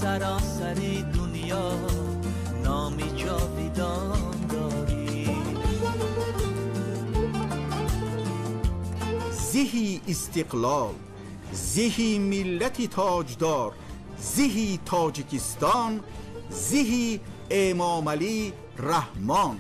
سراسر دنیا نامی جاویدان داری. زهی استقلال، زهی ملت تاجدار، زهی تاجیکستان، زهی امام علی رحمان.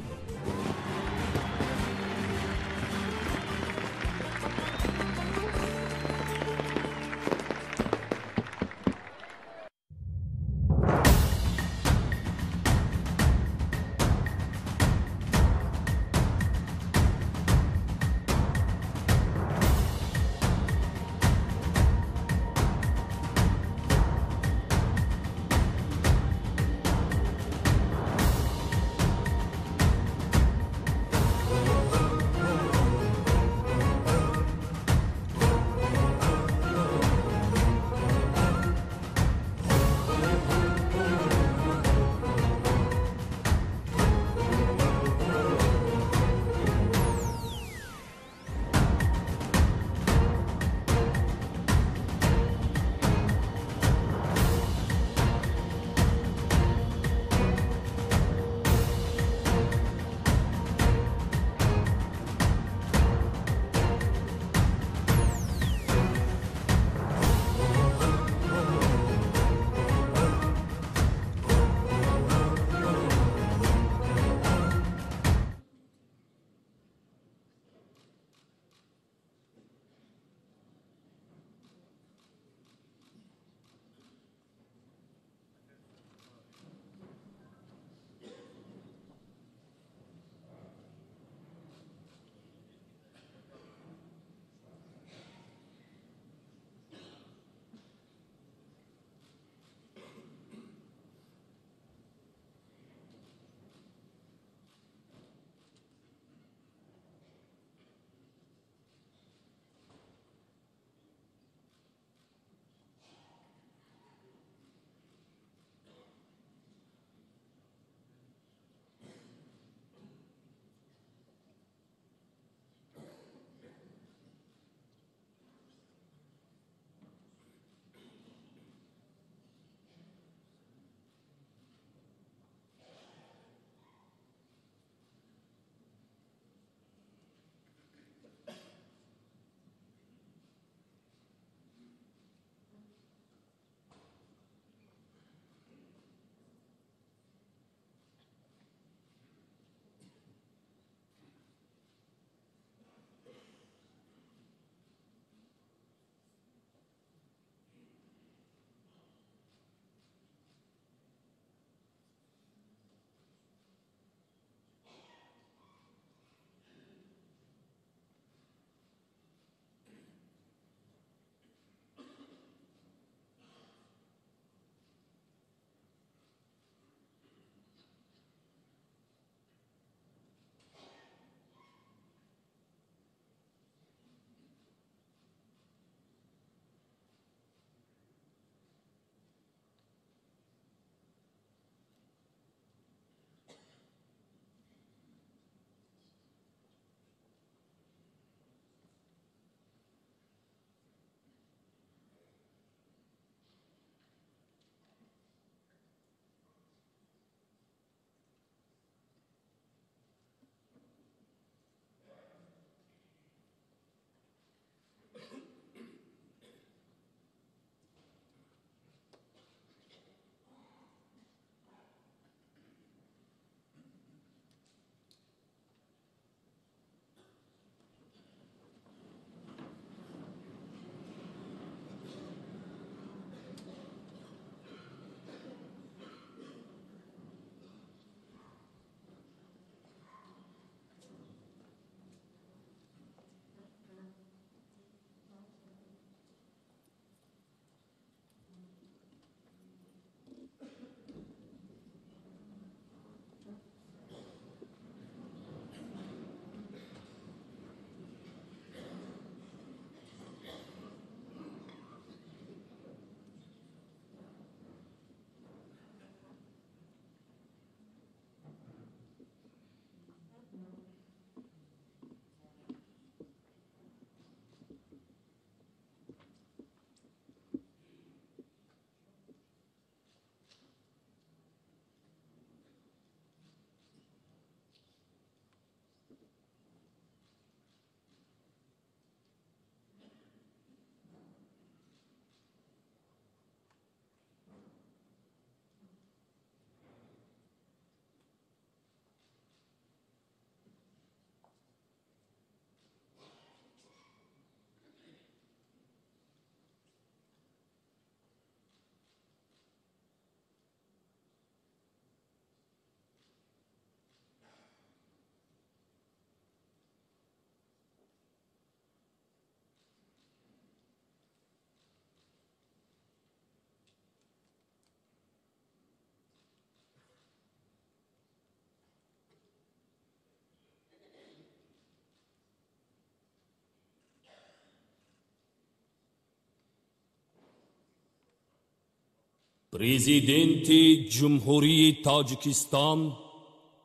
پریزیدنت جمهوری تاجیکستان،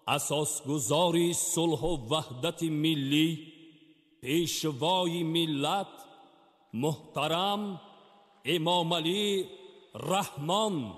اساسگزاری صلح و وحدت ملی، پیشوای ملت محترم امام علی رحمان.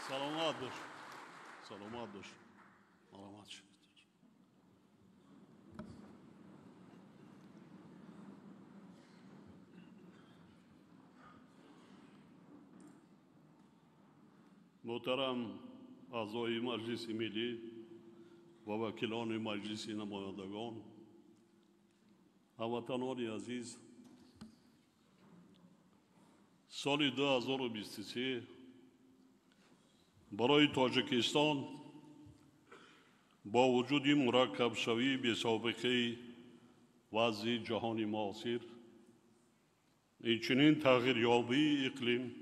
سلامت باش. سلامت باش. سلامت شد. محترم اعضای مجلس ملی و وکیلان مجلس نمایندگان، هموطنان عزیز، سال 2023 برای تاجیکستان با وجود مرکب شوی به سابقه وضع جهانی معاصر، این چنین تغییریابی اقلیم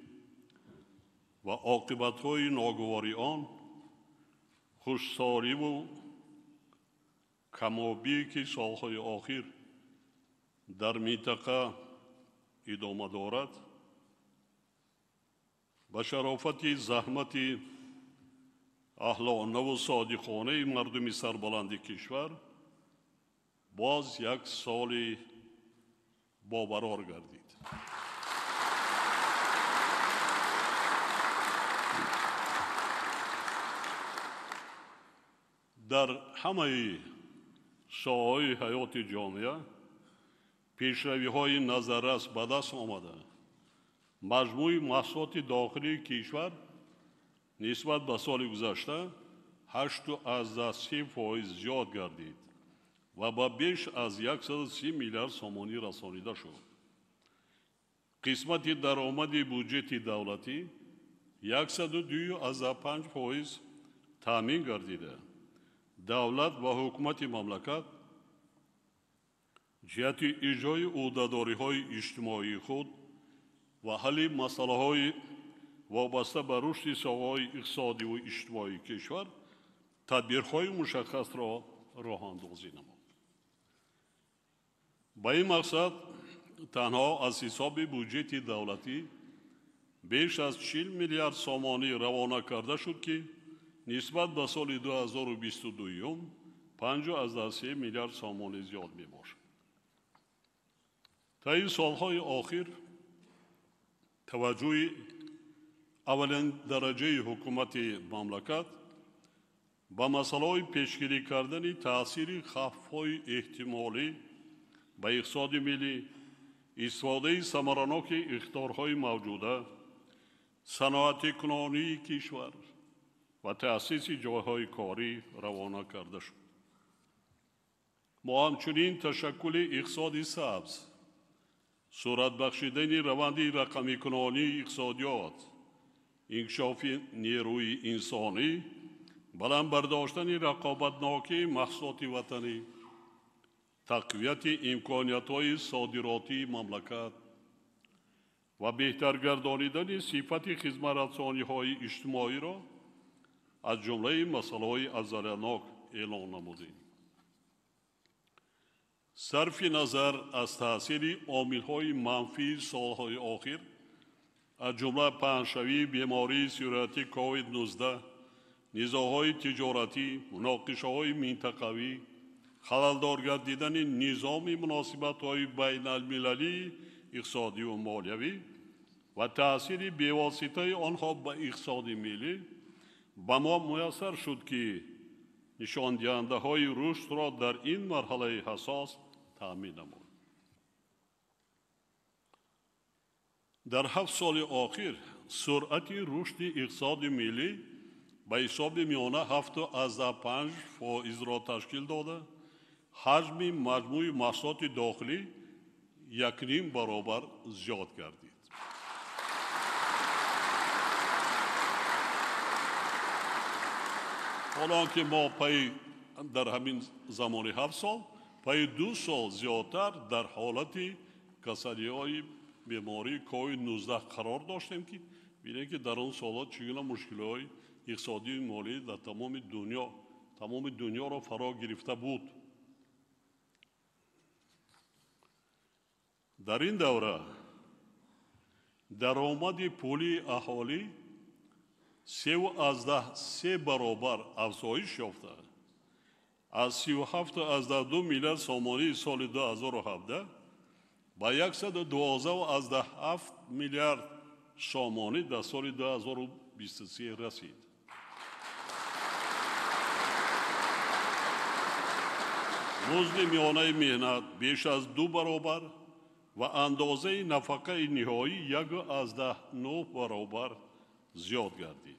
و عاقبت‌های ناگواری آن، خشکسالی و کمابی سالهای آخر در منطقه ادامه دارد، به شرافت زحمت اهلانه و صادقانه مردم سربلند کشور باز یک سال باورار گردید. در همه ساحه‌های حیات جامعه پیشروی‌های نظررس به دست آمده، مجموع محصولات داخلی کشور نسبت به سال گذشته 8.3% زیاد گردید و با بیش از 130 میلیارد سومانی رسانیده شد. قسمت درآمد بودجه دولتی 102.5% تامین گردیده. دولت و حکومت مملکت جهت اجرای عهده‌داری‌های اجتماعی خود و حل مسائل وابسته به رشد ساهای اقتصادی و اجتماعی کشور تدبیرهای مشخص را راه اندازی نمود. با این مقصد تنها از حساب بودجه دولتی بیش از 40 میلیارد سامانی روانه کرده شد که نسبت به سال 2022 50.3 میلیارد سامانی زیاد می باشد. تا این سالهای آخر توجه اولین درجه حکومت مملکت با مسئله پیشگیری کردن تأثیر خفای احتمالی به اقتصاد ملی، استفاده ثمرناک اختیارهای موجوده، صنعت کنونی کشور و تأسیس جایهای کاری روانه کرده شد. ما همچنین تشکل اقتصاد سبز، صورت بخشیدن روند رقمی کنونی اقتصادیات، انکشاف نیروی انسانی، بلند برداشتن رقابتناک محصولات وطنی، تقویت امکانیت‌های صادراتی مملکت و بهتر گردانیدن صفت خدمت‌رسانی‌های اجتماعی را از جمله مسائل ارزشناک اعلان نمودیم. صرف نظر از تأثیر عامل‌های منفی سالهای آخر از جمله پنه‌شوی بیماری سیروتی کووید 19، نزاع‌های تجارتی، مناقشه‌های منطقوی، خللدار گردیدن نظام مناسبت‌های بین المللی اقتصادی و مالیوی و تأثیر بی‌واسطه آنها به اقتصاد ملی به ما میسر شد که نشان دهنده‌های رشد را در این مرحله حساس تأمین نمود. در 7 سال آخر سرعت رشد اقتصاد ملی به حساب میانه 7.5% را تشکیل داده، حجم مجموع محصولات داخلی 1.5 برابر زیاد گردید. حالا که ما پای در همین زمان 7 سال پای 2 سال زیادتر در حالت کسری‌های بیماری کووید 19 قرار داشتیم که ببینید که در اون سالات چگونه مشکل‌های اقتصادی و مالی در تمام دنیا را فرا گرفته بود. در این دوره درآمد پولی اهالی 3 برابر افزایش یافته، از 37.2 میلیارد سامانی سال 2017 به 112.7 میلیارد سامانی در سال 2023 رسید. مزد میانه مهنت بیش از 2 برابر و اندازه نفقه نهایی 1.9 برابر زیاد گردید.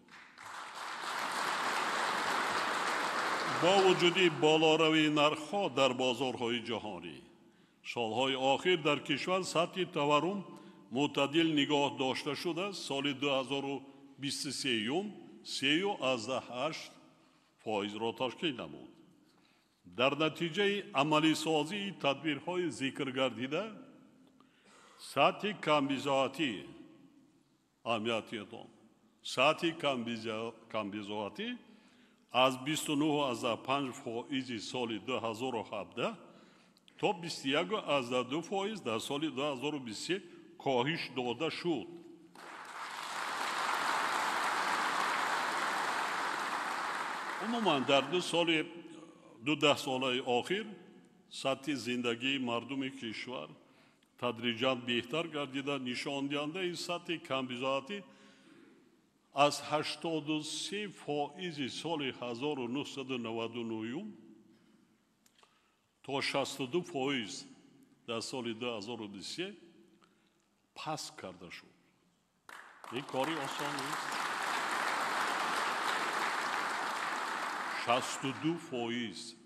با وجود بالاروی نرخ‌ها در بازارهای جهانی، سالهای آخر در کشور سطح تورم معتدل نگاه داشته شده. سال 2023 3.8% را تشکیل نمود. در نتیجه عملی سازی تدبیرهای ذکر گردیده، سطح کمبیزاتی از 29.5% سال 2017 تا 21.2% در سال 2023 کاهش داده شد. عموما در 12 سال آخر سطح زندگی مردم کشور تدریجاً بهتر گردیده، نشان دهنده سطح کمبیزاتی از 83% سال 1999 تا 62% در سال 2023 پس کرده شد. این کاری آسان نیست. 62%.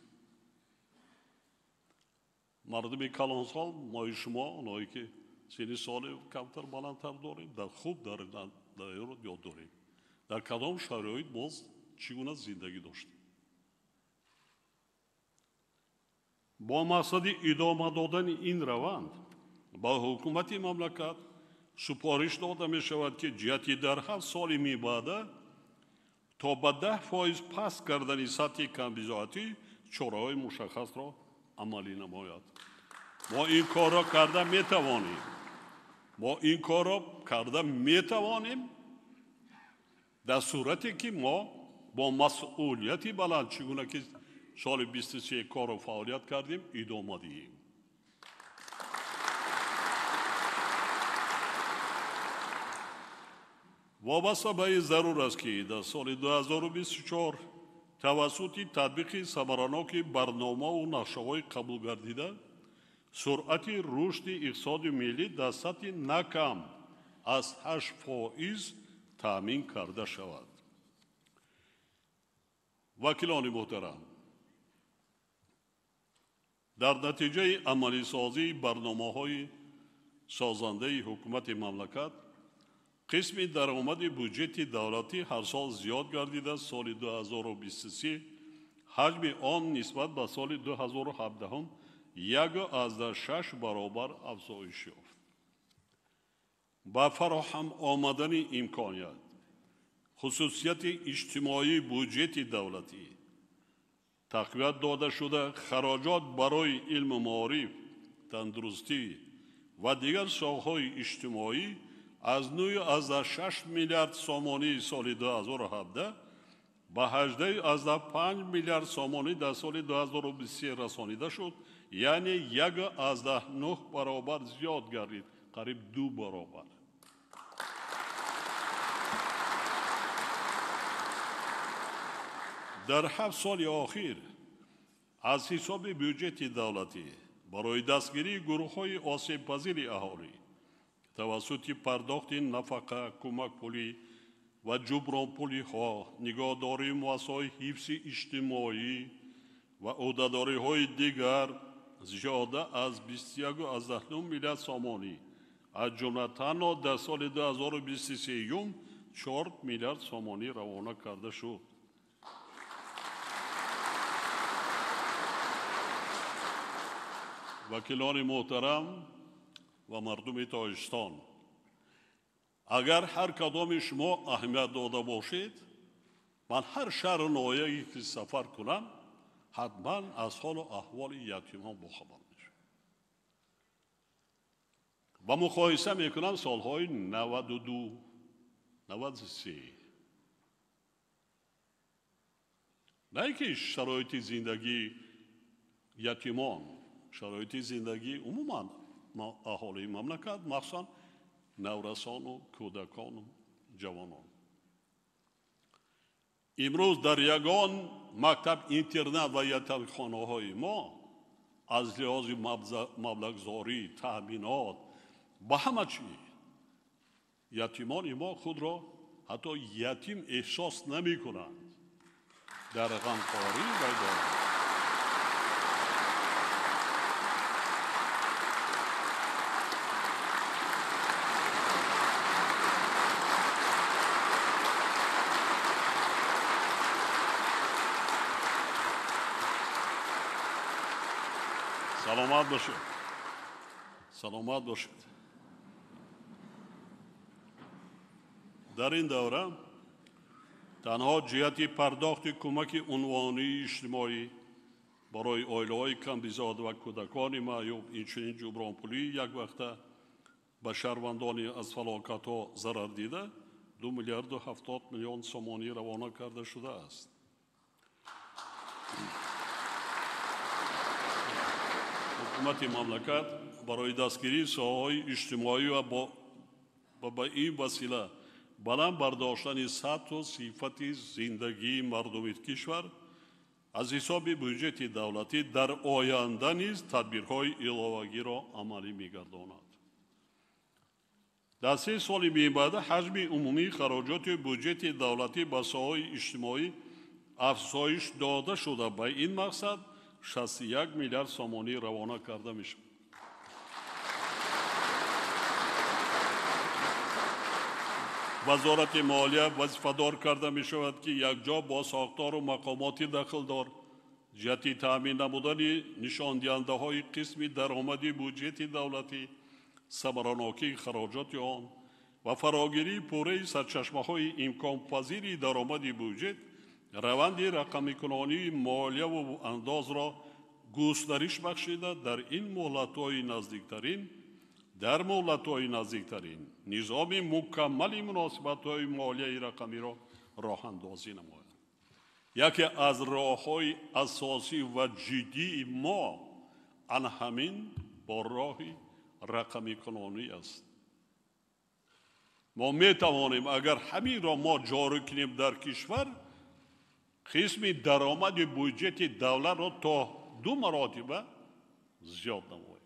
مردم کلانسال ما شما اونایی که سن سال کمتر بلندتر داریم در خوب در یاد داریم در کدام شرایط باز چگونه زندگی داشتیم. با مقصد ادامه دادن این روند با حکومت مملکت سپارش داده می شود که جهتی در 7 سال می بعده تا به 10% پس کردن سطح کمبزاعتی چاره‌های مشخص را عملی نماید. ما این کار را کرده می توانیم در صورتی که ما با مسئولیتی بلند چگونه که سال 23 کار و فعالیت کردیم ادامه دهیم. وابسته به این ضرور است که در سال 2024 توسط تطبیق ثمراناک برنامه و نقشه‌های قبول گردیده سرعت رشد اقتصاد ملی در سطح نکم از 8% تامین کرده شود. وکیلان محترم، در نتیجه عملی سازی برنامه‌های سازنده حکومت مملکت قسم درآمد بودجه دولتی هر سال زیاد گردیده. سال 2023 حجم آن نسبت به سال 2017 1.6 برابر افزایش یافت. با فراهم آمدن امکانات خصوصیت اجتماعی بودجه دولتی تقویت داده شده خراجات برای علم و معارف، تندرستی و دیگر ساخت‌های اجتماعی از 9.6 میلیارد سامانی سال 2017 به 18.5 میلیارد سامانی در سال 2023 رسانیده شد، یعنی 1.9 برابر زیاد گردید، قریب 2 برابر. در 7 سال اخیر از حساب بودجه دولتی برای دستگیری گروه‌های آسیب پذیر اهالی توسط پرداخت نفقه، کمک پولی و جبران پولی ها، نگهداری مؤسسه‌های حفظ اجتماعی و عهده‌داری های دیگر زیاده از 21.9 میلیارد سامانی از جمله تنها در سال 2023 4 میلیارد سامانی روانه کرده شد. وکیلان محترم و مردم تاجستان، اگر هر کدام شما اهمیت داده باشید، من هر شهر و ناحیه‌ای که سفر کنم حتما از حال و احوال یتیمان باخبر میشم و مقایسه میکنم سالهای 92 93. نه اینکه شرایط زندگی یتیمان، شرایط زندگی عموما اهالی مملکت مخصوصا نورسان و کودکان و جوانان. امروز در یگان مکتب اینترنت و یتیمخانه های ما از لحاظ مبلغ‌زاری، تأمینات به همه چی یتیمان ما خود را حتی یتیم احساس نمی کنند. در غمخواری و دارند. سلامت باشید. در این دوره تنها جهت پرداخت کمک عنوانی اجتماعی برای عائله‌های کم‌بزاد و کودکان معیوب، اینچنین جبران پولی یک وقته به شهروندان از فلاکت‌ها ضرر دیده 2 میلیارد و 70 میلیون سامانی روانه کرده شده است. حکومت مملکت برای دستگیری ساحه‌های اجتماعی و با این وسیله بلند برداشتن سطح و صفت زندگی مردم کشور از حساب بودجه دولتی در آینده نیز تدبیرهای علاوه‌ای را عملی می‌گرداند. در 3 سال بعد حجم عمومی خراجات بودجه دولتی به ساحه‌های اجتماعی افزایش داده شده. به این مقصد 61 میلیارد سامانی روانه کرده میشه. وزارت مالیه وظیفه‌دار کرده می شود که یک جا با ساختار و مقامات دخلدار جهت تامین نمودن نشان دهنده های قسم درآمد بودجه دولتی самаранокии хароҷоти он ва фарогирии пурраи сарчашмаҳои имконпазири даромади бюҷет раванди рақамикунонии молияву андозро густариш бахшида дар муҳлатҳои наздиктарин низоми мукаммали муносибатҳои молияи рақамиро роҳандозӣ намояд. яке аз роҳҳои асосӣ ва ҷиддии мо ана ҳамин бо роҳи рақамикунонӣ аст. мо метавонем агар ҳаминро мо ҷорӣ кунем дар кишвар қисми даромади бюҷети давлатро то 2 маротиба зиёд намоем.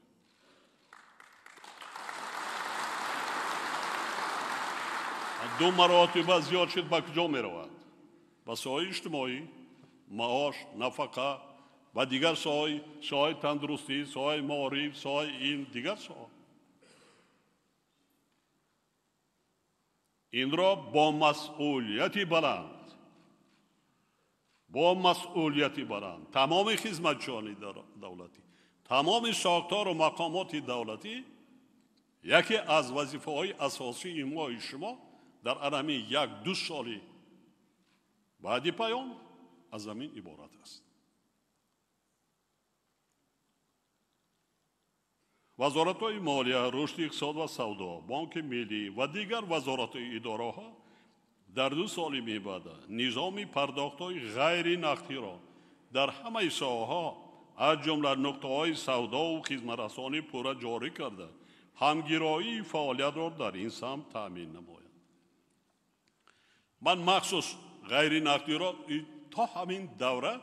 ду маротиба зиёд шуд ба куҷо меравад? ба соҳаи иҷтимоӣ, маош, нафақа ва дигар соҳаи тандурустӣ, соҳаи маориф, соҳаи дигар соҳа. инро бо масъулияти баланд тамоми хизматчиёни давлатӣ, тамоми сохтору мақомоти давлатӣ яке аз вазифаҳои асосии мои шумо дар ҳамин 1-2 соли баъди паём аз ҳамин иборат аст. вазоратҳои молия, рушди иқтисод ва савдо, бонки миллӣ ва дигар вазоратҳои идораҳо дар 2 соли мебаъда низоми пардохтҳои ғайри нақдиро дар ҳамаи соҳаҳо аз ҷумла нуқтаҳои савдову хизматрасонӣ пурра ҷорӣ карда ҳамгироии фаъолиятро дар ин самт таъмин намояд. ман махсус ғайри нақдиро то ҳамин давра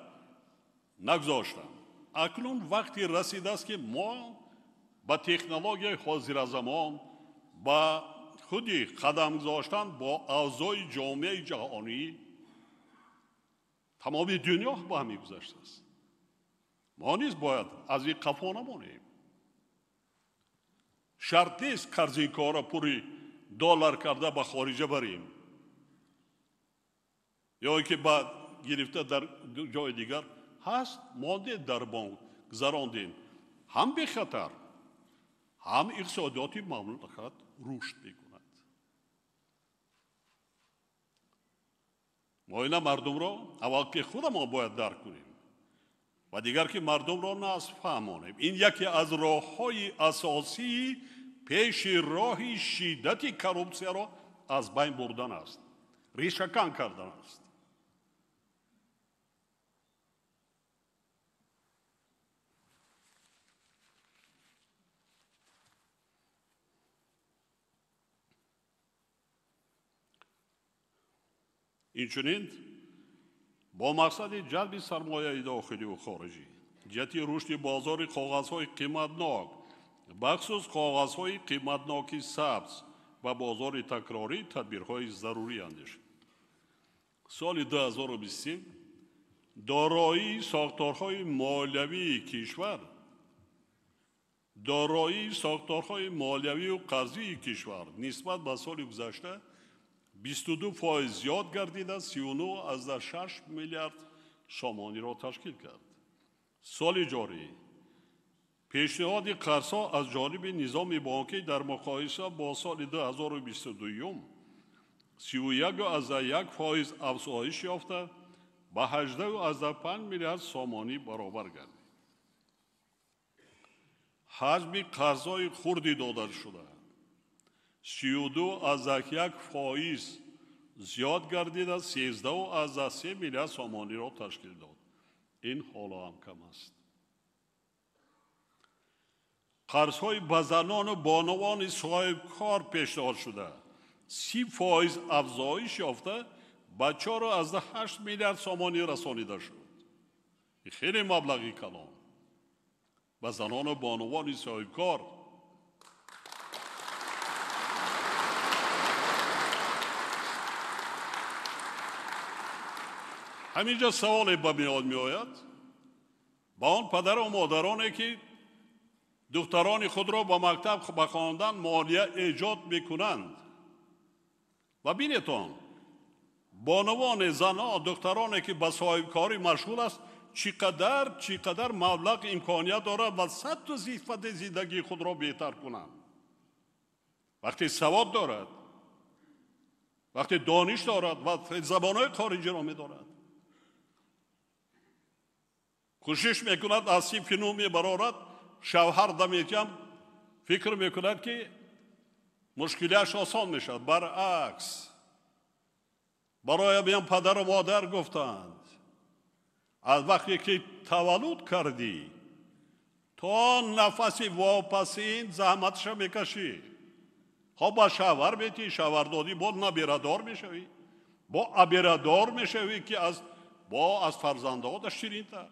нагузоштам. акнун вақти расидааст ки мо ба технологияи ҳозиразамон ба худи қадам гузоштан бо авзои ҷомеаи ҷаҳонӣ тамоми дунё ба ҳамин гузаштааст. мо низ бояд аз ин қафо намонем. шарт нест қарзи кора пури доллар карда ба хориҷа барем ё ки ба гирифта дар ҷои дигар ҳаст монде дар бонк гузарондем. ҳам бехатар, ҳам иқтисодиёти мамлакат рушд мекунад. мо ина мардумро аввал ки худамон бояд дарк кунем ва дигар ки мардумро насфаҳмонем. ин яке аз роҳҳои асосии пеши роҳи шиддати коррупсияро аз байн бурдан аст, ришакан кардан аст. инчунин бо мақсади ҷалби сармояи дохилию хориҷӣ ҷиҳати рушди бозори коғазҳои қиматнок бахусус коғазҳои қиматноки сабз ва бозори такрорӣ тадбирҳои зарурӣ андешид. соли 2023 дороии сохторҳои молиявию қарзии кишвар нисбат ба соли гузашта 22% зиёд гардида 39,6 миллиард сомониро ташкил кард. соли ҷорӣ пешниҳоди қарзҳо аз ҷониби низоми бонкӣ дар муқоиса бо соли 2022 31,1% афзоиш ёфта ба 18,5 миллиард сомонӣ баробар гардид. ҳаҷми қарзҳои хурди додашуда 32,1% зиёд гардида 13,3 миллиард сомониро ташкил дод. ин ҳоло ҳам кам аст. қарзҳои ба занону бонавони соҳибкор пешниҳод шуда 30% афзоиш ёфта ба 4,8 миллиард сомонӣ расонида шуд. хеле маблағи калон ба занону бонавони соҳибкор. ҳаминҷо саволе ба миёд меояд ба он падару модароне ки духтарони худро ба мактаб ба хондан монеа эҷод мекунанд. ва бинетон бонавоне занҳо духтароне ки ба соҳибкорӣ машғул аст чӣ қадар маблағ имконият дорад ва 100 зифати зиндагии худро беҳтар кунанд. وقتی سواد دارد، وقتی دانش دارد و زبانهای خارجی را می‌داند، کوشش میکند از سیب که نو میبرارد، شوهر دمیکم فکر میکند که مشکلیش آسان میشد. برعکس برای بیان پدر و مادر گفتند از وقتی که تولد کردی تا نفسی واپسین زحمتش میکشی. خب با شوهر بیتی، شوهر دادی با نبیردار میشوی، با ابیردار میشوی که از فرزندات شیرین تر.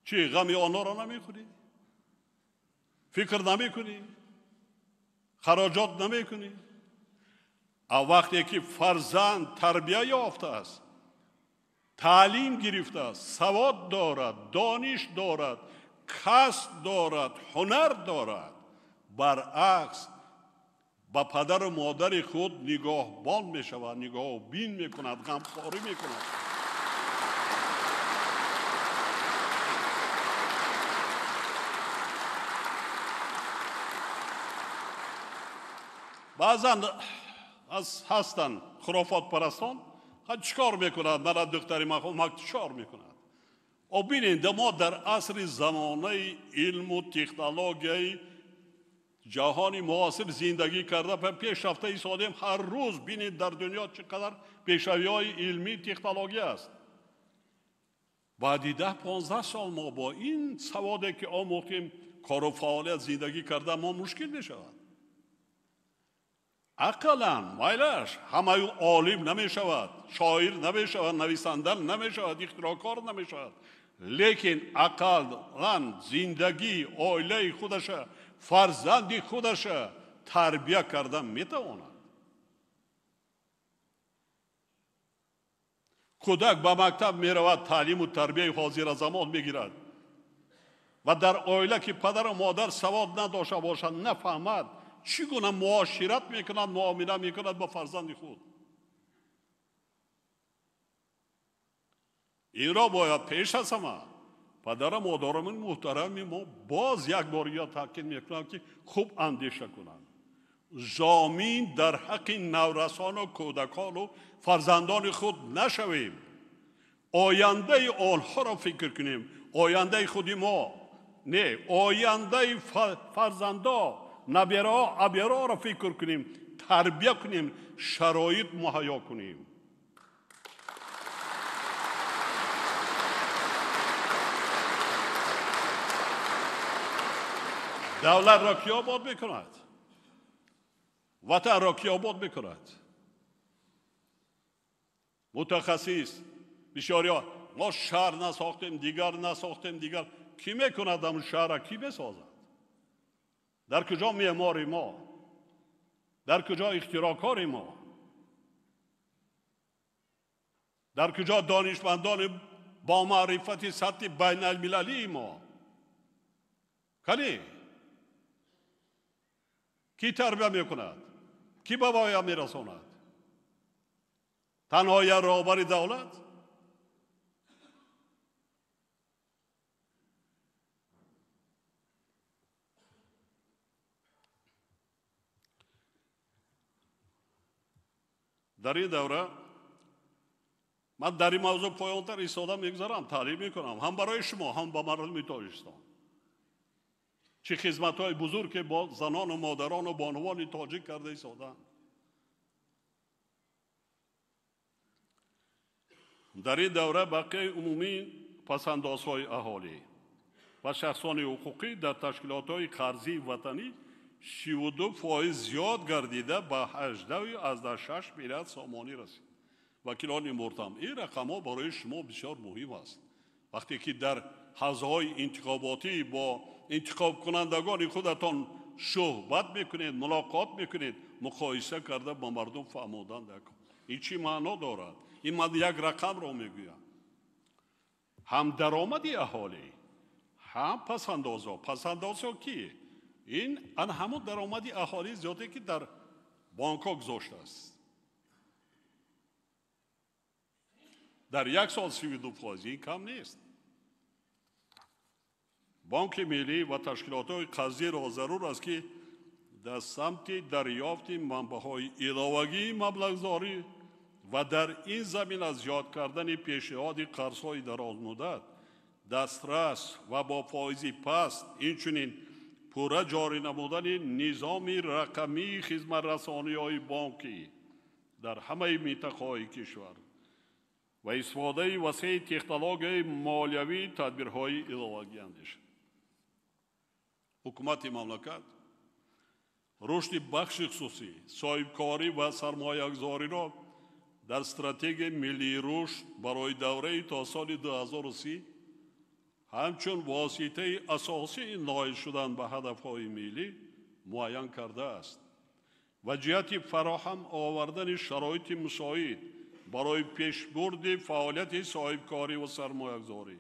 چی غمی آنها را نمیخوری؟ فکر نمیکنی؟ خراجات نمیکنی؟ وقتی که فرزند تربیت یافته است، تعلیم گرفته است، سواد دارد، دانش دارد، کسب دارد، هنر دارد، برعکس با پدر و مادر خود نگاهبان میشود، نگاه بین میکند، غمخواری میکند. بعضا هستن خرافات پرستان، چیکار میکنند؟ مرا دختری ما چیکار میکند؟ و بینید ما در عصر زمانه علم و تکنولوژی جهانی معاصر زندگی کرده، پیشرفته ایستادیم. هر روز بینید در دنیا چقدر پیشروی‌های علمی تکنولوژی است. بعد 10-15 سال ما با این سوادی که آموختیم کار و فعالیت زندگی کرده ما مشکل میشود. اقلا مایلش همه عالم نمی شود، شاعر نمی شود، نویسنده نمی شود، اختراعکار نمی شود، لیکن اقلا زندگی عائله خودش، فرزند خودش تربیت کردن می تواند. کودک به مکتب می رود، تعلیم و تربیت حاضر زمان می گیرد و در عائله که پدر و مادر سواد نداشته باشد، نفهمد چگونه معاشرت میکند، معامله میکند با فرزند خود. این را باید پیش از همه پدر و مادرمون محترم ما باز یک بار یا تاکید میکنم که خوب اندیشه کنند. ضامن در حق نورسان و کودکان و فرزندان خود نشویم. آینده آنها را فکر کنیم، آینده خودی ما نه، آینده فرزندا نبیرا ابیرا را فکر کنیم، تربیت کنیم، شرایط مهیا کنیم. دولت را کی آباد میکند؟ وطن را کی آباد میکند؟ متخصص بسیاری ها ما شهر نساختیم، دیگر نساختیم، دیگر کی میکند؟ همون شهر را کی بسازد؟ در کجا معماری ما؟ در کجا اختراعکار ما؟ در کجا دانشمندان با معرفت سطح بین المللی ما؟ کلی کی تربیت میکند؟ کی به پایان میرساند؟ تنها یک راهبر دولت؟ در این دوره من در این موضوع پایان‌تر ایستاده میگذارم، تعلیم میکنم، هم برای شما هم با مردم تاجیکستان. چه خدمت‌های بزرگ که با زنان و مادران و بانوان تاجیک کرده ایستادن. در این دوره بقیه عمومی پس‌اندازهای اهالی و شخصان حقوقی در تشکیلات‌های قرضی وطنی 32% زیاد گردیده به 18.6 میلیارد سامانی رسید. وکیلان محترم، این رقم‌ها برای شما بسیار مهم است. وقتی که در حوزه‌های انتخاباتی با انتخاب کنندگان خودتان صحبت میکنید، ملاقات میکنید، مقایسه کرده با مردم فهموندن نکن. این چی معنا دارد؟ این من یک رقم رو میگویم. هم درآمدی اهالی، هم پس‌اندازها کی؟ این همون درآمدی اهالی زیاده که در بانک‌ها گذاشته است. در یک سال 32% این کم نیست. بانک ملی و تشکیلات‌های قرضی را ضرور است که در سمت دریافت منبع‌های علاوه‌ای مبلغ‌زاری و در این زمین از یاد کردن پیشنهاد قرض‌های درازمدت دسترس و با فایز پست اینچنین پورا جاری نمودن نظام رقمی خدمت رسانی‌های بانکی در همه منطقه‌های کشور و استفاده وسیع تکنولوژی مالیوی تدبیرهای علاوه‌ای اندیش. حکومت مملکت رشد بخش خصوصی، صاحبکاری و سرمایه‌گذاری را در استراتژی ملی رشد برای دوره تا سال 2030 همچون واسطه اساسی نائل شدن به هدف‌های ملی معین کرده است و جهت فراهم آوردن شرایط مساعد برای پیشبرد فعالیت صاحبکاری و سرمایه‌گذاری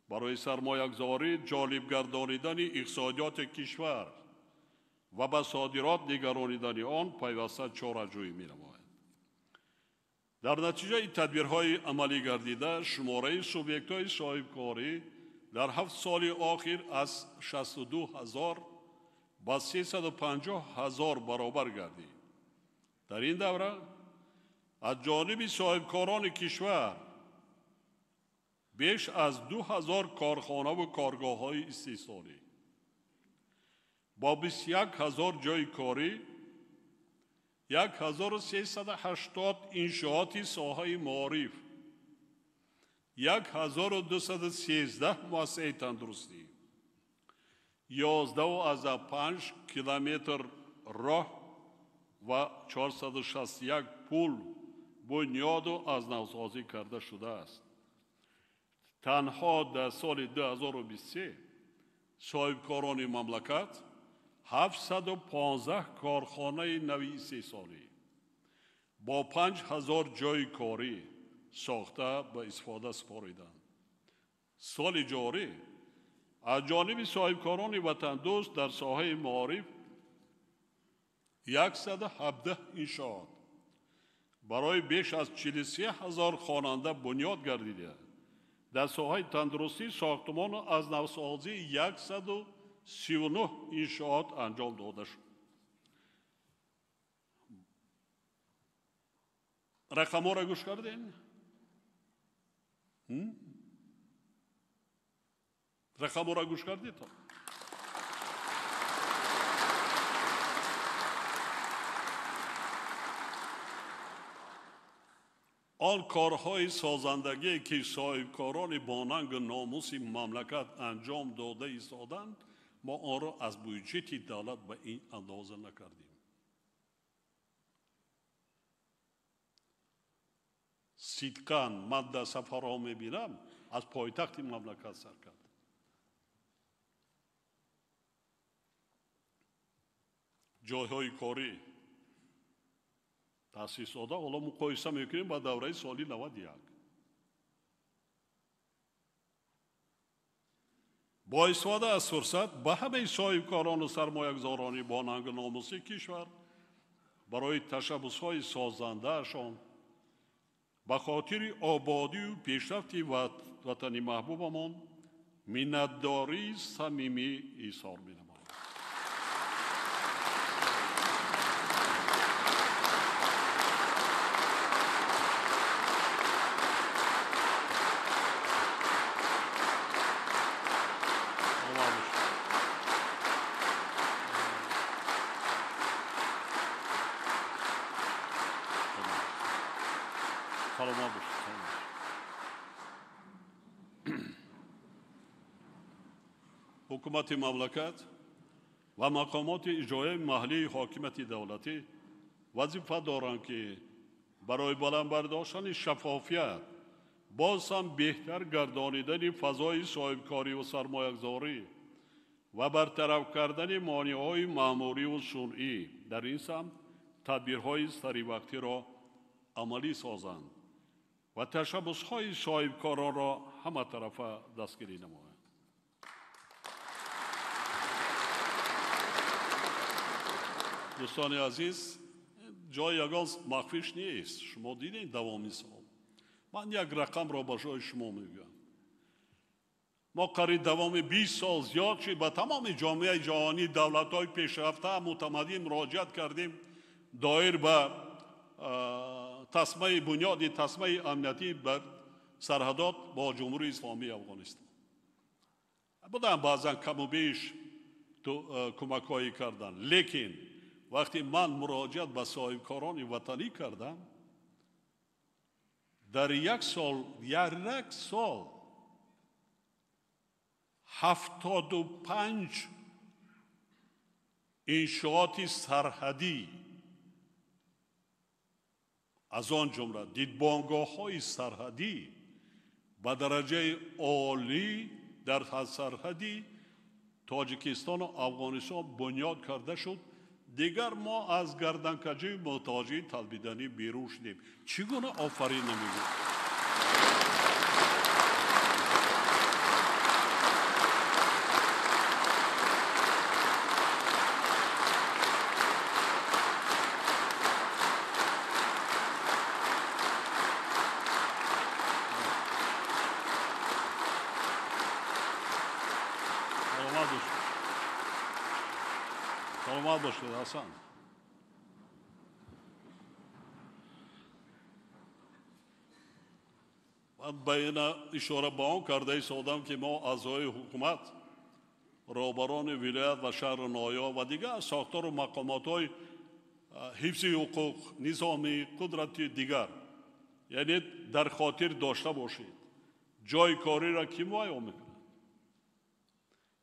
برای سرمایه‌گذاری جالب گردانیدن اقتصادیات کشور و به صادرات نگرانیدن آن پیوسته چاره‌جویی می‌نماید. در نتیجه تدبیرهای عملی گردیده شماره سوبیکت‌های صاحبکاری در 7 سال آخر از 62,000 به 350,000 برابر گردید. در این دوره از جانب صاحبکاران کشور بیش از 2,000 کارخانه و کارگاه‌های استثماری با 21,000 جای کاری 1,380 انشاءات ساحه معارف 1,213 مؤسسه تندرستی 11.5 کیلومتر راه و 461 پل بنیاد و از نوسازی کرده شده است. تنها در سال 2023 صاحبکاران مملکت 715 کارخانه نوی استثماری با 5,000 جای کاری ساخته به استفاده سپاریدند. سال جاری از جانب صاحبکاران وطن دوست در ساحه معارف 117 انشاءات برای بیش از 43,000 خواننده بنیاد گردیده. در ساحه تندرستی ساختمان از نوسازی 139 انشاءات انجام داده شد. رقم‌ها را گوش کردین؟ رقم‌ها را گوش کردید؟ آن کارهای سازندگی که صاحبکاران باننگ ناموس مملکت انجام داده ایستادند ما آن را از بودجه دولت به این اندازه نکردیم. صدقاً من در سفرها میبینم از پایتخت مملکت سر کرد. جایهای کاری تأسیس داده حالا مقایسه میکنیم با دوره سالی 91. با استفاده از فرصت به همه صاحبکاران و سرمایه‌گذاران باننگ ناموسی کشور برای تشبس‌های سازنده‌شان به خاطر آبادی و پیشرفت وطن محبوبمان منتداری صمیمی ایثار می‌نمایم. حکومت مملکت و مقامات اجرایی محلی حاکمیت دولتی وظیفه دارند که برای بلند برداشتن شفافیت باز هم بهتر گردانیدن فضای صاحبکاری و سرمایه‌گذاری و برطرف کردن مانع‌های معمولی و صنعی در این سمت تدبیرهای سری وقتی را عملی سازند و تشبس‌های صاحبکاران را همه طرفه دستگیری نمایند. دوستان عزیز، جای یگان مخفیش نیست. شما دیدین دوامی سال. من یک رقم را با جای شما میگم. ما قریب دوام 20 سال زیاد شد به تمام جامعه جهانی دولت‌های پیشرفته متمدن مراجعت کردیم دایر به تصمیه بنیاد تصمیه امنیتی بر سرحدات با جمهوری اسلامی افغانستان بودن بعضا کم و بیش کمک‌هایی کردن لیکن وقتی من مراجعت به صاحبکاران وطنی کردم در یک سال 75 انشاءات سرحدی از آن جمله دیدبانگاه‌های سرحدی به درجه عالی در سرحدی تاجیکستان و افغانستان بنیاد کرده شد دیگر ما از گردنکجی محتاجی طلبیدنی بیرون شدیم چگونه آفرین نمیگوید سلامت باشید حسن من به این اشاره به آن کرده ایستادم که ما اعضای حکومت رهبران ولایت و شهر نایاب و دیگر ساختار و مقامات حفظ حقوق نظامی قدرت دیگر یعنی در خاطر داشته باشید جای کاری را کی معین میکنه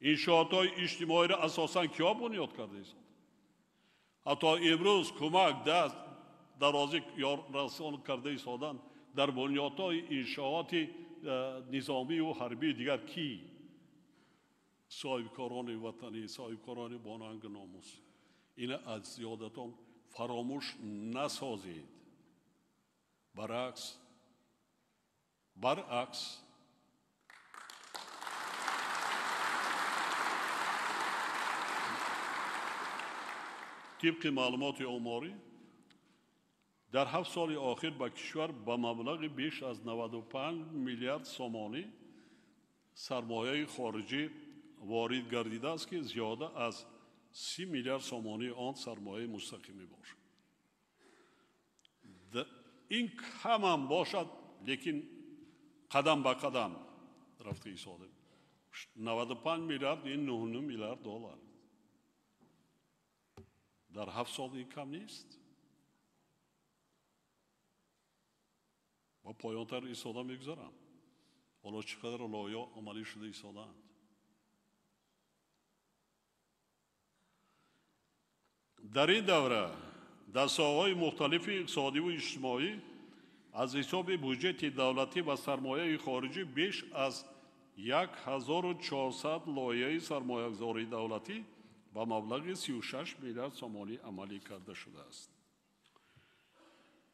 انشاءات اجتماعی را اساساً کیا بنیاد کرده است حتی امروز کمک دست درازی یا رسان کرده ایستادن در بنیادهای انشاءات نظامی و حربی دیگر کی صاحبکاران وطنی صاحبکاران باننگ ناموس این از زیادتان فراموش نسازید برعکس طبق معلومات آماری در 7 سال آخر به کشور به مبلغ بیش از 95 میلیارد سومانی سرمایه خارجی وارد گردیده است که زیاده از 30 میلیارد سومانی آن سرمایه مستقیمی باشد این کم هم باشد لیکن قدم به قدم رفته ایستاده 95 میلیارد این 9.9 میلیارد دلار در 7 سال این کم نیست با پایانتر ایستاده میگذارم حالا چقدر لایه عملی شده ایستادند در این دوره دسته‌های مختلف اقتصادی و اجتماعی از حساب بودجه دولتی و سرمایه خارجی بیش از 1400 لایحه سرمایه‌گذاری دولتی با مبلغ 36 میلیارد سومانی عملی کرده شده است.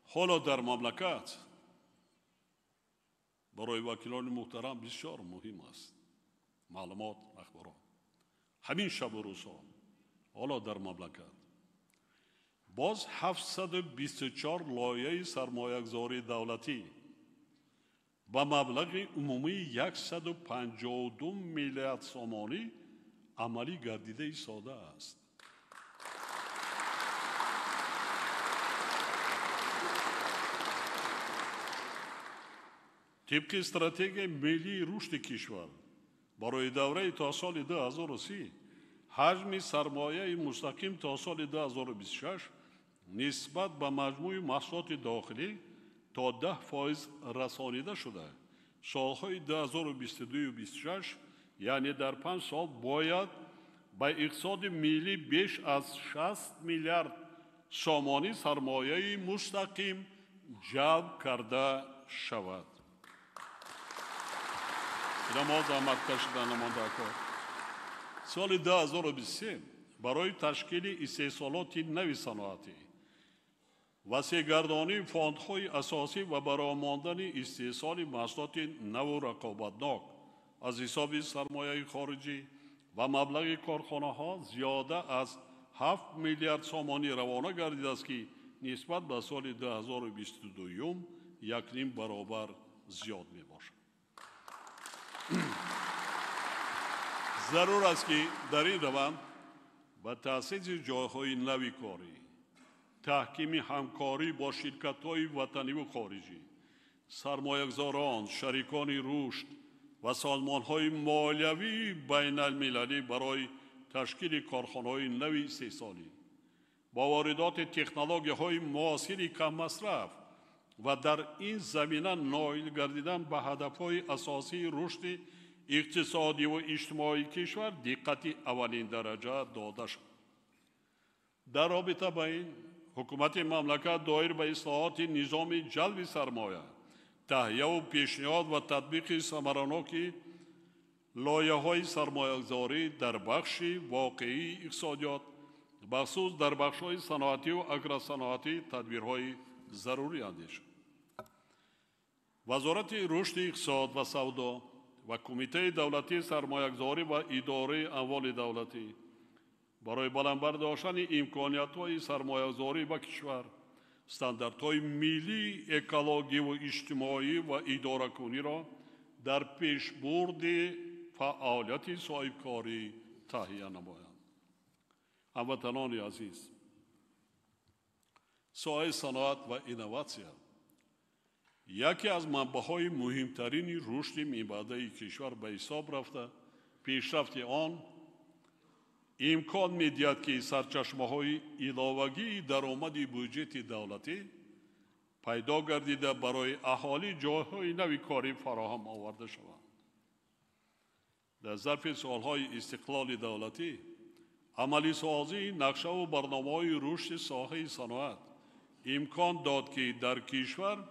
حالا در مملکت برای وکیلان محترم بسیار مهم است معلومات اخبارات همین شب و روزها حالا در مملکت باز 724 لایحه سرمایه‌گذاری دولتی با مبلغ عمومی 152 میلیارد سومانی عملی گردیده ایستاده است. طبق استراتژی ملی رشد کشور برای دوره تا سال 2030 حجم سرمایه مستقیم تا سال 2026 نسبت به مجموع محصولات داخلی تا 10% رسانیده شده. سالهای 2022 و 2026 یعنی در 5 سال باید به اقتصاد ملی بیش از 60 میلیارد سومانی سرمایه مستقیم جلب کرده شود. این ما زحمت کشیدن نمانده کار. سال 2023 برای تشکیل استحصالات نوی صنعتی وسیع‌گردانی فاندهای اساسی و برآمدن استحصال محصولات نو و رقابتناک از حساب سرمایه خارجی و مبلغ کارخانه ها زیاده از 7 میلیارد سومانی روانه گردیده است که نسبت به سال 2022 1.5 برابر زیاد می باشد. ضرور است که در این روند با تأسیس جایهای نوی کاری، تحکیم همکاری با شرکت‌های وطنی و خارجی، سرمایه‌گذاران، شریکان رشد و سازمان‌های مالیوی بین المللی برای تشکیل کارخانه‌های نوی استحصالی با واردات تکنولوژی‌های معاصر کم مصرف و در این زمینه نائل گردیدن به هدف‌های اساسی رشد اقتصادی و اجتماعی کشور دقت اولین درجه داده شد. در رابطه با این حکومت مملکت دایر به اصلاحات نظام جلب سرمایه، تهیه و پیشنهاد و تطبیق ثمرناک لایحه‌های سرمایه‌گذاری در بخش واقعی اقتصادیات، بخصوص در بخش‌های صنعتی و اگرصنعتی تدبیرهای ضروری اندیشید. وزارت رشد اقتصاد و سودا و کمیته دولتی سرمایه‌گذاری و اداره اموال دولتی برای بلندبرداشتن امکانیت‌های سرمایه‌گذاری به کشور، استانداردهای ملی اکولوژی و اجتماعی و اداره‌کنی را در پیشبرد فعالیت صاحبکاری تهیه نمایند. هموطنان عزیز، ساحه صنعت و اینوواسیون یکی از منبع‌های مهمترین رشد میانبردی کشور به حساب رفته، پیشرفت آن امکان می‌دهد که سرچشمه‌های علاوه‌ای درآمد بودجه دولتی پیدا گردیده برای اهالی جایهای نوی کاری فراهم آورده شود. در ظرف سالهای استقلال دولتی عملی سازی نقشه و برنامه‌های رشد ساحه صنعت امکان داد که در کشور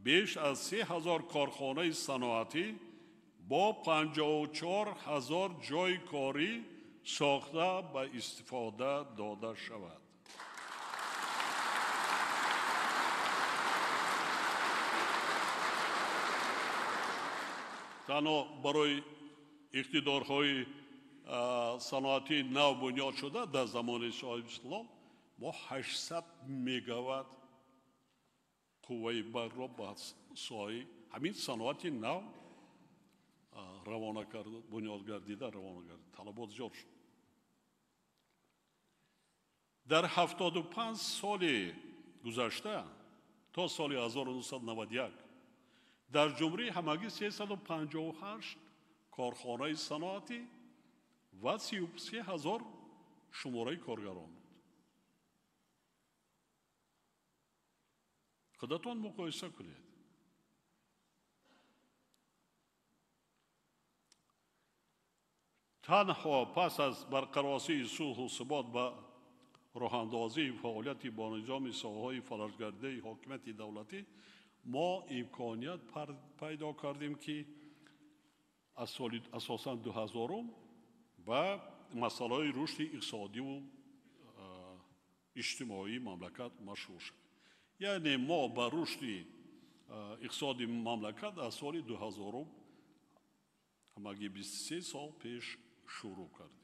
بیش از 3000 کارخانه صنعتی با 54,000 جای کاری ساخته به استفاده داده شود. تنها برای اقتدارهای صنعتی نو بنیاد شده در زمان صاحب اسلام ما 800 مگاوات قوه برق را به سایه همین صنعتی نو روانه کرده، بنیاد گردیده روانه کرده، طلبات زیاد شد. در 75 سال گذشته تا سال 1991 در جمهوری همگی 358 کارخانه صنعتی و 33,000 شماره کارگران بود. خودتان مقایسه کنید. تنها پس از برقراری صلح و ثبات و راه‌اندازی فعالیت با نظام ساحه‌های فلج‌گرده حاکمیت دولتی ما امکانیت پیدا کردیم که از سال اساساً 2000 و مسائل رشد اقتصادی و اجتماعی مملکت مشروع شد. یعنی ما با رشد اقتصادی مملکت از سال 2000 همگی 23 سال پیش شروع کردیم.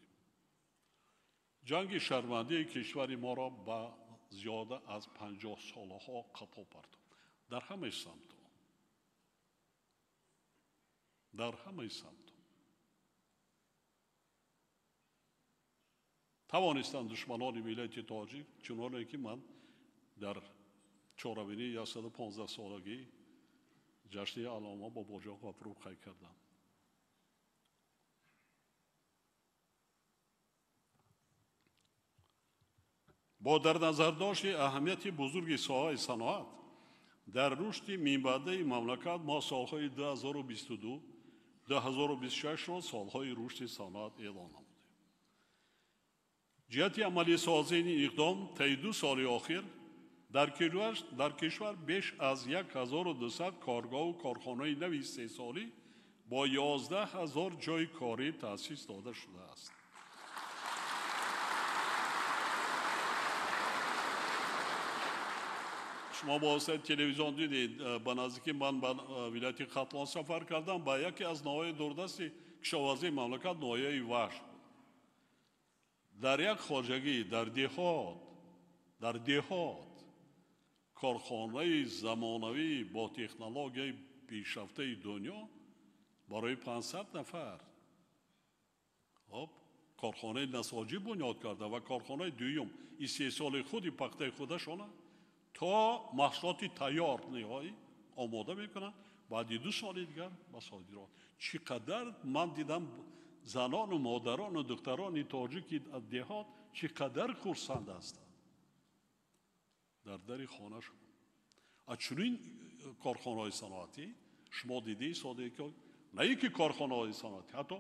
جنگ شرمنده کشور ما را به زیاده از 50 سالها قطع پرداخت. در همه سمت توانستند دشمنان ملت تاجیک چنانه که من در چهارمین 115 سالگی جشن علامه با باجاق و فروغ خواهی کردم. با در نظر داشت اهمیت بزرگ ساحه صنعت در رشد میانبرده مملکت ما سالهای 2022 2026 را سالهای رشد صنعت اعلان نمودیم. جهت عملی سازی این اقدام طی 2 سال اخیر در کشور بیش از 1200 کارگاه و کارخانه نوی استحصالی با 11,000 جای کاری تأسیس داده شده است. شما با تلویزیون دیدید، به نزدیکی من به ولایت ختلان سفر کردم، با یکی از نواحی دوردست کشاورزی مملکت ناحیه وحش بود. در یک خواجگی در دهات کارخانه زمانوی با تکنولوژی پیشرفته دنیا برای 500 نفر خب کارخانه نساجی بنیاد کرده و کارخانه دوم این 3 سال خودی پخته خودشونه تا محصولات تیار نهایی آماده میکنن بعد 2 سال دیگر با صادرات. چقدر من دیدم زنان و مادران و دختران تاجیکی از دهات چقدر خرسند هستند در در خانه شما. از چنین کارخانه های صنعتی شما دیدی ساده که نه اینکه کارخانه های صنعتی حتی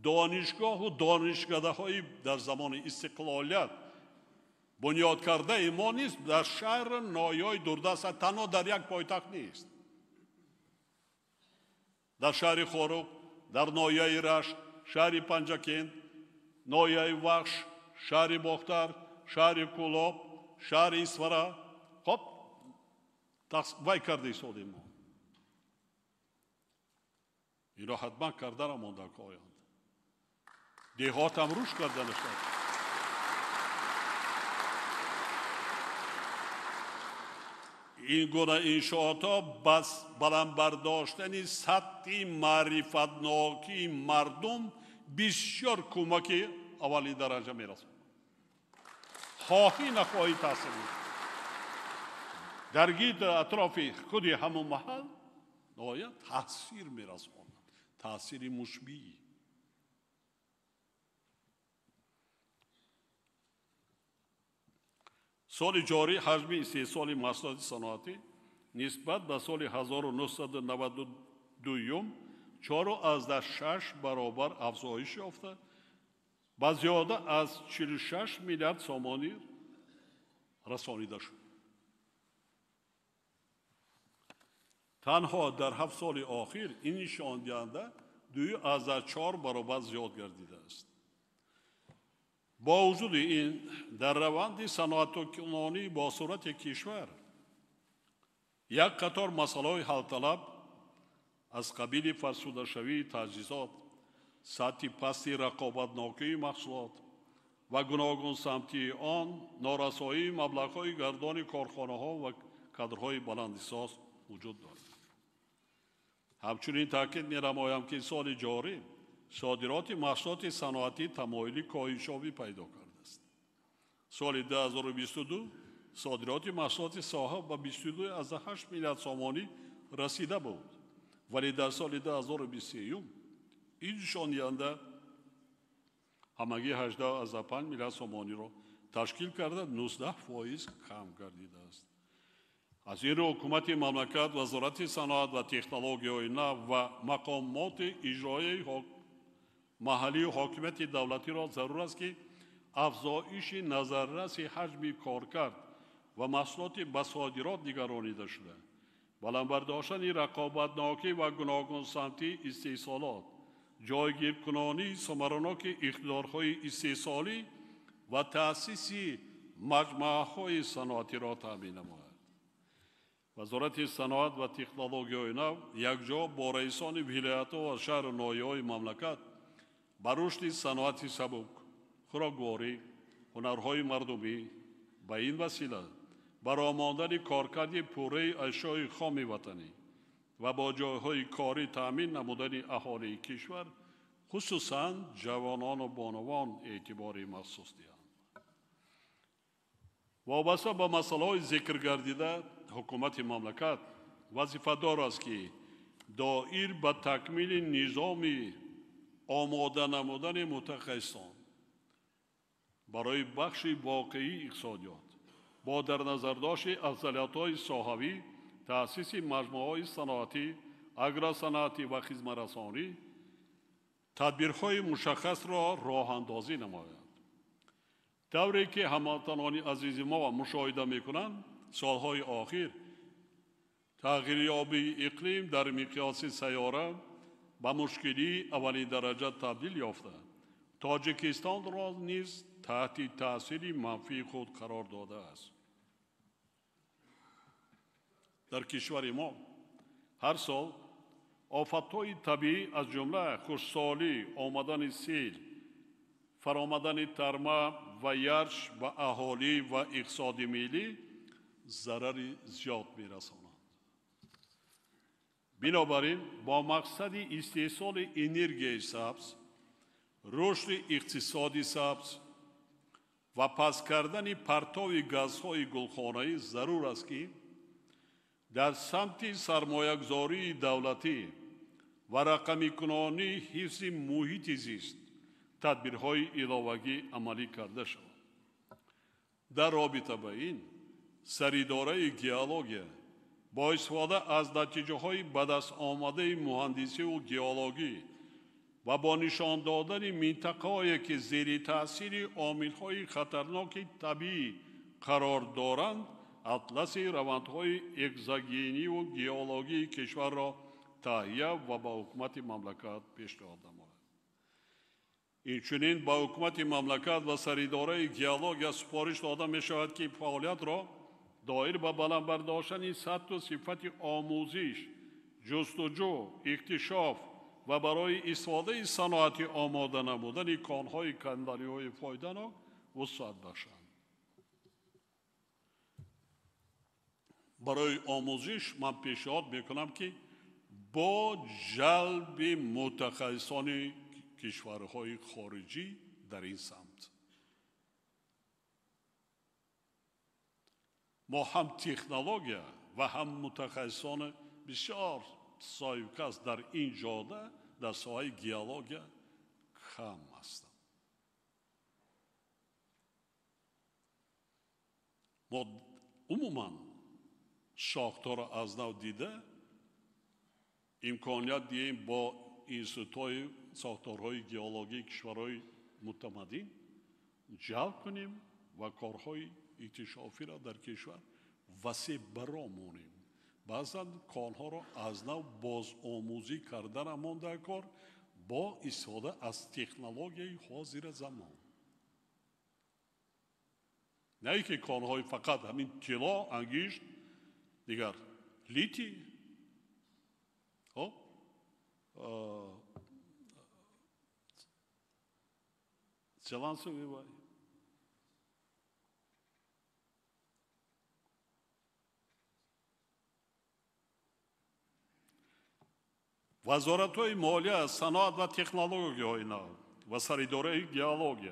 دانشگاه و دانشکده های در زمان استقلالیت بنیاد کرده ما نیست. در شهر نایای دوردست تنها در یک پایتخت نیست، در شهر خوروغ، در نایای رشت، شهر پنجکند، نایای وخش، شهر باختر، شهر کولاب، شهر اسفره. خب وای کرده ساده ما این را حتما کرده را مانده که آیند دهات هم روش کرده نشد. این گونه انشاءات ها بس بلند برداشتن سطح معرفتناکی مردم بسیار کمکی اولی درجه میرسد. خواهی نخواهی تاثیر درگیر اطراف خودی همون محل نهایت تاثیر میرساند، تاثیر مشبیهی. سال جاری حجم استحصال محصولات صنعتی نسبت به سال 1992 4.6 برابر افزایش یافته با زیاده از 46 میلیارد سومانی رسانیده شد. تنها در 7 سال اخیر این نشان دهنده 2.4 برابر زیاد گردیده است. با وجود این در روند صنعت و کنونی با صورت کشور یک قطار مسائل حل طلب از قبیل فرسوده شوی تجهیزات، سطح پستی رقابتناکی محصولات و گوناگون سمتی آن نارسایی مبلغ‌های گردان کارخانه‌ها و کادرهای بلندساز وجود دارد. همچنین تاکید می‌نمایم که سال جاری صادرات محصولات صنعتی تمایلی کاهش‌یابی پیدا کرده است. سال 2022 صادرات محصولات صاحب به 22.8 میلیارد سومانی رسیده بود، ولی در سال 2023 این نشان دهنده همگی 18.5 میلیارد سومانی را تشکیل کرده 19% کم گردیده است. از این رو حکومت مملکت، وزارت صنعت و تکنولوژی نو و مقامات اجرایی محلی و حاکمیت دولتی را ضرور است که افزایش نظررس حجم کارکرد و محصولات به صادرات نگرانیده شده، بلند برداشتن رقابتناکی و گوناگون سمتی استحصالات، جایگیر کنانی ثمرناک اقتدارهای استحصالی و تأسیس مجمع‌های صنعتی را تامین نماید. وزارت صنعت و تکنولوژی نو یکجا با رئیسان ولایت‌ها و شهر نایه‌های مملکت بر رشد صنعت سبک، خوراکواری، هنرهای مردمی به این وسیله برآمدن کارکرد پوره اشیاء خام وطنی و با جایهای کاری تامین نمودن اهالی کشور خصوصاً جوانان و بانوان اعتباری مخصوص دهند. وابسته به مسائل ذکر گردیده حکومت مملکت وظیفه‌دار است که دایر به تکمیل نظام آماده نمودن متخصصان برای بخش واقعی اقتصادیات با در نظر داشت افضلیت‌های ساحوی، تأسیس مجموعه‌های صنعتی، اگرصنعتی و خدمت‌رسانی تدبیرهای مشخص را راه اندازی نماید. طوری که هموطنان عزیز ما مشاهده می‌کنند سالهای اخیر تغییریابی اقلیم در مقیاس سیاره به مشکلی اولین درجه تبدیل یافته. تاجیکستان را نیز تحت تأثیر منفی خود قرار داده است. در کشور ما هر سال آفت‌های طبیعی از جمله خشکسالی، آمدن سیل، فرآمدن ترمه و یرش به اهالی و اقتصاد ملی ضرر زیاد می‌رسانند. بنابراین با مقصد استحصال انرژی سبز رشد اقتصادی سبز و پس کردن پرتو گازهای گلخانه‌ای ضرور است که در سمت سرمایه‌گذاری دولتی و رقمی کنانی حفظ محیط زیست تدبیرهای علاوه‌ای عملی کرده شود. در رابطه با این سریداره گیولوژی با استفاده از نتیجه‌های به دست آمده مهندسی و گیولوژی و با نشان دادن منطقه‌هایی که زیر تاثیر عامل‌های خطرناک طبیعی قرار دارند، اطلس روندهای اگزوگنی و گیولوژی کشور را تهیه و با حکومت مملکت پیشنهاد نماید. اینچنین با حکومت مملکت و سریداره گیولوژی سپارش داده می شود که فعالیت را دایر به بلند برداشتن سطح و صفت آموزش، جستجو، اکتشاف و برای استفاده صنعتی آماده نمودن کانهای کندنی‌های فایده‌ناک وسعت بخشند. برای آموزش من پیشنهاد میکنم که با جلب متخصصان کشورهای خارجی در این سمت ما هم تکنولوژی و هم متخصصان بسیار سایقاس در این جاده در ساحه گیولوژی کم هستند. ما عموما ساختار از نو دیده امکانیت دهیم با اینستیتوت‌های ساختارهای گیولوژی کشورهای متمدن جلب کنیم و کارهای اکتشافی را در کشور وسیع برامونیم. بعضا کانها را از نو باز آموزی کردن امان در کار با استفاده از تکنولوژی حاضر زمان. نه که کانهای فقط همین طلا انگشت دیگر لیتی چلانسو بیبایی وزارت‌های مالیه، صنعت و تکنولوژی و سریداره گیولوژی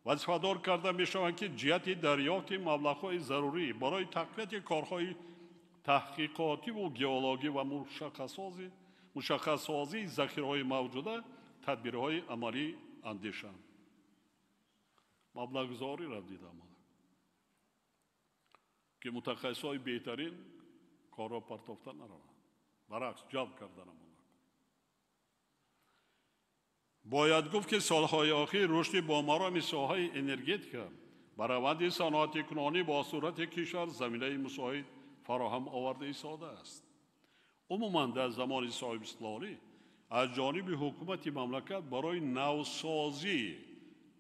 وظیفه‌دار کرده می‌شوند که جهت دریافت مبلغ‌های ضروری برای تقویت کارهای تحقیقاتی و گیولوژی و مشخص‌سازی ذخیره‌های موجوده تدبیرهای عملی اندیشند. مبلغ‌گذاری را دیدم که متخصص‌های بهترین کار را پرداخته نروند، برعکس جلب کردن باید گفت که سالهای اخیر رشد بامرام ساحه انرژتیک بر روند صنعت کنونی با صورت کشور زمینه مساعد فراهم آورده ایستاده است. عموما در زمان صاحب استقلالی از جانب حکومت مملکت برای نوسازی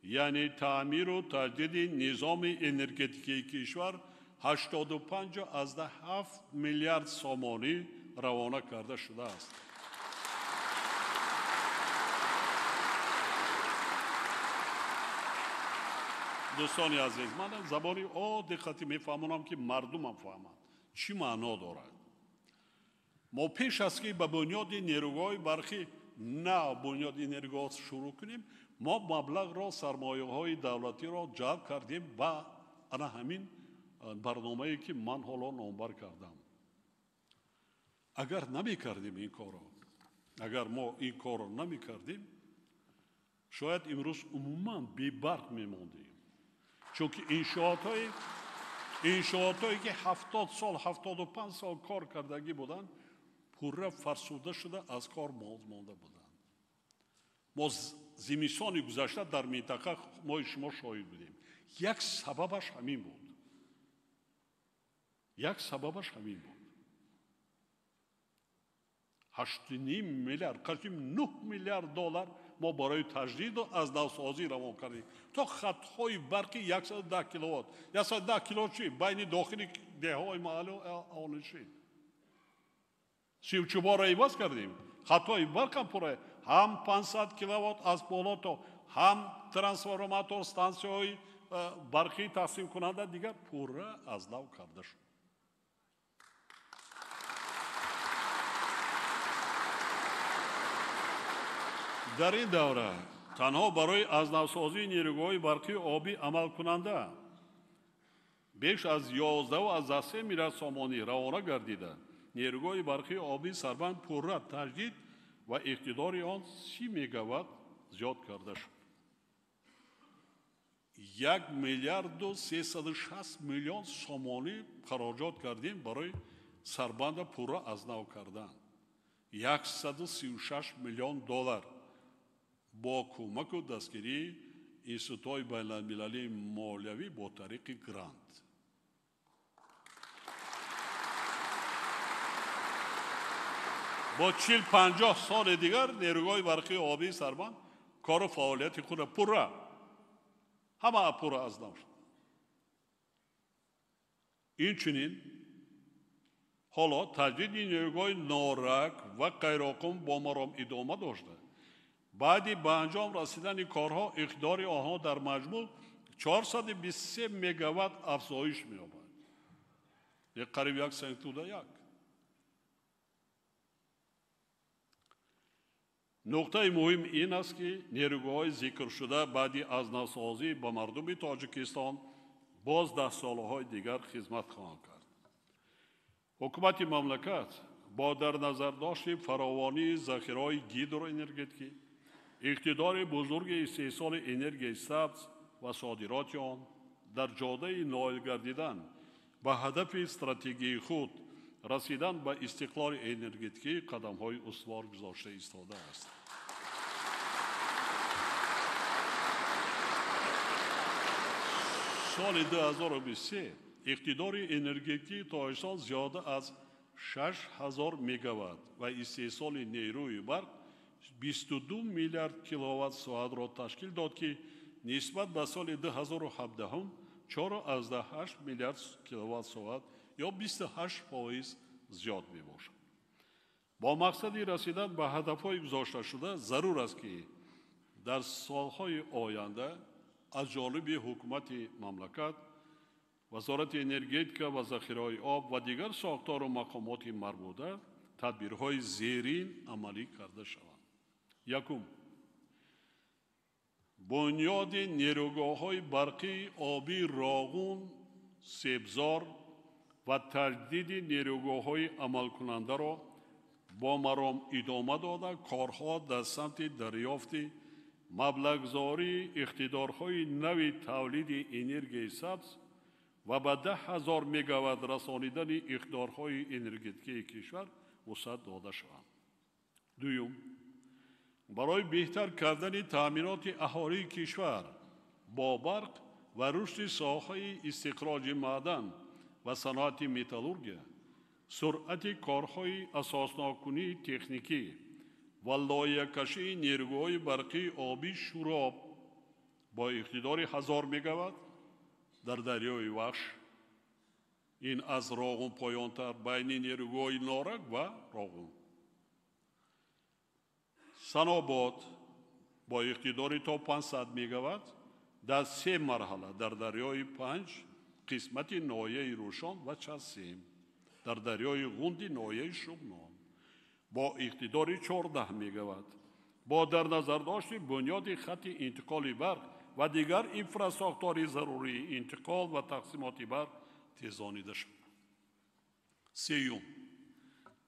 یعنی تعمیر و تجدید نظام انرژتیکی کشور 85.7 میلیارد سومانی روانه کرده شده است. دوستانی عزیز، من زبانی دقتی میفهمونم که مردم هم فهمند چی معنا دارد. ما پیش از که به بنیاد نیروهای برخی نه بنیاد نیروها شروع کنیم، ما مبلغ را سرمایه های دولتی را جلب کردیم و انا همین برنامه‌ای که من حالا نامبر کردم. اگر نمی کردیم این کار را، اگر ما این کار را نمی کردیم، شاید امروز عموما بی برق میماندیم. چون که انشاءاتی که 70 سال 75 سال کار کردگی بودن پوره فرسوده شده از کار مانده بودن. ما زمستان گذشته در منطقه ما شما شاهد بودیم. یک سببش همین بود. 8.5 میلیارد قریب 9 میلیارد دلار ما برای تجدید و از نوسازی روان کردیم. تا خطهای برقی 110 کیلووات 110 کیلووات چی بین داخل دههای محل و آنشین 34 را عوض کردیم. خطهای برق هم پره، هم 500 کیلووات از بالا تا هم ترانسفورماتور استانسیون برقی تقسیم کننده دیگر پوره از نو کرده شد. در این دوره تنها برای از نوسازی نیروگاه برقی آبی عمل کننده بیش از 11 میلیارد سامانی روانه گردیده. نیروگاه برقی آبی سربند پرره تجدید و اقتدار آن 30 مگاوات زیاد کرده شد. 1 میلیارد و 360 میلیون سامانی خراجات کردیم برای سربند پرره از نو کردن. 136 میلیون دلار با کمک و دستگیری اینستیتوت‌های بین‌المللی مالیوی با طریق گرانت. با 40-50 سال دیگر نیروگاه برقی آبی سربند کار و فعالیت خود پرره همه پرره از نو شد. این چنین حالا تجدید نیروگاه نارک و قیراقم با مرام ادامه داشته. بعد به انجام رسیدن کارها اقتدار آنها در مجموع 423 مگاوات افزایش می‌یابد. قریب 1.1. نقطه مهم این است که نیروگاه ذکر شده بعد از نوسازی به مردم تاجیکستان باز 10 سالهای دیگر خدمت خواهند کرد. حکومت مملکت با در نظر داشت فراوانی ذخیره‌های هیدروانرژیکی، اقتدار بزرگ استحصال انرژی سبز و صادرات آن در جاده نائل گردیدن به هدف استراتژی خود رسیدن به استقلال انرژیتی قدم‌های استوار گذاشته ایستاده است. سال 2023 اقتدار انرژیتی تاجیکستان زیاده از 6000 مگاوات و استحصال نیروی برق 22 میلیارد کیلووات ساعت را تشکیل داد که نسبت به سال 2017 4.8 میلیارد کیلووات ساعت یا 28% زیاد می باشد. با مقصد رسیدن به هدفهای گذاشته شده ضرور است که در سالهای آینده از جانب حکومت مملکت، وزارت انرژی و ذخیره‌های آب و دیگر ساختار و مقامات مربوطه تدبیرهای زیرین عملی کرده شود. یکم، بنیاد نیروگاه‌های برقی آبی راغون، سبزار و تجدید نیروگاه‌های عمل کننده را با مرام ادامه داده کارها در سمت دریافت مبلغ‌زاری اقتدارهای نوی تولید انرژی سبز و به 10,000 مگاوات رسانیدن اقتدارهای انرژیتی کشور وسعت داده شود. دوم، برای بهتر کردن تأمینات اهالی کشور با برق و رشد ساحه استخراج معدن و صنعت متالورژی، سرعت کارهای اساسناکنی تکنیکی و لایحه‌کشی نیروگاه برقی آبی شوراب با اقتدار 1000 مگاوات در دریای وخش، این از راغون پایان‌تر بین نیروگاه نارک و راغون. سناباد با اقتدار تا 500 مگاوات در 3 مرحله در دریای 5 قسمت ناحیه روشن و چسیم، در دریای غوند ناحیه شغنان با اقتدار 14 مگاوات با در نظر داشت بنیاد خط انتقال برق و دیگر انفراستراکچور ضروری انتقال و تقسیمات برق تیزانیده شد. سیوم،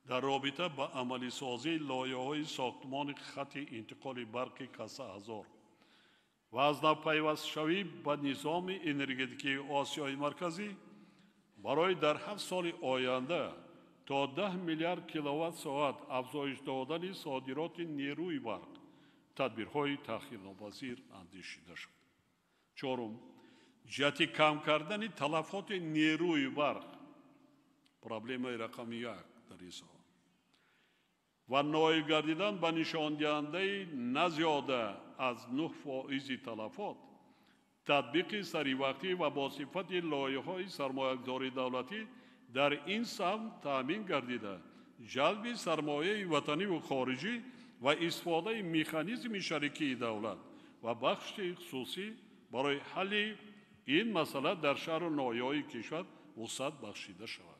در رابطه با عملی سازی لایحه‌های ساختمان خط انتقال برق کسا هزار و از نو پیوست شوی به نظام انرژیتی آسیای مرکزی برای در 7 سال آینده تا 10 میلیارد کیلووات ساعت افزایش دادن صادرات نیروی برق تدبیرهای تأخیرناپذیر اندیشیده شد. چهارم، جهت کم کردن تلفات نیروی برق، پرابلم رقم 1 در این سال، و نائل گردیدن به نشان دهنده نزیاده از 9% تلفات، تطبیق سریع و با صفت لایحه‌های سرمایه‌گذاری دولتی در این سمت تامین گردیده جلب سرمایه وطنی و خارجی و استفاده مکانیزم شریکی دولت و بخش خصوصی برای حل این مسئله در شهر و ناحیه‌های کشور وسعت بخشیده شود.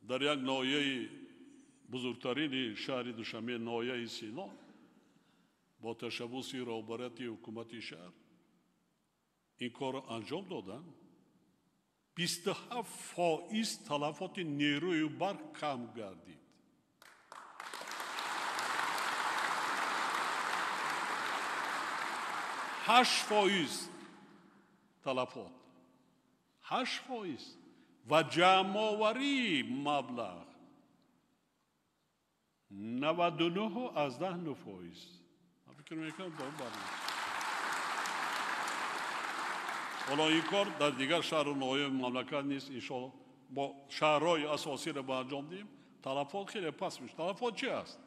در یک ناحیه بزرگترین شهر دوشنبه نایه سینا با تشبوس رهبریت حکومت شهر این کار را انجام دادن. 27% تلفات نیروی برق کم گردید. 8% تلفات، 8% و جمع‌آوری مبلغ 99.9%. فکر میکنم دارم برمی‌گردم. حالا این کار در دیگر شهر و نواحی مملکت نیست. انشاءالله با شهرهای اساسی را به انجام دهیم. تلفات خیلی پس میشه. تلفات چی است؟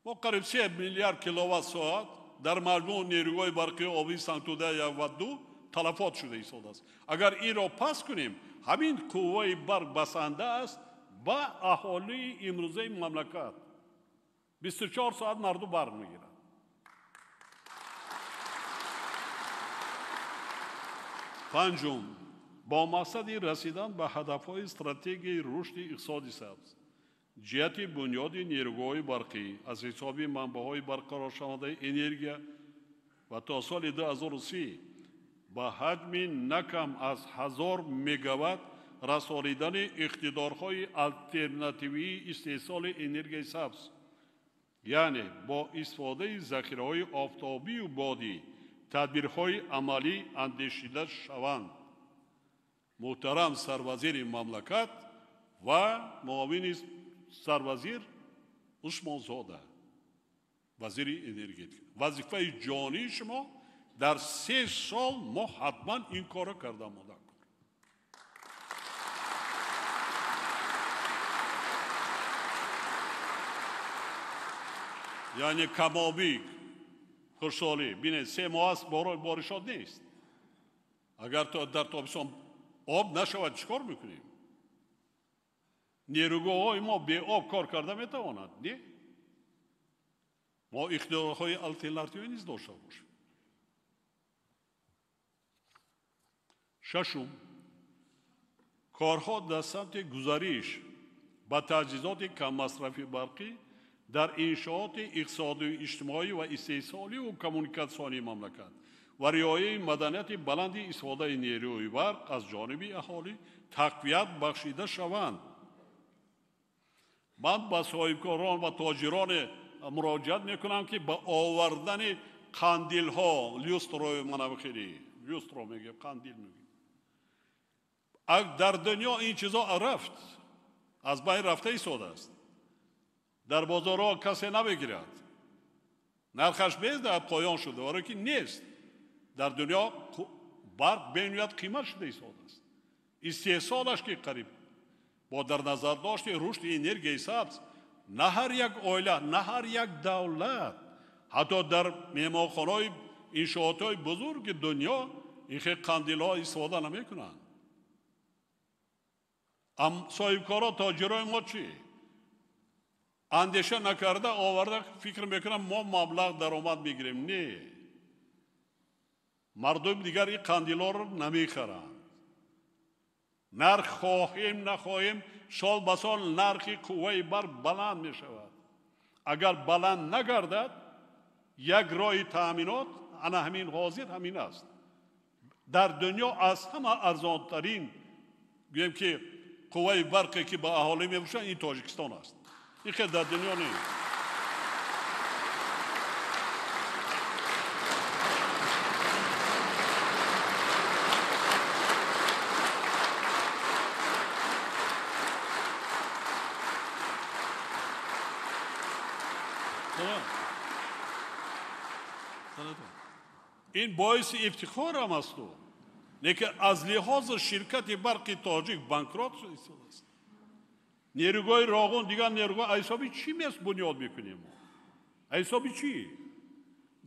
ما قریب 3 میلیارد کیلووات ساعت در مجموع نیروهای برقی آبی سنگ‌توده 1 و 2 تلفات شده ایستاده است. اگر این را پس کنیم، همین قوه برق بسنده است با اهالی امروزه مملکت. 24 ساعت مردم برق میگیرند. پنجم، با مقصد رسیدن به هدف‌های استراتژی رشد اقتصادی سبز، جهت بنیاد نیروهای برقی از حساب منبع‌های برقرار شونده انرژی و تا سال 2030 با حجم نکم از 1000 مگاوات رسانیدن اقتدارهای آلترناتیوی استحصال انرژی سبز، یعنی با استفاده ذخیره‌های آفتابی و بادی تدبیرهای عملی اندیشیده شوند. محترم سروزیر مملکت و معاون سروزیر عثمان زاده وزیر انرژی، وظیفه جانی شما در 3 سال ما حتما این کار را کرده آماده کن. یعنی کمابی خشسالی بینه 3 ماه است بارشات نیست. اگر تو در تابستان آب نشود چیکار میکنیم؟ نیروگاه‌های ما به آب کار کرده میتواند؟ نه. ما اقتدارهای آلترناتیوی نیز داشته باشیم. ششم، کارها در سمت گزارش با تجهیزات کم مصرفی برقی در انشاءات اقتصادی و اجتماعی و استحصالی و کمونیکاسیونی مملکت و رعایت مدنیت بلند استفاده نیروی برق از جانب اهالی تقویت بخشیده شوند. من با صاحبکاران و تاجران مراجعت میکنم که با آوردن قندیل ها لیوسترو منابخیری لیوسترو میگه قندیل میگه در دنیا این چیزا رفت از بین رفته ایستاده است. در بازارها کسی نبگیرد، نرخش بزدهد پایان شده، ولی که نیست. در دنیا برق بینویت قیمت شده ایستاده است. استحصالش که قریب با در نظر داشت رشد انرژی سبز نه هر یک عائله، نه هر یک دولت، حتی در مهمانخانه‌های انشاءات‌های بزرگ دنیا این قندیل‌ها استفاده نمی‌کنند. صاحبکارا تاجرای ما چی؟ اندیشه نکرده آورده فکر میکنم ما مبلغ درآمد میگیریم. نه، مردم دیگر این قندیل‌ها رو نمیخرند. نرخ خواهیم نخواهیم سال به سال نرخ قوه برق بلند می شود. اگر بلند نگردد یک راه تأمینات انا همین حاضر همین است. در دنیا از همه ارزانترین گویم که قوه برقی که به اهالی می بخشند این تاجیکستان است. این خیلی در دنیا نیست. این باعث افتخار هم است. لیکن از لحاظ شرکت برق تاجیک بانکرات شده است. نیروگاه راغون دیگر نیروگاه حسابی چی میست بنیاد میکنیم؟ حسابی چی؟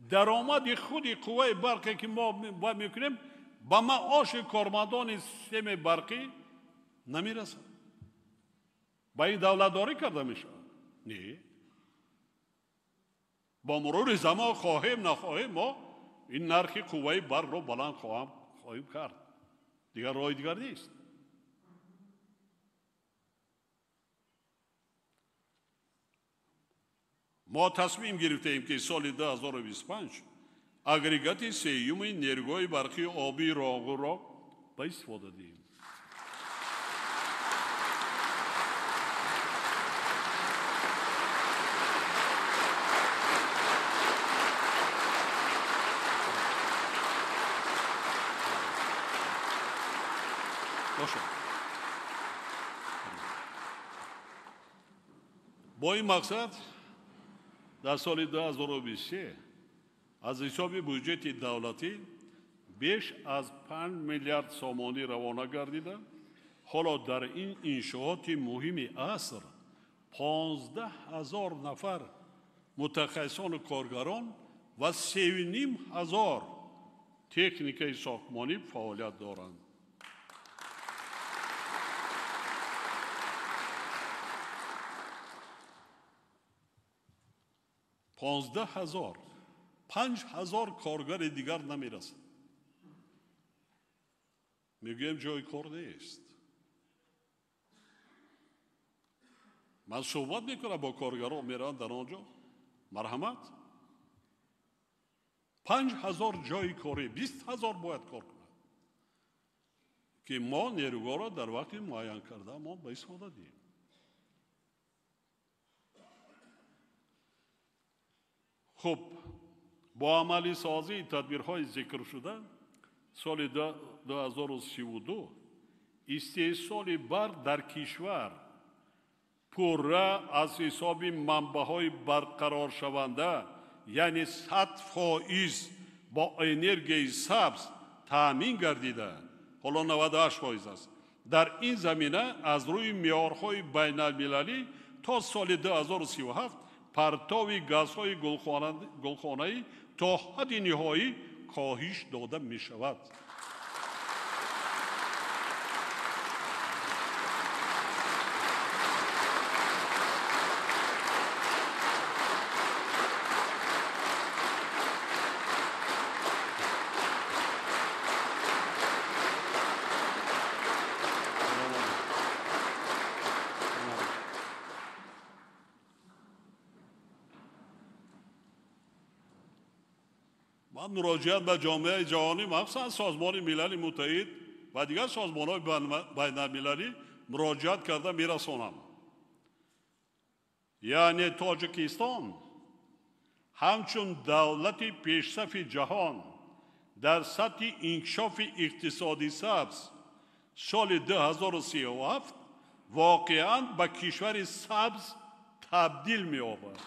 درآمد خود قوه برقی که ما باید میکنیم با معاش کارمندان سیستم برقی نمیرسد. با این دولتداری کرده میشه؟ نه. با مرور زمان خواهیم نخواهیم ما این نرخ قوه برق رو بلند خواهیم کرد. دیگر راه دیگر نیست. ما تصمیم گرفتیم که سال 2025 اگریگات سیوم نیروی برقی آبی راغو را به استفاده دهیم. با این مقصد در سال 2023 از حساب بودجه دولتی بیش از 5 میلیارد سامانی روانه گردیده. حالا در این انشاءات مهم عصر 15,000 نفر متخصصان و کارگران و 3,500 تکنیک ساختمانی فعالیت دارند. $15,000 5,000 کارگر دیگر نمیرسد. میگویم جای کار نیست. من صحبت میکنم با کارگران میرن در آنجا مرحمت 5,000 جای کاری 20,000 باید کار کنند که ما نیروها را در وقت معین کرده ما به استفاده دهیم. خب با عملی سازی تدبیرهای ذکر شده سال 2032 استحصال برق در کشور پوره از حساب منبع‌های برقرار شونده یعنی 100% با انرژی سبز تامین گردیده. حالا 98% است. در این زمینه از روی معیارهای بین المللی تا سال 2037 پرتاب گازهای گلخانه‌ای تا حد نهایی کاهش داده می شود. من مراجعت به جامعه جهانی مخصوصا سازمان ملل متحد و دیگر سازمان‌های بین المللی مراجعت کرده میرسانم. یعنی تاجیکستان همچون دولت پیشرفت جهان در سطح انکشاف اقتصادی سبز سال 2037 واقعاً به کشور سبز تبدیل می‌یابد.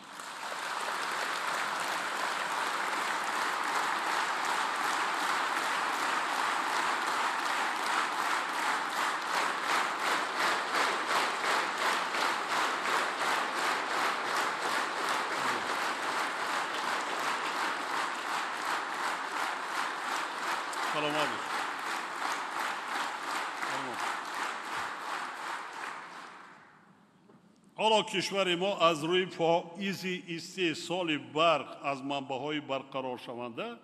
حالا کشور ما از روی فائز استحصال برق از منبع‌های برقرار شونده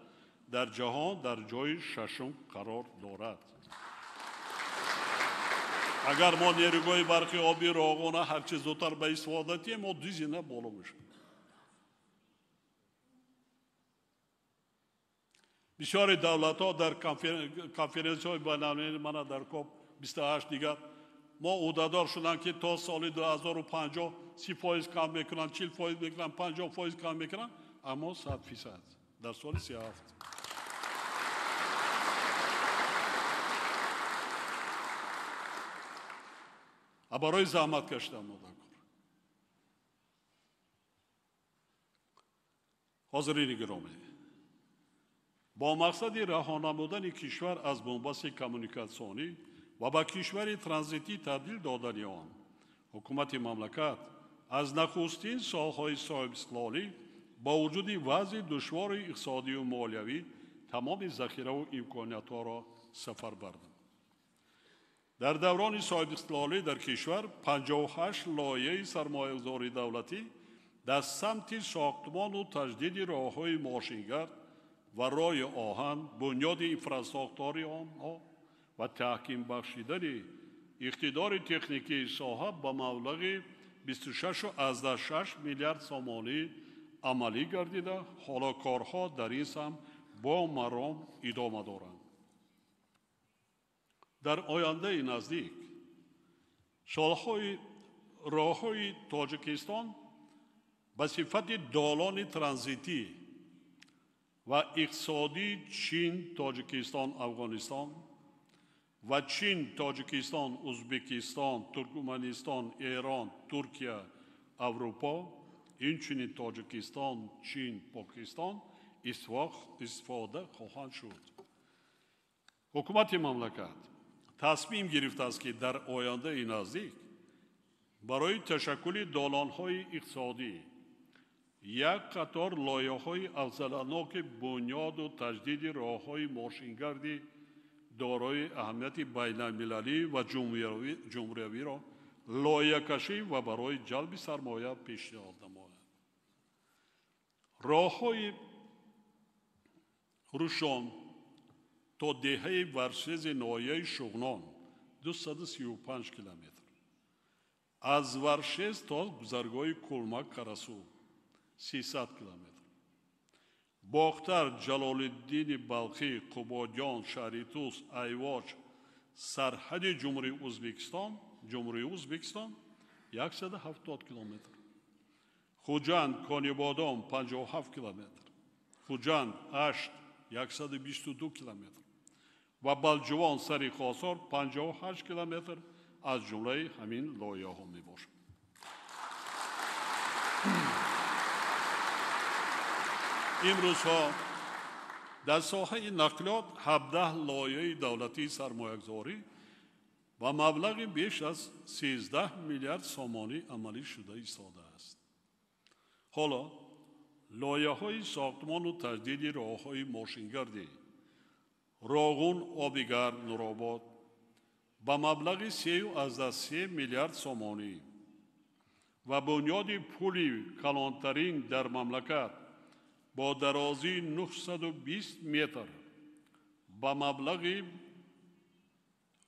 در جهان در جای ششم قرار دارد. اگر ما نیروی برقی آبی راغونه هرچه زودتر به استفاده دهیم ما دیزینه بالا میشیم. بسیاری دولت‌ها در کنفرانس‌های بین‌المللی من در کاپ 28 دیگر ما عهده‌دار شدن که تا سال 2050 30% کم میکنن 40% میکنن 50% کم میکنن اما 100% در سال 37 برای زحمت کشیدن ما در کار. حاضرین گرامی با مقصد رها نمودن کشور از بنبست کمونیکاسیونی و با کشور ترانزیتی تبدیل دادن آن حکومت مملکت از نخستین سالهای صاحب استقلالی با وجود وضع دشوار اقتصادی و مالیوی تمام ذخیره و امکانیت‌ها را سفر برد. در دوران صاحب استقلالی در کشور 58 لایحه سرمایه‌گذاری دولتی در سمت ساختمان و تجدید راه‌های ماشینگرد و راه آهن بنیاد انفراستراکچور آنها و تحکیم بخشیدن اقتدار تکنیکی ساحه با مبلغ 26.6 میلیارد سامانی عملی گردیده حالا کارها در این سمت با مرام ادامه دارند. در آینده نزدیک راه‌های تاجیکستان به صفت دالان ترانزیتی و اقتصادی چین، تاجیکستان، افغانستان و چین، تاجیکستان، ازبکستان، ترکمنستان، ایران، ترکیه، اروپا، اینچنین تاجیکستان، چین، پاکستان استفاده خواهند شد. حکومت مملکت تصمیم گرفته است که در آینده نزدیک برای تشکل دالان‌های اقتصادی یک قطار لایحه‌های افزایش‌ناک بنیاد و تجدید راه‌های ماشینگردی دارای اهمیت بین‌المللی و جمهوری را لایحه‌کشی و برای جلب سرمایه پیشنهاد نماید. راه‌های روشان تا دهه ورشز ناحیه شغنان 235 کیلومتر، از ورشز تا گذرگاه کلمک کرسو 300 کیلومتر، باختر، جلال الدین بلخی، قبادیان، شهریتوس، ایواج، سرحد جمهوری ازبکستان 170 کیلومتر، خوجند، کانیبادام 57 کیلومتر، خوجند، اشت 122 کیلومتر و بلجوان، سری خاصار 58 کیلومتر از جمله همین لایحه‌ها میباشد. امروزها در ساحه نقلیات 17 لایحه دولتی سرمایه‌گذاری و مبلغ بیش از 13 میلیارد سامانی عملی شده ایستاده است. حالا لایحه‌های ساختمان و تجدید راه‌های ماشینگردی راغون، آبیگر، نورآباد با مبلغ 3 میلیارد سامانی و بنیاد پلی کلانترین در مملکت با درازی 920 متر با مبلغ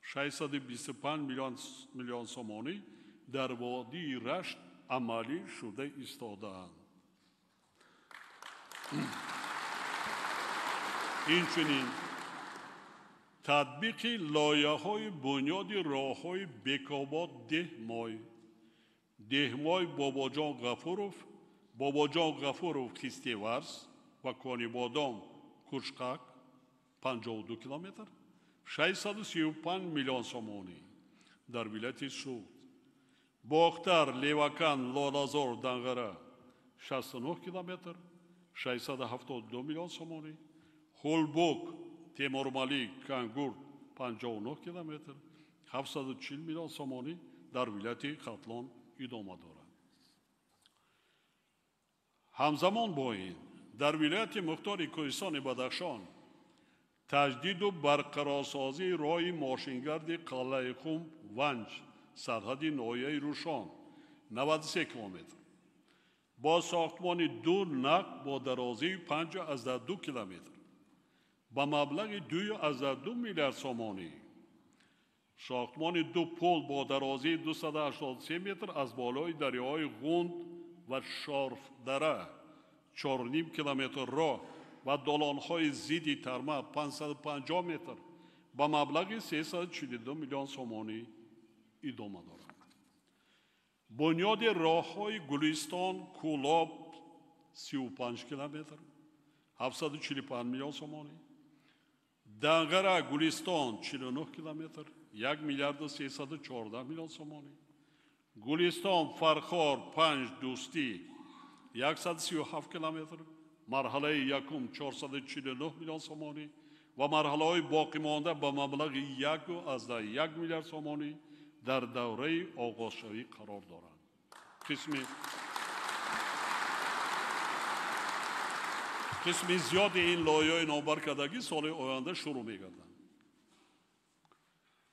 625 میلیون سامانی در وادی رشت عملی شده ایستاده‌اند. اینچنین تطبیق لایحه‌های بنیاد راه‌های بیک‌آباد دهمای باباجان غفورов خیستیورس و کانیبادام کشقک 52 کیلومتر 635 میلیون سامانی در ولایت سوخت، باختر، لیوکان، لالازار، دنغره 69 کیلومتر 672 میلیون سامانی، خلبوک، تیمورمالی، کانگورد 59 کیلومتر 740 میلیون سامانی در ولایت خطلان ادامه دارد. همزمان با این در ولایت مختار کوهستان بدخشان تجدید و برقرارسازی راه ماشینگرد قلعه خم ونج سرحد ناحیه روشان 93 کیلومتر با ساختمان دو نقل با درازی 5.2 کیلومتر با مبلغ 2.2 میلیارد سامانی، ساختمان دو پل با درازی 283 متر از بالای دریاهای غوند و شارف دره 4.5 کیلومتر راه و دالان‌های زیدی ترمه 550 متر با مبلغ 342 میلیون سامانی ادامه دارد. بنیاد راه‌های گلستان کولاب 35 کیلومتر 745 میلیون سامانی، دنغره گلستان 49 کیلومتر 1 میلیارد و 314 میلیون سامانی، گلستان فرخار 5 دوستی 137 کیلومتر مرحله یکم 449 میلیون سامانی و مرحله های باقی مانده با مبلغ 1.1 میلیارد سامانی در دوره آغازشوی قرار دارند. قسمی زیاد این لایحه‌های نامبرکردگی سال آینده شروع می‌گردند.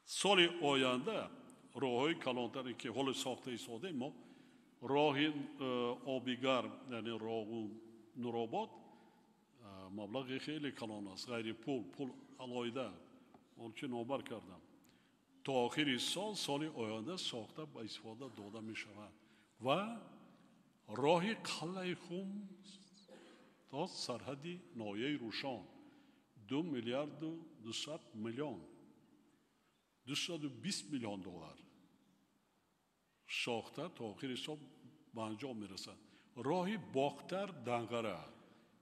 سال آینده راه‌های کلانتری که حال ساخته ایستاده ما راه آبیگر یعنی راغون نورآباد مبلغ خیلی کلان است، غیر پل علایده آنچه نامبر کردم تا آخر سال آینده ساخته به استفاده داده می شود و راهی قلعه خم تا سرحدی نایه روشان 2 میلیارد و 200 میلیون 220 میلیون دلار ساخته تا آخر حساب به انجام میرسد. راهی باختر دنگره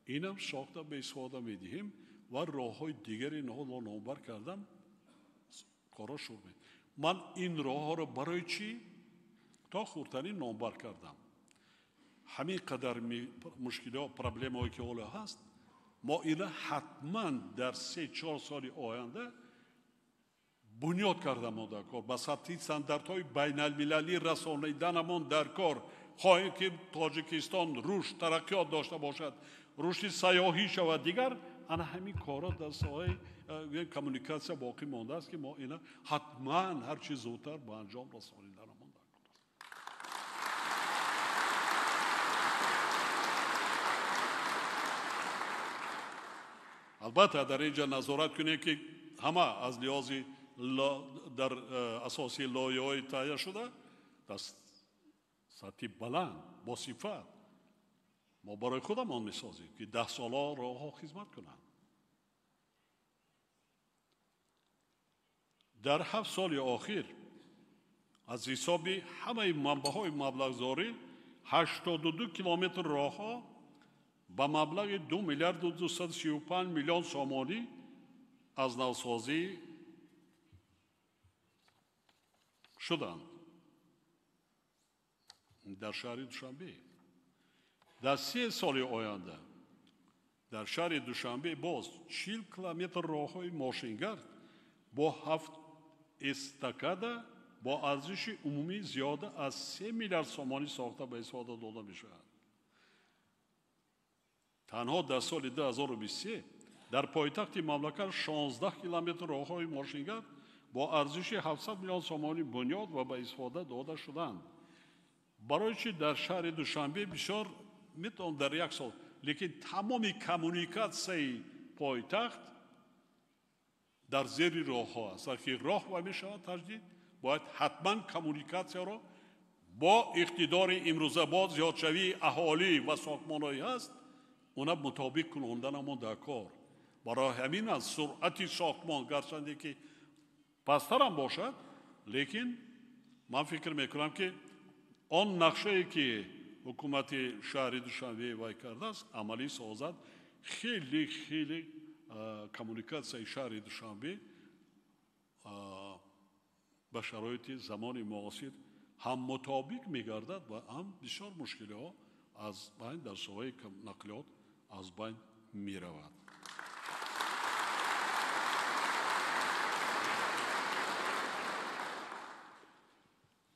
اینم ساخته به استفاده میدهیم و راه های دیگری اینها رو نامبر کردم کارا شروع می. من این راه ها رو برای چی تا خورتنی نامبر کردم. همین قدر مشکلات پرابلم هایی که حالا هست ما اینا حتما در 3-4 سال آینده بنیاد کردم ما در کار با سطحی استانداردهای بین المللی رسانیدنمان در کار خواهیم که تاجیکستان رشد ترقیات داشته باشد رشد سیاحی شود دیگر انا همین کارا در ساحه کمیونیکاسیون باقی مانده است که ما اینا حتما هر چیز زودتر به انجام رسانیدنمان در کار. البته در اینجا نظارت کنید که همه از لحاظ در اساسی لایه‌های تهیه شده در سطح بلند با صفت ما برای خودمان میسازیم که 10 ساله راه ها خدمت کنند. در 7 سال اخیر از حساب همه منبع‌های مبلغ‌زاری 82 کیلومتر راه ها با مبلغ 2 میلیارد و 235 میلیون سومانی از نوسازی شدند در شهر دوشنبه. در 3 سال آینده در شهر دوشنبه باز 40 کیلومتر راه‌های ماشینگرد با 7 استکاده با ارزش عمومی زیاده از 3 میلیارد سومانی ساخته به استفاده داده می‌شود. تنها در سال 2023 در پایتخت مملکت 16 کیلومتر راه‌های ماشینگرد با ارزش 700 میلیون سومانی بنیاد و به استفاده داده شدند. برای چی در شهر دوشنبه بسیار میتون در 1 سال لیکن تمام کمیونیکاسیون پایتخت در زیر راه ها است که راه و میشود تجدید باید حتما کمیونیکاسیون را با اقتدار امروزه با زیادشوی اهالی و ساختمان‌هایی هست اونا مطابق کنندنمون در کار. برای همین از سرعت ساختمان گرچنده که پستر هم باشد لیکن من فکر میکنم که آن نقشه که حکومت شهر دوشنبه وای کرده است عملی سازد. خیلی خیلی کمیونیکاسیون شهر دوشنبه به شرایط زمان معاصر هم مطابق میگردد و هم بسیار مشکل ها از بین در ساحه نقلیات از بین میرود.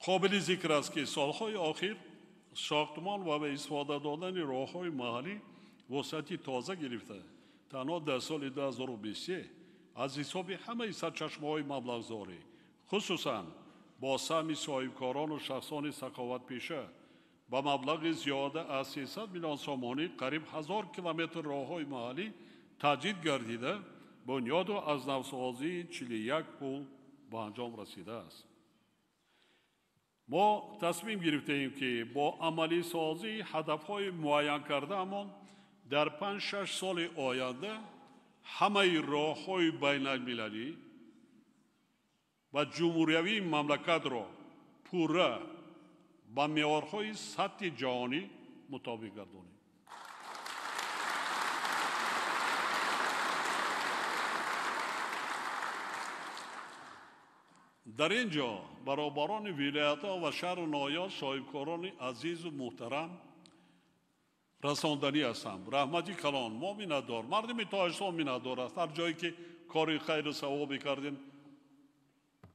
قابل ذکر است که سالهای آخر ساختمان و به استفاده دادن راه‌های محلی وسعتی تازه گرفته. تنها در سال 2023 از حساب همه سرچشمه‌های مبلغ‌زاری خصوصاً با سهم صاحبکاران و شخصان سخاوت پیشه با مبلغ زیاده از 300 میلیون سومانی قریب 1000 کیلومتر راه‌های محلی تجدید گردیده بنیاد و از نوسازی 41 پل به انجام رسیده است. ما تصمیم گرفتیم که با عملی سازی هدف‌های معین کرده امان در 5-6 سال آینده همه راه‌های بین المللی و جمهوری مملکت را پوره با معیارهای سطح جهانی مطابق گردانیم. در اینجا برابران ولایت‌ها و شهر و ناحیه‌ها صاحبکاران عزیز و محترم رساندنی هستم. رحمتی کلان ما میندار مردم تاجستان میندار است. هر جایی که کاری خیر و ثوابی کردین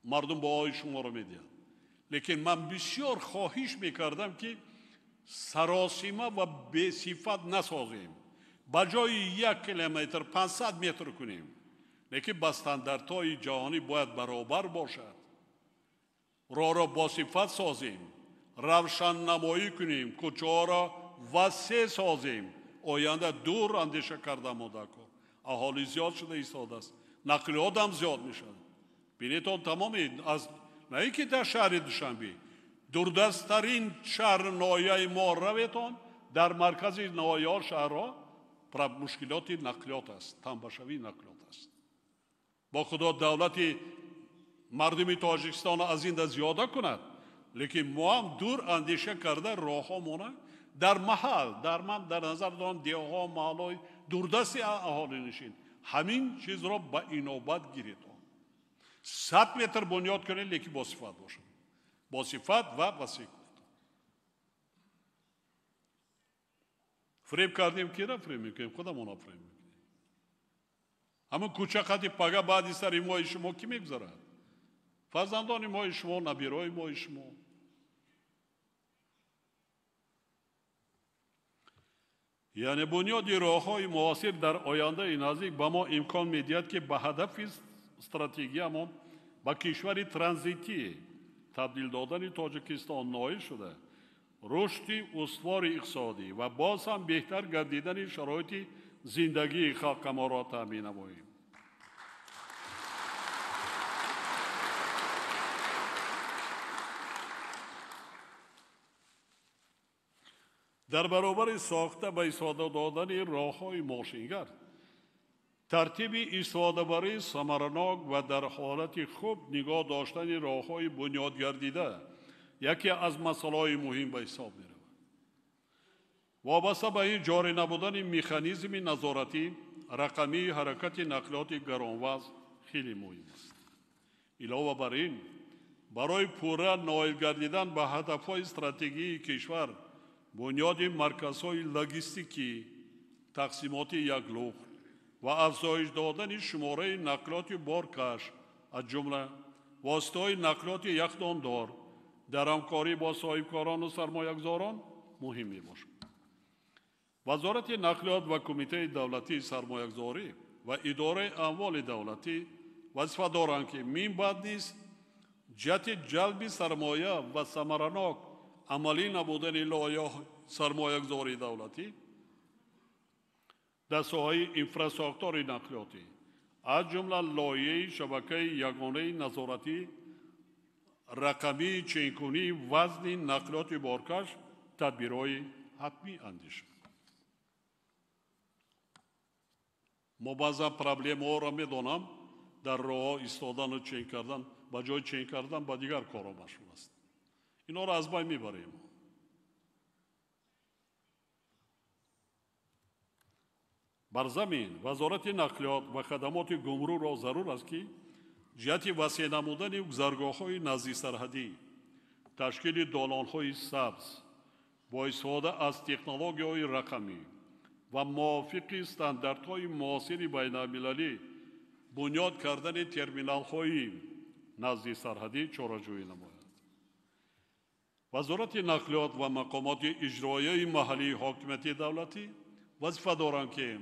مردم با آی شما رو میدین. لیکن من بسیار خواهش میکردم که سراسیمه و به صفت نسازیم. بجای 1 کیلومتر 500 متر کنیم. لیکن با استانداردهای جهانی باید برابر باشد. راه را با صفت سازیم. روشن نمایی کنیم. کوچه‌ها را وسیع سازیم. آینده دور اندیشه کرده ماده کن. اهالی زیاد شده ایستاده است. نقلیات هم زیاد میشن. بینیتون تمام از نه اینکه در شهر دوشنبه دوردستترین شهر ناحیه ما رویتان در مرکز ناحیه شهرها مشکلات نقلیات است، تنبشوی نقلیات است. با خدا دولت مردم تاجیکستان از این زیاده کند، لیکن ما هم دور اندیشه کرده راه ها مونه در محل در نظر دارم دیه ها محل دوردست اهالی نشین همین چیز را با اینوبت گیرید 100 متر بنیاد کنید لیکن با صفت باشه، با صفت و وسیع گفت. فریب کردیم کی را فریب میکنیم؟ خودمون را فریب میکنیم. همون کوچه خطی پگه بعدی سر مای شما کی میگذارد؟ فرزندان مای شما، نبیرای مای شما. یعنی بنیاد راه‌های معاصر در آینده نزدیک به ما امکان می‌دهد که به هدف استراتژیمون با کشور ترانزیتی تبدیل دادن تاجیکستان نائل شده، رشد استوار اقتصادی و باز هم بهتر گردیدن شرایط زندگی خلق ما را تامین نماییم. در برابر ساخته به استفاده دادن راه‌های ماشینگر، ترتیب استفاده برای ثمرناک و در حالت خوب نگاه داشتن راه‌های بنیاد گردیده یکی از مسائل مهم به حساب می‌رود. وابسته به این جاری نبودن مکانیزم نظارتی رقمی حرکت نقلیات گرانوزن خیلی مهم است. علاوه بر این، برای پورا نائل گردیدن به هدف‌های استراتژیکی کشور بنیاد مرکزهای لوجستیکی، تقسیمات یک لوح و افزایش دادن شماره نقلیات بارکش از جمله واسطه‌های نقلیات یک دامدار در همکاری با صاحبکاران و سرمایه‌گذاران مهم می‌باشد. وزارت نقلیات و کمیته دولتی سرمایه‌گذاری و اداره اموال دولتی وظیفه دارند که من بعد نیز جهت جلب سرمایه و ثمرناک عملی نبودن لایحه سرمایه‌گذاری دولتی در ساحه اینفراستراکچور نقلیاتی از جمله لایحه شبکه یگانه نظارتی رقمی چین‌کنی وزن نقلیات بارکش تدبیرهای حتمی اندیشه. ما بعضا پرابلم ها را می‌دانم در راه ایستادن و چین کردن با جای چین کردن با دیگر کارها مشغول است. اینا را از بین میبریم. بر زمین وزارت نقلیات و خدمات گمرک را ضرور است که جهت وسیع نمودن گذرگاه‌های نزدیک سرحدی، تشکیل دالان‌های سبز با استفاده از تکنولوژی‌های رقمی و موافق استانداردهای معاصر بین‌المللی بنیاد کردن ترمینال‌های نزدیک سرحدی چاره‌جویی نماید. وزارت نقلیات و مقامات اجرایی محلی حاکمیت دولتی وظیفه دارند که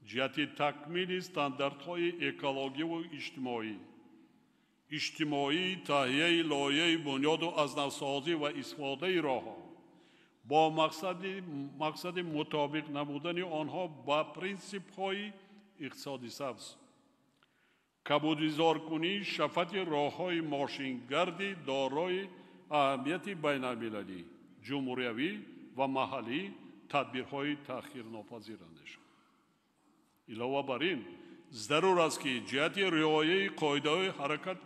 جهت تکمیل استانداردهای اکولوژی و اجتماعی تهیه لایحه بنیاد و از نوسازی و استفاده راه‌ها با مقصد مطابق نمودن آنها با پرینسیپ‌های اقتصادی سبز، کبودیزار کنی شفت راه‌های ماشینگردی دارای اهمیت بین‌المللی، جمهوریوی و محلی تدبیرهای تأخیر ناپذیرنده شد. علاوه بر این، ضرور است که جهت رعایت قاعده‌های حرکت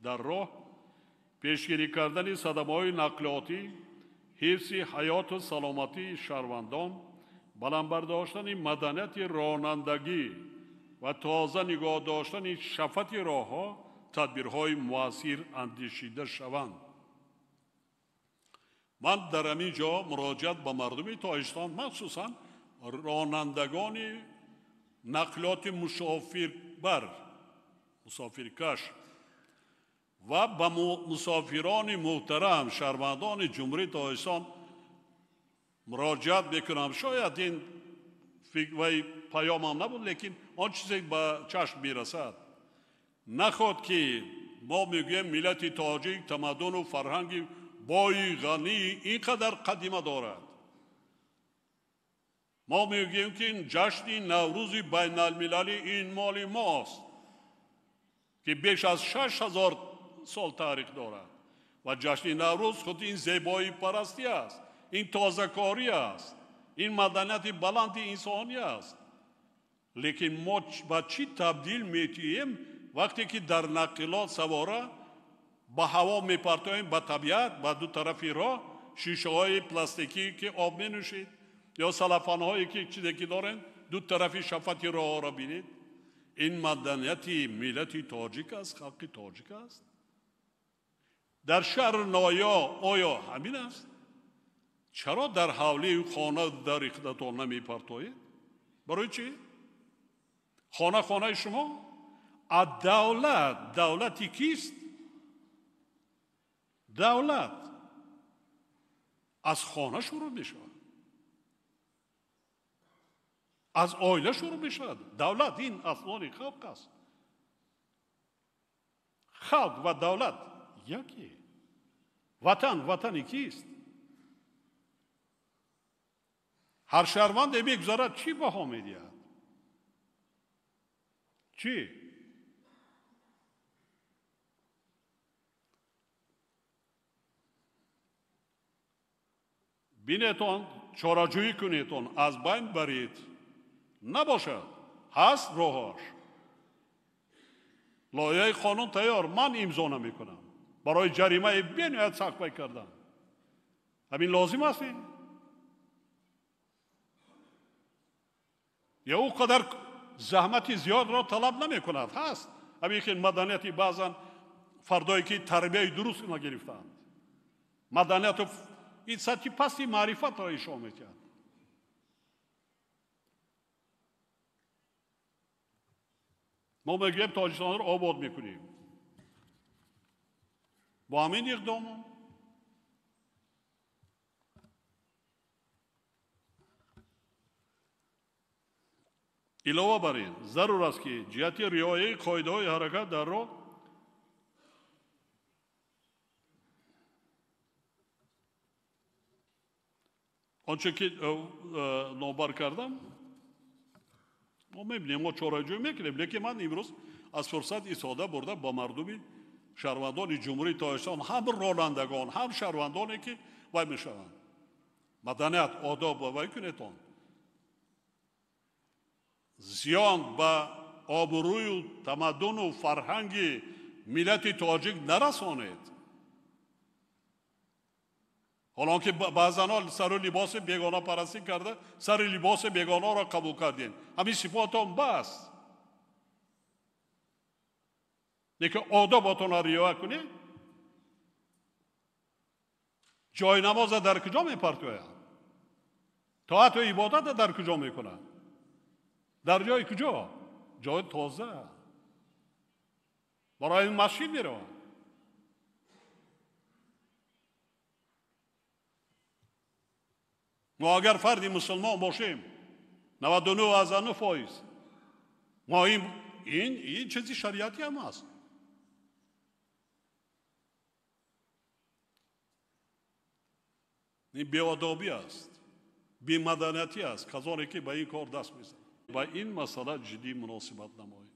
در راه، پیشگیری کردن صدمه‌های نقلیاتی، حفظ حیات و سلامتی شهروندان، بلند برداشتن مدنیت رانندگی و تازه نگاه داشتن شفت راه‌ها تدبیرهای مؤثر اندیشیده شوند. من در همین جا مراجعت به مردم تاجیکستان مخصوصاً رانندگان نقلیات مسافرکش و به مسافران محترم شهروندان جمهوری تاجیکستان مراجعت میکنم. شاید این فکر پیامم نبود، لیکن آن چیزی به چشم میرسد. نخواد که ما میگویم ملت تاجیک تمدن و فرهنگ بای غنی اینقدر قدیمه دارد. ما میگوییم که این جشن نوروز بین المللی این مال ماست که بیش از 6000 سال تاریخ دارد و جشن نوروز خود این زیبایی پرستی است، این تازه‌کاری است، این مدنیت بلند انسانی است. لیکن ما با چی تبدیل میتیم وقتی که در نقلات سواره با هوا میپرتویم به طبیعت، با دو طرفی راه شیشه های پلاستیکی که آب مینوشید یا سلفان هایی که چیزی که دارن دو طرفی شفتی راه را بینید. این مدنیت ملت تاجیک است، خلق تاجیک است. در شهر نایا آیا همین است؟ چرا در حوله خانه در خودتان نمیپرتوید؟ برای چی؟ خانه شما؟ دولتی کیست؟ دولت از خانه شروع می شود، از عائله شروع می شود. دولت این اصلان خلق است. خلق و دولت یکی. وطن کیست؟ هر شهروند میگذارد چی بها میدهد؟ چی؟ بینتون چاره‌جویی کنیتون از بین برید نباشد. هست راهش. لایحه قانون تیار، من امضا نمیکنم. برای جریمه بینهایت سخت کردن. همین لازم است. یا او قدر زحمت زیاد را طلب نمی کند. هست همین که مدنیتی بعضا فردایی که تربیه درست نگرفتند، مدنیت این سطحی پستی معرفت را ایشان میکرد. ما میگیم تاجیکستان را آباد میکنیم با همین اقدام. علاوه بر این ضرور است که جهت رعایت قاعده‌های حرکت در راه آنچه که نوبر کردم ما میبینیم، ما چاره‌جویی میکنیم. لیکن من امروز از فرصت استفاده برده با مردم شهروندان جمهوری تاجیکستان، هم رانندگان هم شهروندانی که وای میشوند، مدنیت آداب و وای کنیتون زیان به آبروی و تمدن و فرهنگ ملت تاجیک نرسانید. حالا که بعضا سر و لباس بیگانه پرستی کرده، سر لباس بیگانه را قبول کردین، همین صفاتون بس. لیکن آدابتون را رعایت کنید. جای نماز در کجا میپرتوید؟ طاعت و عبادت در کجا میکنند؟ در جای کجا؟ جای تازه. برای این مسجد میروند. ما اگر فردی مسلمان باشیم 99.9% ما این چیزی شریعتی هم هست. این بی‌آدابی است، بی‌مدنیتی است کسانی که به این کار دست میزنند. با این مسئله جدی مناسبت نمایید.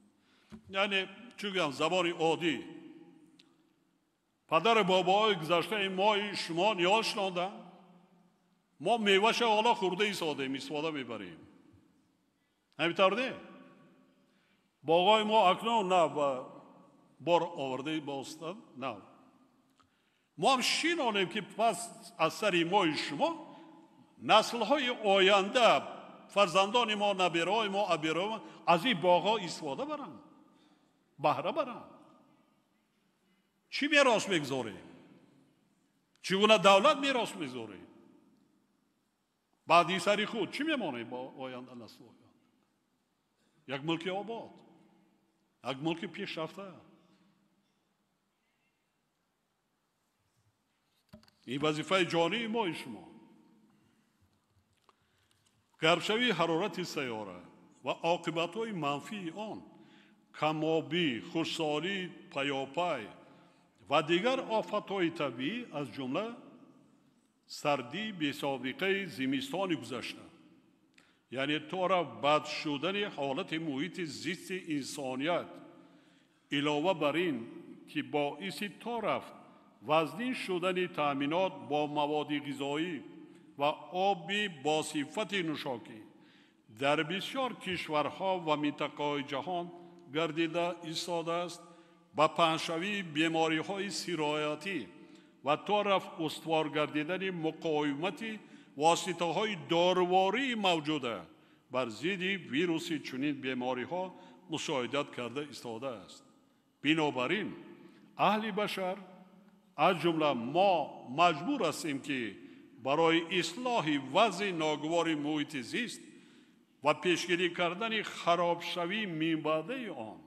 یعنی چون زبان عادی پدر باباهای گذشته ما شما نیاز شناندن، ما میوهش حالا خورده ایستاده استفاده میبریم. همینطور نه. باغای ما اکنون نه بار آورده باستن نه. ما هم شینانیم که پس از سری ما شما نسل‌های آینده، فرزندان ما، نبیرهای ما، ابیرهای ما از این باغ‌ها استفاده برن، بهره برن. چی میراث میگذاریم؟ چگونه دولت میراث میگذاریم؟ بعد این سری خود چی میمانه با آینده نسل آینده؟ یک ملک آباد، یک ملک پیشرفته. این وظیفه جانی ما شما. گرمشوی حرارت سیاره و عاقبت‌های منفی آن، کم‌آبی، خشکسالی پیاپی و دیگر آفت‌های طبیعی از جمله سردی بی‌سابقه زمستان گذشته، یعنی طور بد شدن حالت محیط زیست انسانیت، علاوه بر این که باعث طرف وزنی شدن تامینات با مواد غذایی و آبی با صفت نوشاکی در بسیار کشورها و منطقه‌های جهان گردیده ایستاده است. با پنه‌شوی بیماری‌های سرایتی و تا رفع استوار گردیدن مقاومت واسطه‌های دارویی موجوده بر ضد ویروس چنین بیماری‌ها مشاهدت کرده ایستاده است. بنابراین اهل بشر از جمله ما مجبور هستیم که برای اصلاح وضع ناگوار محیط زیست و پیشگیری کردن خرابشوی منبعد آن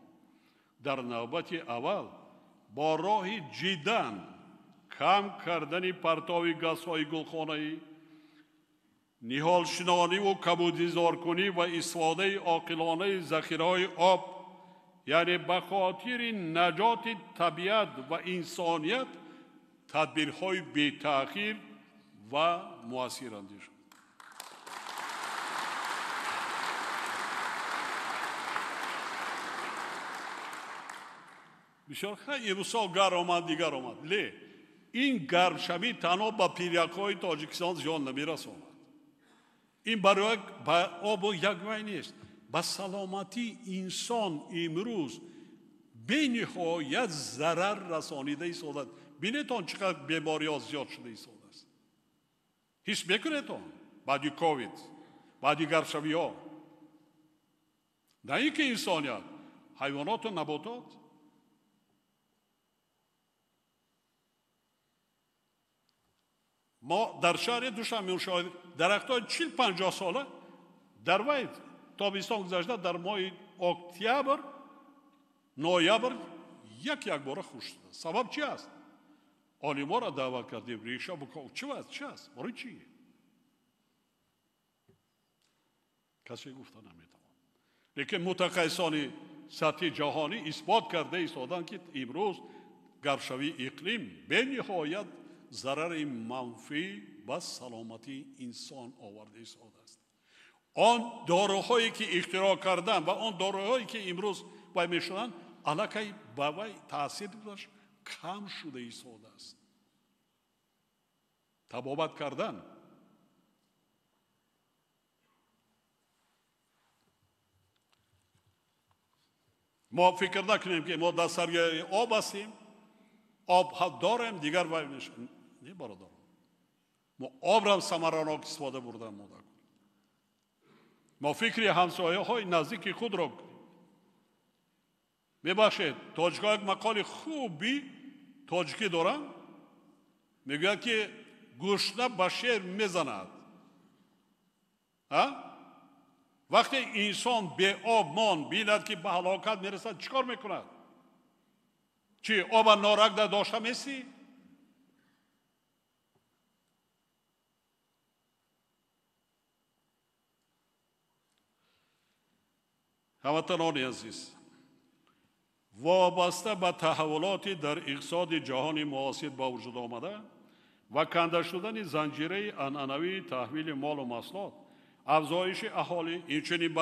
در نوبت اول با راه جداً کم کردن پرتاب گازهای گلخانه‌ای، نهال شنانی و کمودیزارکنی و استفاده عاقلانه ذخیره‌های آب، یعنی به خاطر نجات طبیعت و انسانیت تدبیرهای بی تأخیر و مؤثر اندیش. بسیار خیلی روزها گرم آمد دیگر آمد. لی این گرم شوی تنها با پیرک‌های تاجیکستان زیان نمی‌رساند. این برای آب و یکوی نیست. با سلامتی انسان امروز به نهایت ضرر رسانیده ایستاده. بینیتون چقدر بیماری ها زیاد شده ایستاده است. حس میکنیتون بعدی کووید، بعدی گرم شوی ها. نه اینکه انسانیت، حیوانات و نباتات. ما در شهر دوشنبه مشاهده درخت‌های 40-50 ساله در وید تابستان گذشته در ماه اکتبر نوامبر یک بار خشک شده. سبب چی است؟ عالما را دعوت کردیم ریشه بکن. چی است؟ برای چی؟ کسی گفته نمیتوان. لیکن متخصصان سطح جهانی اثبات کرده ایستادند که امروز گرمشوی اقلیم به نهایت ضرر منفی به سلامتی انسان آورده ایستاده است. آن داروهایی که اختراع کردن و آن داروهایی که امروز باید میشدن علاقه به وی تاثیر داشت کم شده ایستاده است. تبابت کردن ما فکر نکنیم که ما در سریع آب هستیم، آب داریم دیگر باید میشن. نه برادر، ما آب را ثمراناک استفاده بردن ما داریم. ما فکری همسایه های نزدیک خود را کنیم. میباشید تاجیک‌ها یک مقال خوبی تاجیکی دارن، میگوید که گشنه به شیر میزند. وقتی انسان به آب مان بیند که به هلاکت میرسد چیکار میکند؟ چی آب نارک داشته میسی؟ هموطنان عزیز، وابسته به تحولاتی در اقتصاد جهانی معاصر با وجود آمده و کنده شدن زنجیره عنعنوی تحویل مال و محصولات، افزایش اهالی، اینچنین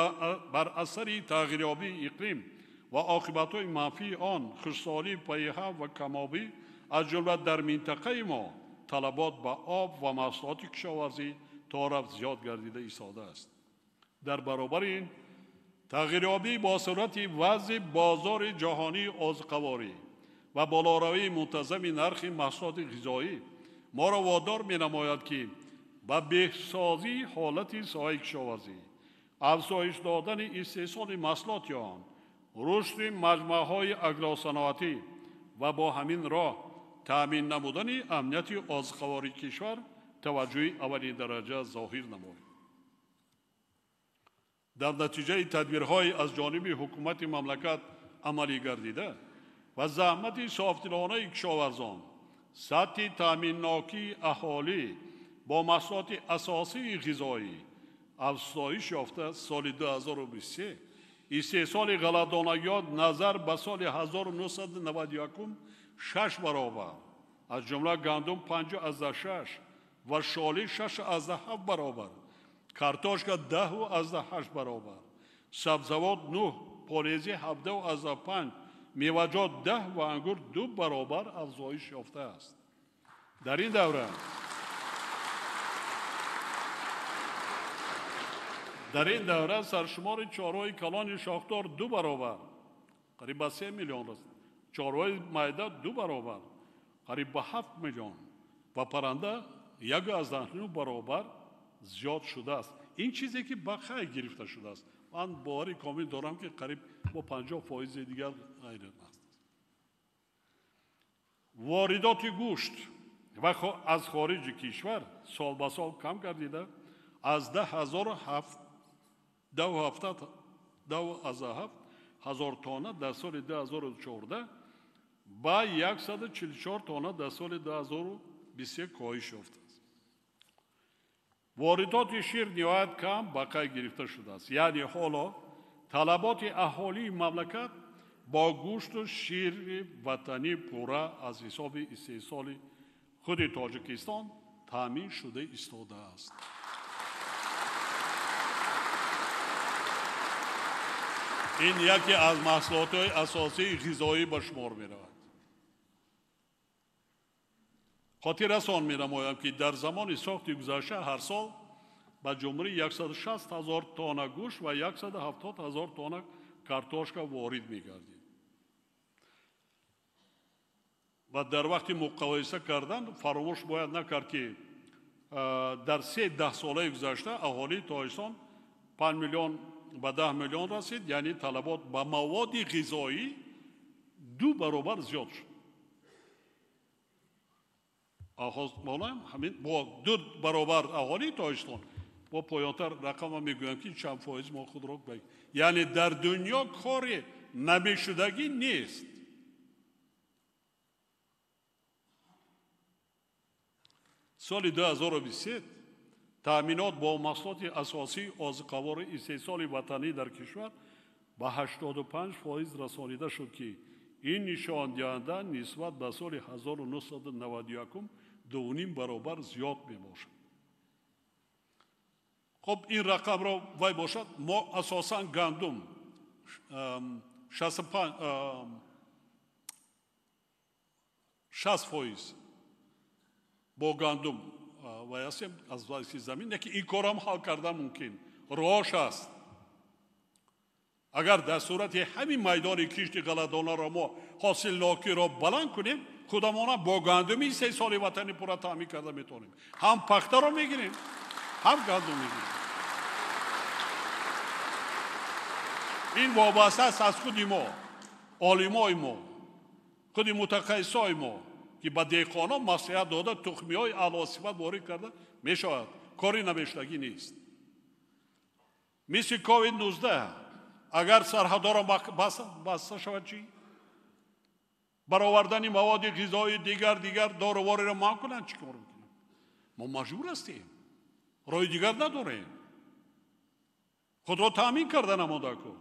بر اثر تغییریابی اقلیم و عاقبت‌های منفی آن، خشکسالی پیه‌ها و کم‌آبی از جمله در منطقه ما طلبات به آب و محصولات کشاورزی تا رفت زیاد گردیده ایستاده است. در برابر این تغییریابی با صورت وضع بازار جهانی آذوقه‌واری و بالاروی منتظم نرخ محصولات غذایی ما را وادار می‌نماید که با بهسازی حالت ساحه کشاورزی، افزایش دادن استحصال محصولات آن، رشد مجموعه‌های اگروصنعتی و با همین راه تأمین نمودن امنیت آذوقه‌واری کشور توجه اولین درجه ظاهر نماید. در نتیجه تدبیرهای از جانب حکومت مملکت عملی گردیده و زحمت صاحبدلانه کشاورزان، سطح تأمین‌ناکی اهالی با محصولات اساسی غذایی افزایش یافته. سال 2023 استحصال غله‌دانگیات نظر به سال 1991 6 برابر، از جمله گندم 5.6 و شالی 6.7 برابر، کارتوشکا 10.8 برابر، سبزوات 9، پالزی 17.5، میوه‌جات 10 و انگور 2 برابر افزایش یافته است. در این دوره سرشمار چهارهای کلان شاخدار 2 برابر قریب به 3 میلیون رسید. چهارهای مایده 2 برابر قریب به 7 میلیون و پرنده 1.9 برابر زیاد شده است. این چیزی که به خیر گرفته شده است. من باوری کامل دارم که قریب با 50% دیگر غیر است. واردات گوشت و از خارج کشور سال به سال کم گردیده از 12,700 تانه در سال 2014 با 144 تانه در سال 2023 کاهش یافته است. واردات شیر نهایت کم به کار گرفته شده است. یعنی حالا طلبات اهالی مملکت با گوشت و شیر وطنی پورا از حساب استحصال خود تاجیکستان تامین شده ایستاده است. این یکی از محصولات اساسی غذایی به شمار می رود. خاطر رسان می نمایم که در زمان ساخت گذشته هر سال به جمله 160,000 تانه گوشت و 170,000 تانه کارتوشکا وارد می گردید. و در وقت مقایسه کردن فراموش باید نکرد که در 3-10 ساله گذشته اهالی تاجیکستان 5 میلیون به 10 میلیون رسید. یعنی طلبات به مواد غذایی 2 برابر زیاد شد. همین با 2 برابر اهالی تاجیکستان با پایانتر رقم میگویم که چند فایز ما خود را بگیم. یعنی در دنیا کار نمیشدگی نیست. سال 2023 تأمینات با محصولات اساسی از قوار استحصال وطنی در کشور به 85% رسانیده شد که این نشان دهنده نسبت به سال 1991 2.5 برابر زیاد می باشد. خب این رقم را وای باشد ما اساساً گندم 60% با گندم وای هستیم از وایسی زمین. که این کار هم حل کردن ممکن راهش است. اگر در صورت همین میدان کشت غله‌دانه را ما حاصل ناکی را بلند کنیم خودمان با گندمی 3 سال وطنی پورا تامین کرده میتونیم. هم پخته را میگیریم هم گندم میگیریم. این وابسته است از خود ما، عالمای ما، خود متخصصای ما که به دهقانا مصلحت داده تخمی‌های اعلی‌صفت وارد کرده میشود. کاری نمیشدگی نیست. مثل کووید 19 اگر سرحدها را بسته شود چی؟ برآوردن مواد غذایی دیگر دارواری را منع کنند چی کار میکنیم؟ ما مجبور هستیم. راه دیگر نداریم. خود را تامین کردن نماده کار.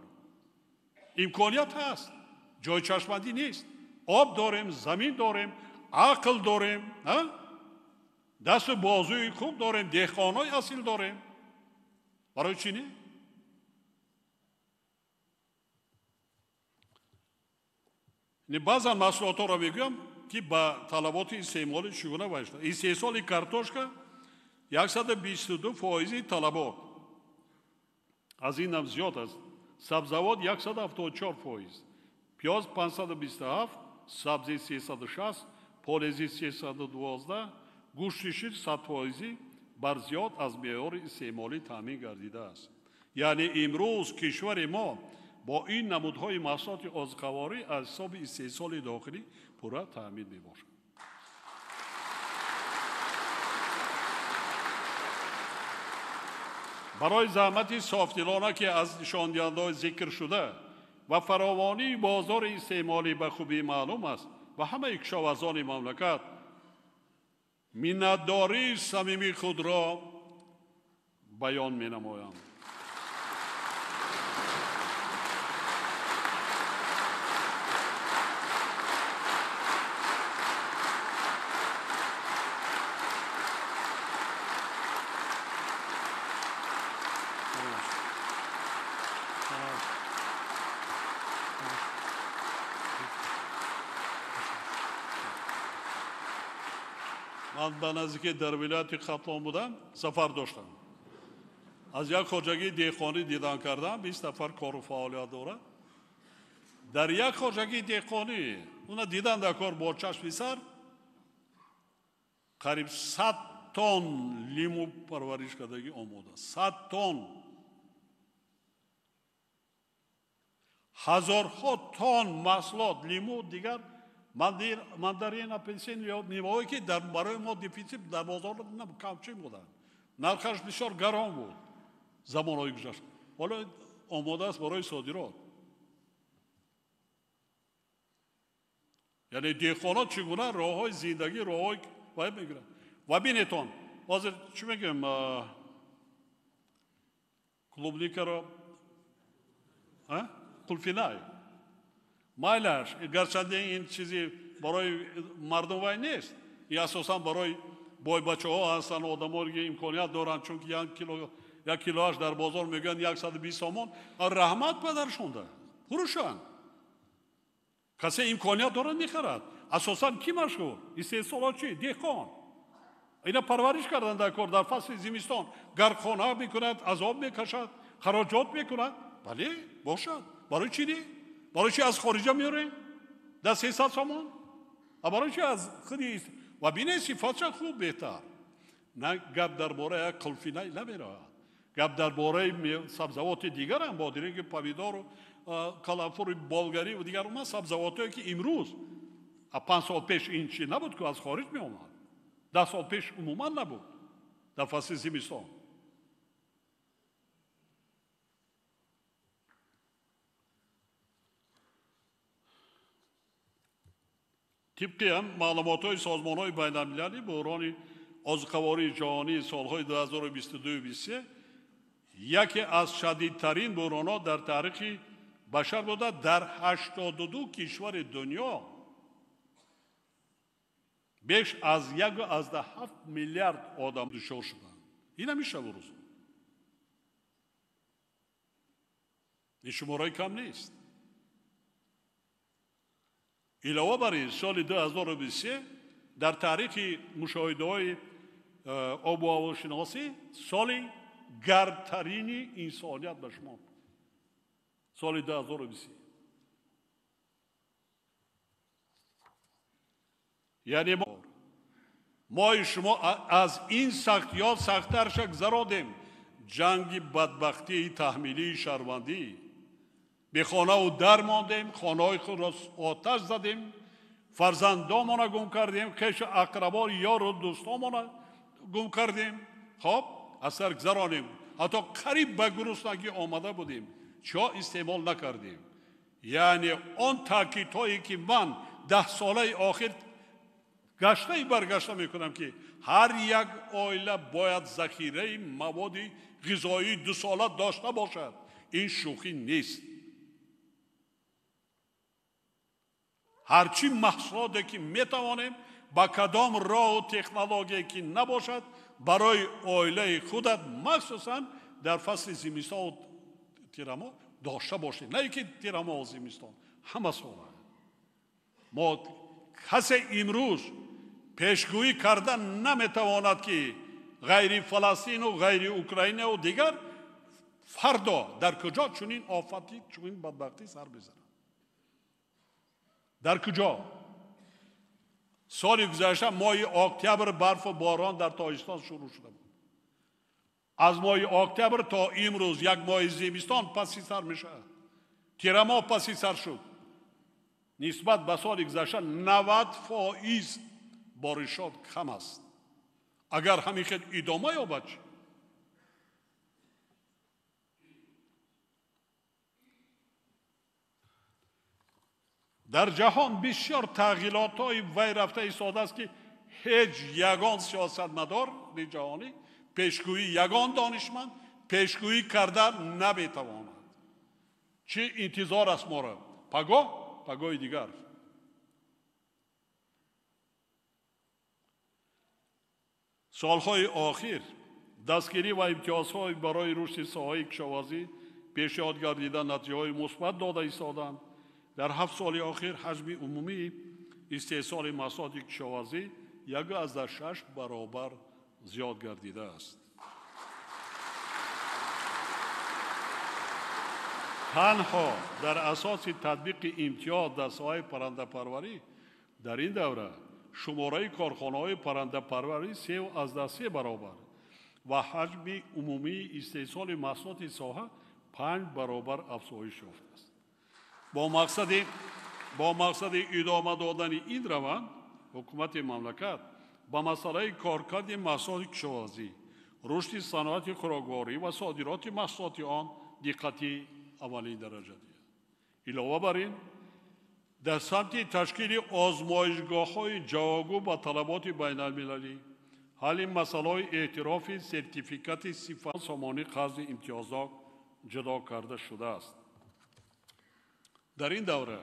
امکانیت هست. جای چشمندی نیست. آب داریم، زمین داریم، عقل داریم، دست بازوی خوب داریم، دهقانای اصیل داریم. برای چی نه؟ بعضا محصولات را میگویم که با طلبات استعمال چگونه باشد. استحصال کارتوشکا 122% طلبات از این هم زیاد است. سبزوات 174%، پیاز 527، سبزی 360، پالزی 312، گوشت شیر 100% بر زیاد از معیار استعمالی تامین گردیده است. یعنی امروز کشور ما با این نمودهای محصولات آزقواری از حساب استحصال داخلی پورا تامین میباشد. برای زحمت صافتلانه که از نشاندهنده ذکر شده و فراوانی بازار استعمالی به خوبی معلوم است و همه کشاورزان مملکت منتداری صمیمی خود را بیان می نمایم. من به نزدیک در ولایت ختلان بودم، سفر داشتم. از یک خواجگی دهقانی دیدن کردم، 20 نفر کار و فعالیت داره. در یک خواجگی دهقانی اونا دیدن در کار با چشم سر قریب 100 تن لیمو پرورش کردگی آماده. 100 تن. هزارها تن محصولات لیمو دیگر ماندارین، اپلسین یا میوه‌ای که در برای ما دیفیسیت در بازار کمچین بودن. نرخش بسیار گران بود. زمانهای گذشته. حالا آماده است برای صادرات. یعنی دهقانان چگونه راه‌های زندگی راه‌های باید میگیرن. و بینتون حاضر چی میگم کلوبنیکا رو قلفینای مایلش گرچنده این چیزی برای مردم وای نیست. این اساساً برای بای بچه ها هستن، آدم‌هایی که امکانیت دارن، چون که یک کیلوش در بازار میگن 120 تومان. رحمت پدرشون ده فروشن. کسی امکانیت داره میخرد. اساساً کی مشهور؟ استحصالات چی؟ دهقان. اینا پرورش کردن در کار در فصل زمستان گرخانه میکند، عذاب میکشد، خراجات میکند. بله باشد. برای چی دی؟ برای چی از خارجه میاره؟ در 300 تومان؟ برای چی از خودی و بینه صفاتش خوب بهتر. نه گپ درباره قلفینه نمیره. گپ درباره سبزوات دیگر هم بادرنگ، پمیدار و کلافور بلغاری و دیگر اون سبزواتی که امروز 5 سال پیش این چی نبود که از خارج می اومد. 10 سال پیش عموما نبود در فصل زمستان. طبق هم معلومات های سازمان های بین المللی بحران آذوقه‌واری جهانی سالهای 2022-2023 یکی از شدیدترین بحرانات در تاریخ بشر بوده. در 82 کشور دنیا بیش از 1.7 میلیارد آدم دچار شدند. این همیشه روز. این شماره کم نیست. علاوه بر این سال 2023 در تاریخ مشاهده های آب و هواشناسی سال گرمترین انسانیت به شمار سال 2023. یعنی ما شما از این سختیات سخت‌ترش گذراندیم. جنگ بدبختی تحمیلی شهروندی به خانه و در ماندیم، خانه های خود را آتش زدیم، فرزندانمان را گم کردیم، خویش اقربا یار و دوستانمان را گم کردیم. خب از سر گذرانیم. حتی قریب به گرسنگی آمده بودیم. چرا استعمال نکردیم؟ یعنی آن تاکیدهایی که من 10 ساله آخر گشته برگشته میکنم که هر یک عائله باید ذخیره مواد غذایی 2 ساله داشته باشد. این شوخی نیست. هرچی محصولاتی که میتوانیم با کدام راه و تکنولوژی که نباشد برای عائله خودت مخصوصا در فصل زمستان و تیرما داشته باشید. نه اینکه تیرما و زمستان همه ساله. ما کسی امروز پیشگویی کردن نمیتواند که غیر فلسطین و غیر اوکراین و دیگر فردا در کجا چنین آفتی چنین بدبختی سر بزنند. در کجا؟ سال گذشته ماه اکتبر برف و باران در تاجیکستان شروع شده بود. از ماه اکتبر تا امروز یک ماه زمستان پسی سر میشه. تیرما پسی سر شد. نسبت به سال گذشته 90% بارشات کم است. اگر همین خیلی ادامه یابد در جهان بسیار تغییرات های وی رفته ایستاده است که هیچ یگان سیاستمدار جهانی پیشگویی یگان دانشمند پیشگویی کردن نمیتواند. چه انتظار است ما را؟ پگاه دیگر. سالهای آخر دستگیری و امتیازهای برای رشد ساحه کشاورزی پیشنهاد گردیده نتیجه‌های مثبت داده ایستادند. در 7 سال آخر حجم عمومی استحصال محصولات کشاورزی 1.6 برابر زیاد گردیده است. تنها در اساس تطبیق امتیاز در ساحه پرنده پروری در این دوره شماره کارخانه‌های پرنده پروری 3.3 برابر و حجم عمومی استحصال محصولات ساحه 5 برابر افزایش یافته است. با مقصد ادامه دادن این روند حکومت مملکت با مسئله کارکرد محصولات کشاورزی، رشد صنعت خوراکواری و صادرات محصولات آن دقتی اولین درجه دید. علاوه بر این در سمت تشکیل آزمایشگاه‌های جوابگو با طلبات بین المللی، حل مسئله اعتراف سرتیفیکات صفت سامانه قرض امتیازات جدا کرده شده است. در این دوره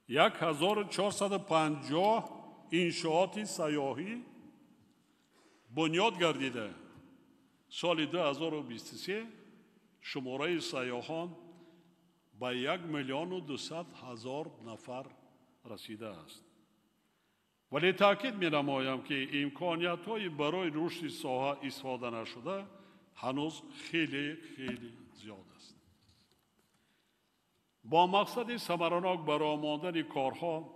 1450 انشاءات سیاحی بنیاد گردیده. سال 2023 شماره سیاحان به 1,200,000 نفر رسیده است. ولی تاکید می نمایم که امکانیت های برای رشد ساحه استفاده نشده هنوز خیلی زیاد است. با مقصد ثمرناک برای ماندن کارها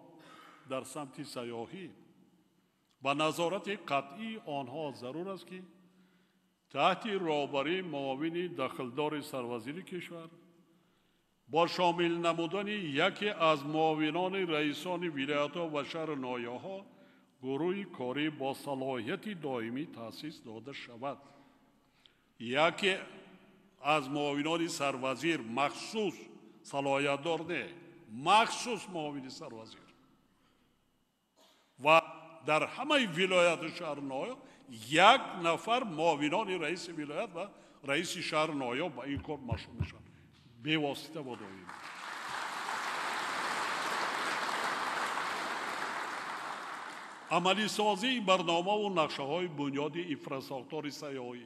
در سمت سیاحی با نظارت قطعی آنها ضرور است که تحت راهبری معاون دخلدار سروزیر کشور با شامل نمودن یکی از معاونان رئیسان ولایت‌ها و شهر نایه‌ها گروه کاری با صلاحیت دائمی تأسیس داده شود. یکی از معاونان سروزیر مخصوص صلاحیت دار نه، مخصوص معاون سروزیر و در همه ولایت شهر نایه 1 نفر معاونان رئیس ولایت و رئیس شهر نایه با این کار مشغول میشن به واسطه با دائمی. عملی سازی برنامه و نقشه های بنیادی انفراستراکچور سیاحی،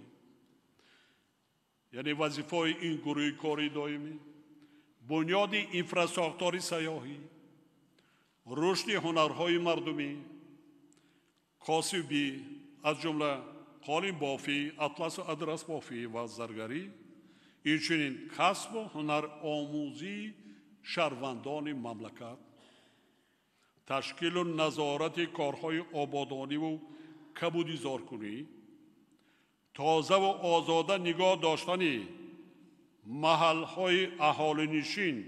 یعنی وظیفه این گروه کاری دائمی، بنیاد انفراستراکچور سیاحی، رشد هنرهای مردمی، کاسبی از جمله قالین بافی، اطلس و ادرس بافی و زرگری، اینچنین کسب و هنر آموزی شهروندان مملکت، تشکیل و نظارت کارهای آبادانی و کبودیزارکنی، تازه و آزاده نگاه داشتن محلهای اهالینشین،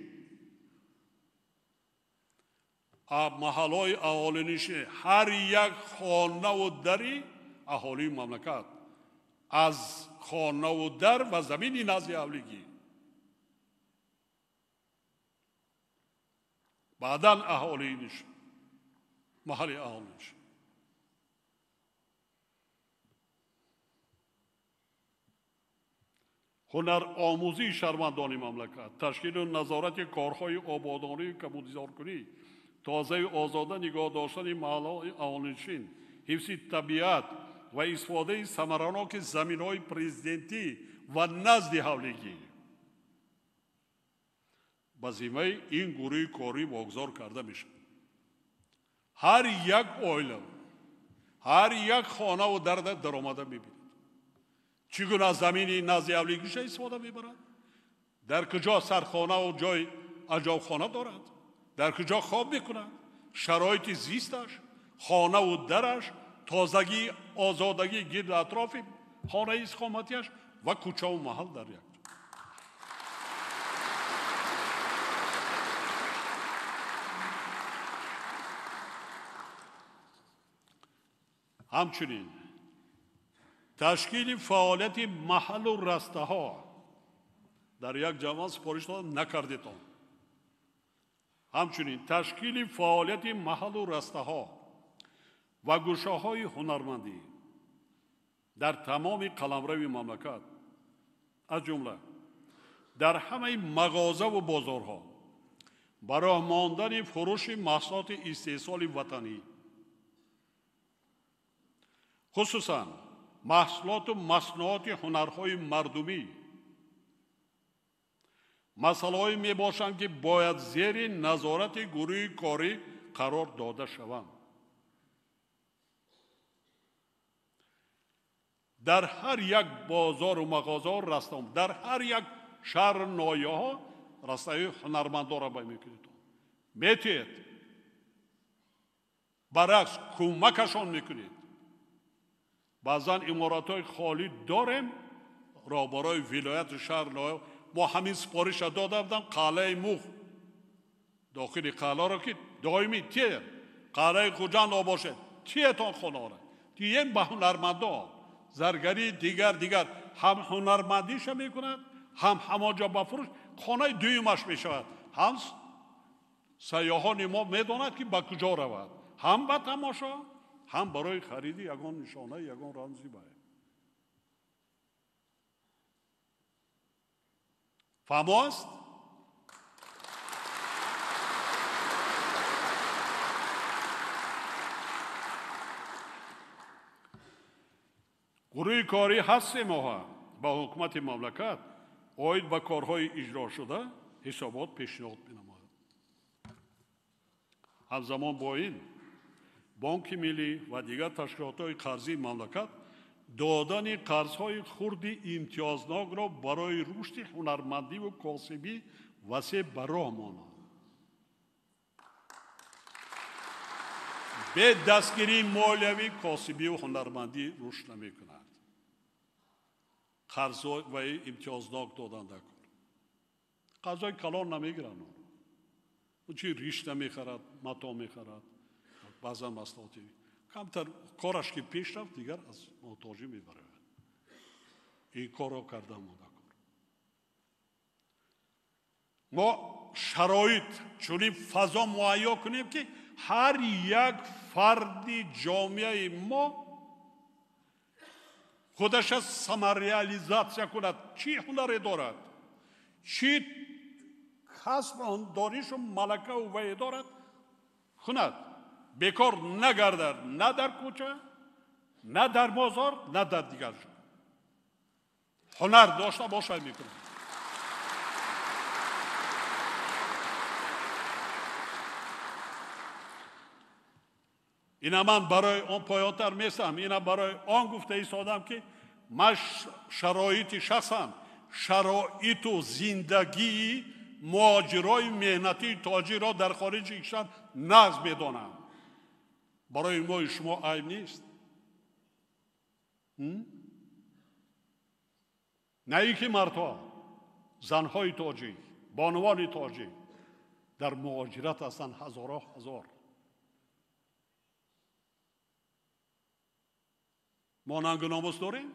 هر یک خانه و دری اهالی مملکت، از خانه و در و زمین نزد اهالیگی، بعداً اهالینش محل اهالینش. هنر آموزی شهروندان مملکت، تشکیل و نظارت کارهای آبادانی و کبودیزارکنی، تازه آزاده نگاه داشتن محلهای اهالینشین، حفظ طبیعت و استفاده ثمرناک زمین‌های پرزیدنتی و نزد اهالیگی به ذمه این گروه کاری واگذار کرده میشه. هر یک عائله، هر یک خانه و در آمده میبینید چگونه از زمین نزد اهالیگیش استفاده میبرند، در کجا سرخانه و جای اجاقخانه دارد، در کجا خواب میکنند، شرایط زیستش، خانه و درش، تازگی آزادگی گرد اطراف خانه اقامتیش و کوچه و محل در یک. همچنین تشکیل فعالیت محل و رسته ها در یک جوان سپارش نکردیتان. همچنین تشکیل فعالیت محل و رسته ها و گوشه های هنرمندی در تمام قلمرو مملکت، از جمله در همه مغازه و بازارها برای ماندن فروش محصولات استحصال وطنی، خصوصا محصولات و مصنوعات هنرهای مردمی، مسائلی می باشند که باید زیر نظارت گروه کاری قرار داده شوند. در هر یک بازار و مغازه رستم، در هر یک شهر نایه ها رستای هنرمندا را میکنید، میتید برعکس کمکشان میکنید. بعضا امارات های خالی داریم را برای ولایت شهر نایه. ما همین سپارش داده بودم قلعه موخ داخل قلعه را که دائمی تیر قلعه خوجند باشه تیتان خونه را تیم به هنرمندا زرگری دیگر هم هنرمندیش میکند، هم همانجا بفروش خانه دویمش میشود. هم سیاحان ما میداند که به کجا رود، هم به تماشا هم برای خرید یگان نشانه یگان رمزی باید. فهماست؟ گروه کاری هست ما با حکومت مملکت آید به کارهای اجرا شده حسابات پیشنهاد بنماید. همزمان با این بانک ملی و دیگر تشکیلات‌های قرضی مملکت دادن قرض‌های خرد امتیازناک را برای رشد هنرمندی و کاسبی وسیع به راه ماند. به دستگیری مالیوی کاسبی و هنرمندی رشد نمی‌کند. قرض و امتیازناک دادن نکن. قرضای کلان نمیگیرن. اون چی ریش نمیخرد، متا میخرد. بعضا مسئولیتی کمتر کارش که پیش رفت دیگر از محتاجی میبره. این کار را کردم و نکن. ما شرایط چونی فضا مهیا کنیم که هر یک فرد جامعه ما خودش از سمریالیزاسیا کند. چی هنری دارد، چی کسب آن دانش و ملکه و وی دارد کند، بیکار نگردد، نه در کوچه نه در بازار نه در دیگر جا. هنر داشته باشه میکنه. اینا من برای آن پایانتر میستم، اینا برای آن گفته ایستادم که من شرایط شخصم، شرایط و زندگی مهاجرای مهنتی تاجر را در خارج کشور نقض میدانم. برای ما شما عیب نیست. نه ای که مردها، زنهای تاجی، بانوان تاجی در مهاجرت هستند هزارها هزار. ما ننگ و ناموس داریم؟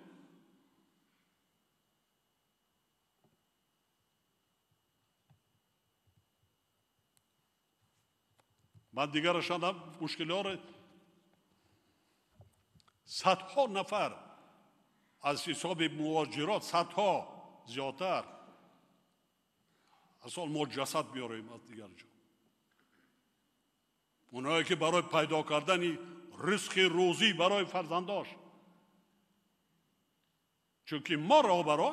من دیگر شدم مشکلات صدها نفر از حساب مهاجرات، صدها زیادتر اصلا ما جسد بیاریم از دیگر جا. اونایی که برای پیدا کردن رزق روزی برای فرزنداش، چون که ما را برای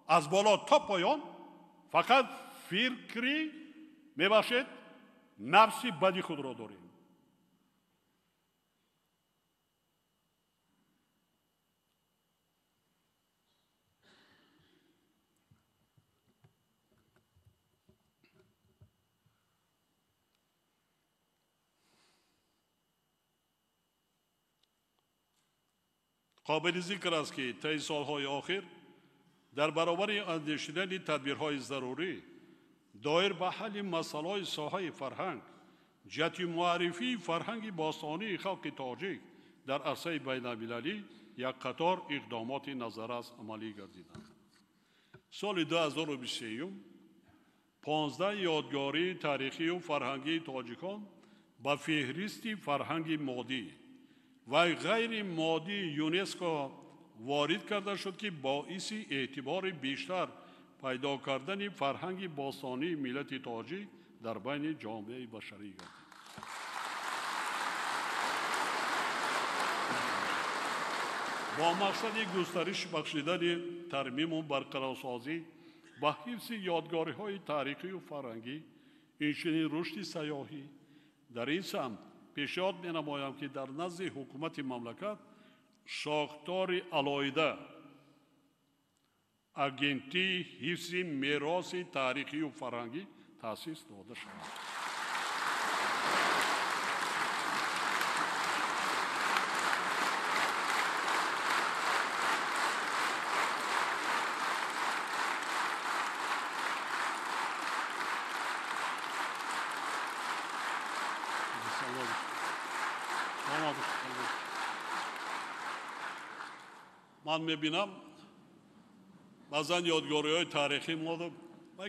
از بالا تا پایان فقط فکری میباشد نفسی بدی خود را داریم. قابل ذکر است که طی سالهای آخر در برابر اندیشیدن تدبیرهای ضروری دایر به حل مسائل ساحه فرهنگ، جهت معرفی فرهنگ باستانی خلق تاجیک در عرصه بین المللی یک قطار اقدامات نظررس عملی گردیدند. سال 2023 15 یادگاری تاریخی و فرهنگی تاجیکان به فهرست فرهنگ مادی و غیر مادی یونسکو وارد کرده شد که باعث اعتبار بیشتر پیدا کردن فرهنگ باستانی ملت تاجیک در بین جامعه بشری گردید. با مقصد گسترش بخشیدن ترمیم و برقرارسازی و حفظ یادگاری‌های تاریخی و فرهنگی، اینچنین رشد سیاحی در این سمت پیشنهاد می‌نمایم که در نزد حکومت مملکت شاخدار علایده агентии ҳифзи мероси таърихию фарҳангӣ таъсис дода шавад. ман мебинам баъзан ёдгориҳои таърихӣ мо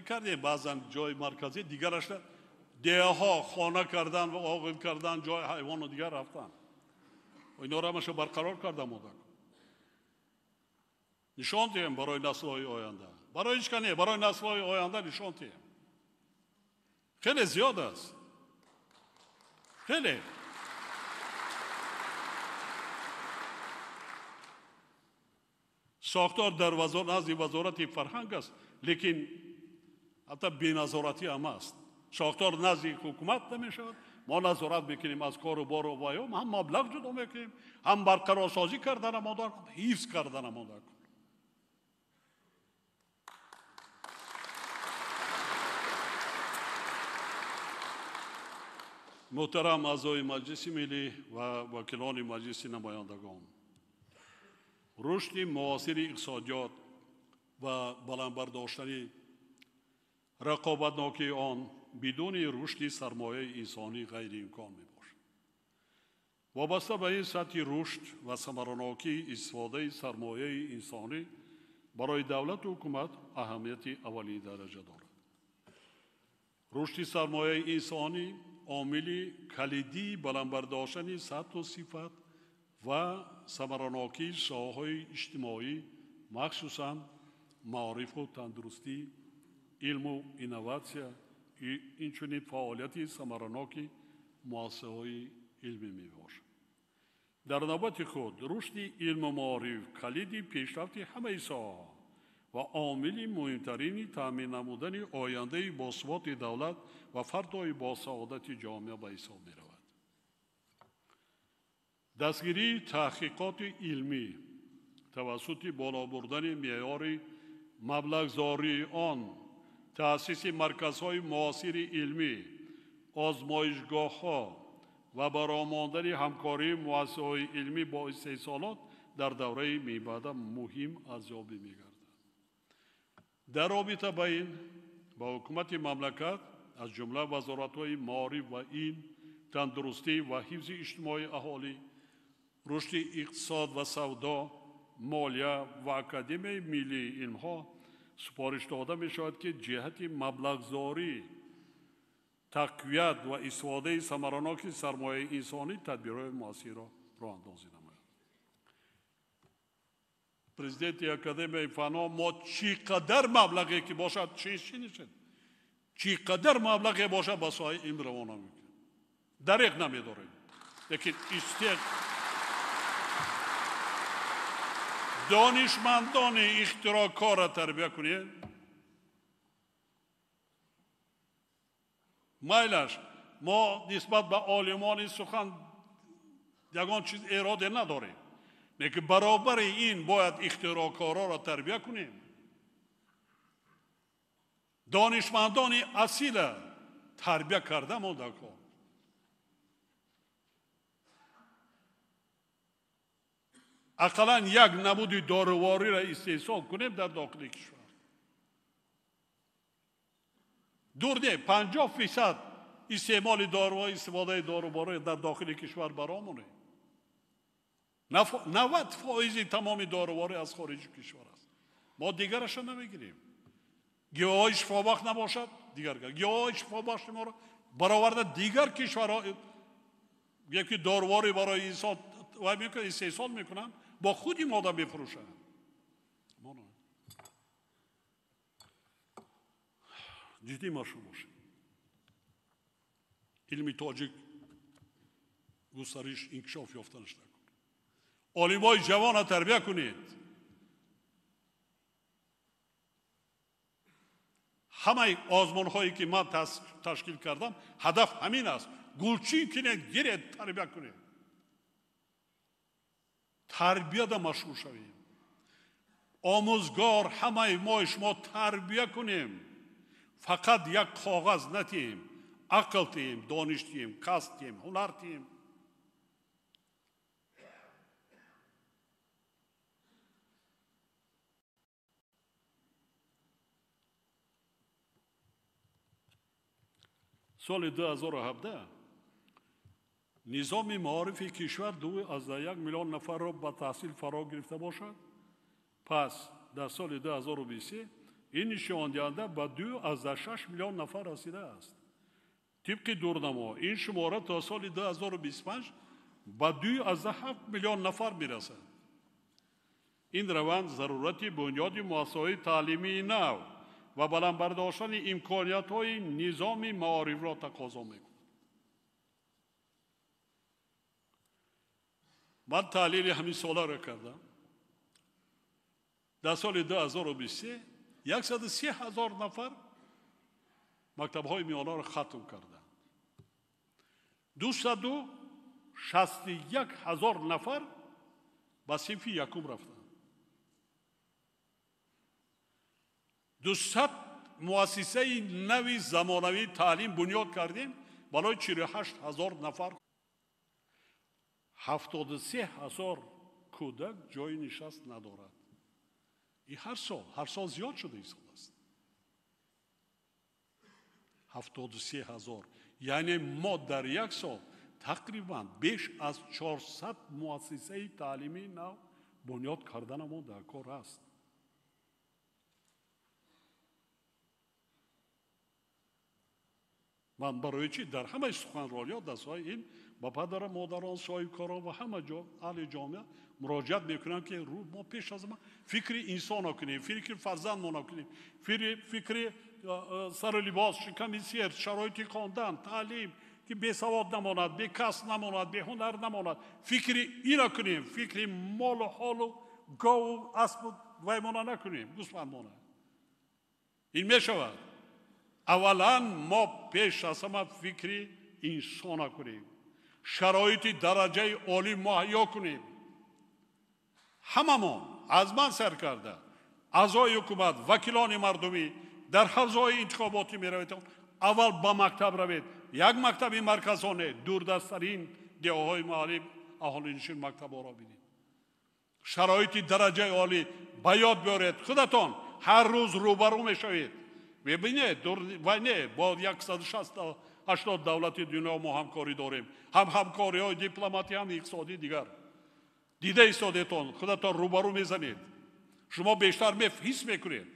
кардем, баъзан ҷои марказӣ дигараш деҳаҳо хона кардан ва оғил кардан, ҷои ҳайвону дигар рафтан. Инҳоро ҳамаша барқарор карда мода нишон диҳем барои наслҳои оянда. Барои ҳеч кане, барои наслҳои оянда нишон диҳем. хеле зиёд аст. хеле ساختار در نزد وزارت فرهنگ است، لیکن حتی بی‌نظارتی هم است. ساختار نزد حکومت نمی‌شود. ما نظارت میکنیم از کار و بار و ویوم، هم مبلغ جدا میکنیم، هم برقرار سازی کردن آماده، حفظ کردن آماده. محترم اعضای مجلس ملی و وکیلان مجلس نمایندگان، رشد معاصر اقتصادیات و بلندبرداشتن رقابتناکی آن بدون رشد سرمایه انسانی غیر امکان می باشد. وابسته به این سطح رشد و ثمراناکی استفاده سرمایه انسانی برای دولت و حکومت اهمیت اولی درجه دارد. رشد سرمایه انسانی عامل کلیدی بلندبرداشتن سطح و صفت و ثمراناکی شاخه‌های اجتماعی، مخصوصاً معارف و تندرستی، علم و اینوواسیا، اینچنین فعالیت ثمراناکی مؤسسه‌های علمی میباشد. در نوبت خود رشد علم و معارف کلیدی پیشرفت همه ساحه‌ها و عامل مهمترین تامین نمودن آینده باثبات دولت و فردای با سعادت جامعه به حساب می‌رود. دستگیری تحقیقات علمی توسط بالا بردن معیار مبلغ‌زایی آن، تأسیس مرکزهای معاصر علمی، آزمایشگاه‌ها و برآمدن همکاری مؤسسه‌های علمی با استحصالات در دوره می‌بعد مهم ارزیابی می‌گردد. در رابطه با این با حکومت مملکت از جمله وزارت‌های معارف و علم، تندرستی و حفظ اجتماعی اهالی، رشد اقتصاد و سودا، مالیه و اکادمی ملی علم‌ها سپارش داده می‌شود که جهت مبلغ‌زایی، تقویت و استفاده ثمراناک سرمایه انسانی تدبیرهای مؤثر را راه اندازی نماید. پرزیدنت اکادمی فنها ما چقدر مبلغی که باشد چی نشد، چقدر مبلغی باشد با سایه علم روانه می‌کنیم، دریغ نمی‌داریم، لیکن دانشمندان اختراعکار را تربیت کنید. مایلش ما نسبت به عالمان سخن یگان چیز اراده نداریم، لیکن برابر این باید اختراعکارا را تربیت کنیم. دانشمندان اصیل تربیت کرده مونده کن. اقلا یک نمود دارواری را استحصال کنیم در داخل کشور. دور نه 50% استعمال داروهای استفاده داروباره در داخل کشور برامونه. 90% تمام داروباره از خارج کشور است. ما دیگرش نمیگیریم. گیاهای شفابخش نباشد دیگر گیاهای شفابخش ما را برآورده دیگر کشورها یکی داروباری برای انسان و میکنن استحصال میکنن، با خودی ماده بفروشن. جدی مشغول باشیم. علمی تاجیک گسترش انکشاف یافتنش نکنید. عالمای جوان را تربیت کنید. همه آزمون هایی که من تشکیل کردم هدف همین است. گلچین کنید، گیرید، تربیت کنید. تربیت مشغول شویم. آموزگار همه ما شما تربیت کنیم. فقط یک کاغذ نتیم، عقل تیم، دانش تیم، کسب تیم، هنر تیم. سال 2017 نظام معارف کشور 2.1 میلیون نفر را به تحصیل فرا گرفته باشد. پس در سال 2023 این نشان دهنده به 2.6 میلیون نفر رسیده است. طبق دورنما این شماره تا سال 2025 به 2.7 میلیون نفر میرسد. این روند ضرورت بنیاد مؤسسه‌های تعلیمی نو و بلند برداشتن امکانیت‌های نظام معارف را تقاضا می‌کند. من تحلیل همین سالا را کردم. در سال 2023 130,000 نفر مکتب‌های میانه را ختم کردند. 261,000 نفر به صنف یکم رفتند. 200 مؤسسه نوی زمانوی تعلیم بنیاد کردیم برای 48,000 نفر. 73,000 کودک جای نشست ندارد. این هر سال زیاد شده این سال است. 73,000 یعنی ما در یک سال تقریبا بیش از 400 مؤسسه تعلیمی نو بنیاد کردن ما در کار است. من برای چی در همه سخنرانی‌ها دستای این با پدر مادران صاحبکاران و همه جا اهل جامعه مراجعت میکنم که ما پیش از ما فکر انسان کنیم، فکر فرزند ما کنیم، فکر سر لباس، شکم سیر، شرایط خواندن، تعلیم که بی سواد نماند، بی کسب نماند، بی هنر نماند، فکر اینا کنیم، فکر مال و حال و گاو و اسب و ویمانه نکنیم. گوسفند این میشود. اولا ما پیش از همه فکر انسان کنیم، شرایط درجه عالی مهیا کنیم. هممون از من سر کرده اعضای حکومت، وکیلان مردمی در حوزه‌های انتخاباتی میروید، اول با مکتب روید. یک مکتب مرکزانه دوردست‌ترین دیه‌های محلی اهالی نشین مکتب را ببینید. شرایط درجه عالی به یاد بیارید. خودتون هر روز روبرو میشوید. ببینید با 160-80 دولت دنیا ما همکاری داریم. هم همکاری های دیپلماتی هم اقتصادی دیگر. دیده ایستادیتون خودتون روبرو میزنید. شما بیشتر حس میکنید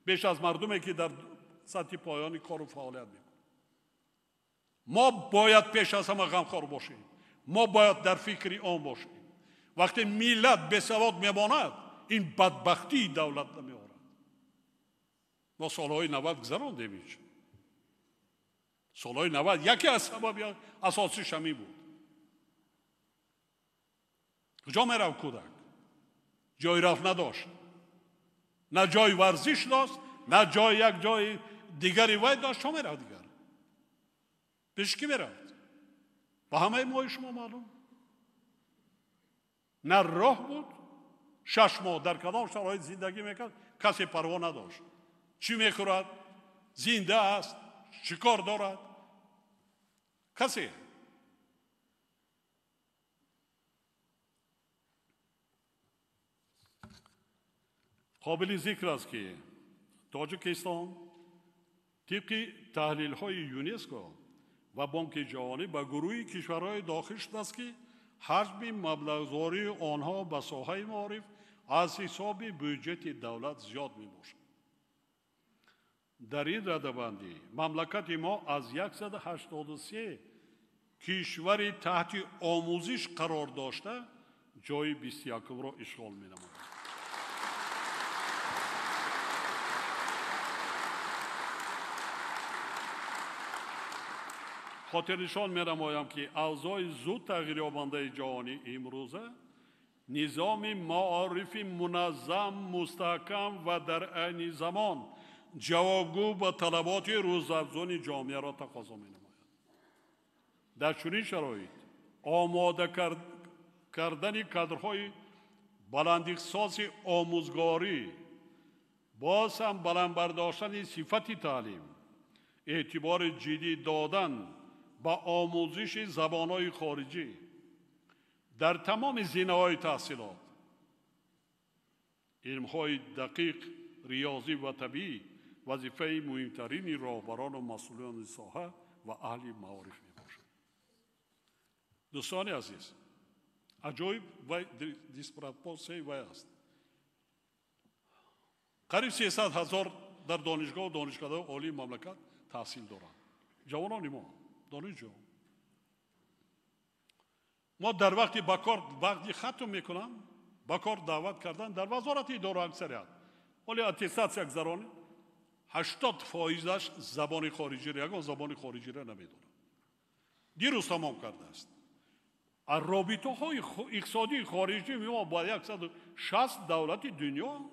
بیش از مردمی که در سطح پایانی کار و فعالیت میکنید. ما باید پیش از همه غمخوار باشیم. ما باید در فکر آن باشیم. وقتی ملت به سواد میماند این بدبختی دولت نمیآورد. ما سالهای 90 گذراندیم ایچ. سالهای 90 یکی از سبب اساسیش همین بود. کجا میرم کودک؟ جای رفت نداشت. نه جای ورزش داشت، نه یک جای دیگری وای داشت. چه میرفت دیگر؟ پیش کی میرفت؟ با همه ما شما معلوم. نه راه بود. 6 ماه در کدام شرایط زندگی میکرد کسی پروا نداشت. چی میخورد؟ زنده است؟ چیکار دارد؟ کسی. قابل ذکر است که تاجیکستان طبق تحلیل های یونسکو و بانک جهانی به گروه کشورهای داخل شده است که حجم مبلغ‌زایی آنها به ساحه معارف از حساب بودجه دولت زیاد می باشد. در این رده‌بندی مملکت ما از 183 کشور تحت آموزش قرار داشته جای 21 را اشغال می نماید. خاطر نشان می نمایم که اوضاع زود تغییر یابنده جهانی امروزه نظام معارف منظم، مستحکم و در عین زمان جوابگو به طلبات روزافزون جامعه را تقاضا می نماید. در چنین شرایط آماده کردن کادرهای بلنداحساس آموزگاری، باز هم بلند برداشتن صفت تعلیم، اعتبار جدی دادن با آموزش زبان‌های خارجی در تمام زمینه‌های تحصیلات، علم‌های دقیق، ریاضی و طبیعی وظیفه مهمترین راهبران و مسئولان ساحه و اهل معارف میباشد. دوستان عزیز، عجایب و دیسپراتپوسی و است. قریب 300,000 در دانشگاه و دانشکده عالی مملکت تحصیل دارند. جوانان ما دانشجو، ما در وقتی وقتی ختم میکنم با کار دعوت کردن در وزارت اداره اکثریت، ولی اتستاسیا گذرانی 80%ش زبان خارجی را، یگان زبان خارجی را نمیدونه. دیروز تمام کرده است. از رابطه های اقتصادی خارجی ما با 160 دولت دنیا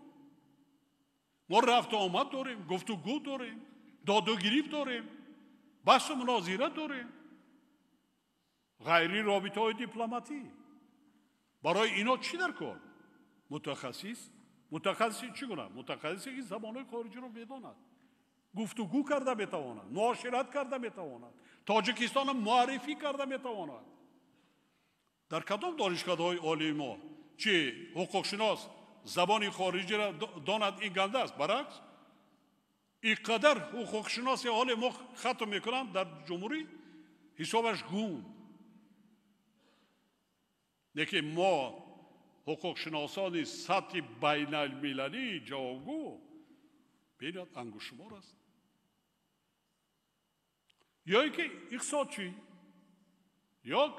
ما رفت و آمد داریم، گفتگو داریم، داد و گریفت داریم، بحث و مناظره داریم، غیری رابطه های دیپلماتی. برای اینا چی در کار؟ متخصص چگونه؟ متخصصی که زبان خارجی رو بداند، گفتگو کرده بتواند، معاشرت کرده بتواند، تاجیکستان معرفی کرده بتواند. در کدام دانشگاه‌های عالی ما چه حقوقشناس زبان خارجی را داند این گنده است؟ برعکس اینقدر حقوقشناس عالی ما ختم میکنند در جمهوری حسابش گون. نکه ما حقوقشناسان سطح بین المللی جاگو بینید انگشتمار است. یا که اقتصاد چی؟ یا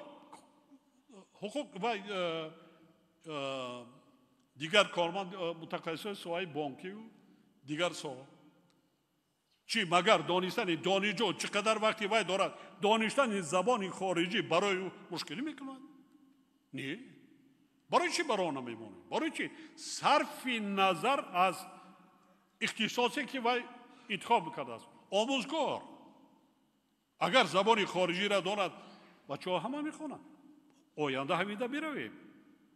حقوق و دیگر کارمند متخصص سوای بانکی و دیگر سوال چی؟ مگر دانستن دانشجو چقدر وقتی وای دارد دانستن زبان خارجی برای او مشکلی میکند؟ نه. برای چی برای آن میمونه؟ برای چی؟ صرف نظر از اختصاصی که وای انتخاب کرده است. آموزگار اگر زبان خارجی را داند بچه ها همه میخونند. آینده همیده میرویم،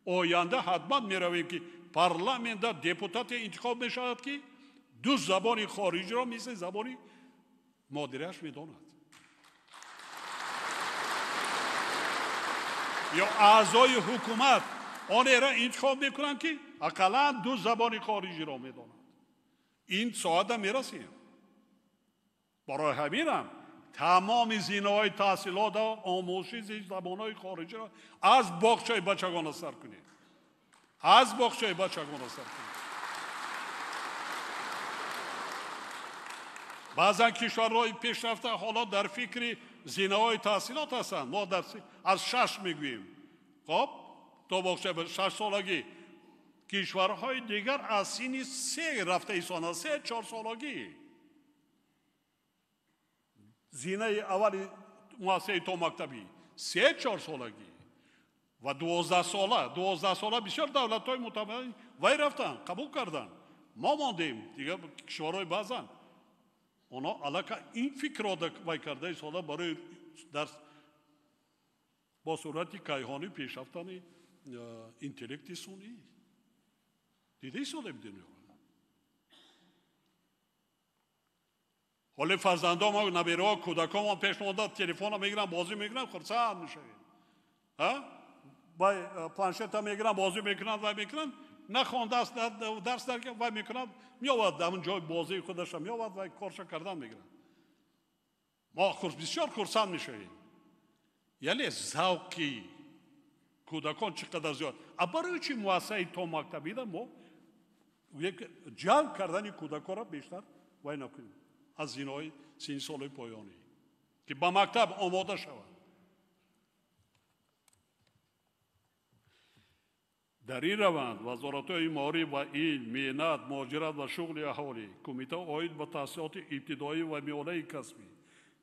آینده حتما میرویم که پارلمنت دپوتات انتخاب میشود که دو زبان خارجی را مثل زبان مادریش میداند. یا اعضای حکومت آن را انتخاب میکنند که اقلا دو زبان خارجی را میداند. این ساعت میرسیم. برای همینم تمام زینه‌های تحصیلات و آموزش زبان‌های خارجی را از باغچه بچگان سر کنید. از باغچه بچگان سر کنید. بعضا کشورهای پیشرفته حالا در فکر زینه‌های تحصیلات هستند. ما از 6 میگوییم. خب تا باغچه 6 سالگی. کشورهای دیگر از سن 3 رفته ایسان 3-4 سالگی. زینه اولی مؤسسه تا مکتبی 3-4 سالگی و 12 ساله بسیار دولت‌های متمدن وای رفتن قبول کردن. ما ماندیم دیگه. کشورهای بعضن اونا علاقه این فکر را وای کرده ساله برای درس با صورت کیهانی پیش رفتن اینتלקت سونی دیده ساله بدونی. حالا فرزندان ما نبیرها کودکان ما پیشنهاد تلفن میگیرن بازی میکنن خرسند میشه. ها با پلنشت میگیرن بازی میکنن و میکنن نخوانده است درس درک و میکنن میآورد در اون جای بازی خودش میآورد و کارش کردن میگیرن. ما بسیار خرسند میشیم. یعنی ذوقی کودکان چقدر زیاد. برای چی مؤسسه تا مکتبی ما یک جلب کردن کودکان را بیشتر وای نکنیم از زینه‌های 3 سال پایانی که با مکتب آماده شود. در این روند وزارت‌های مالی و علم، مهنت، مهاجرت و شغل اهالی، کمیته عاید به تحصیلات ابتدایی و میانه کسبی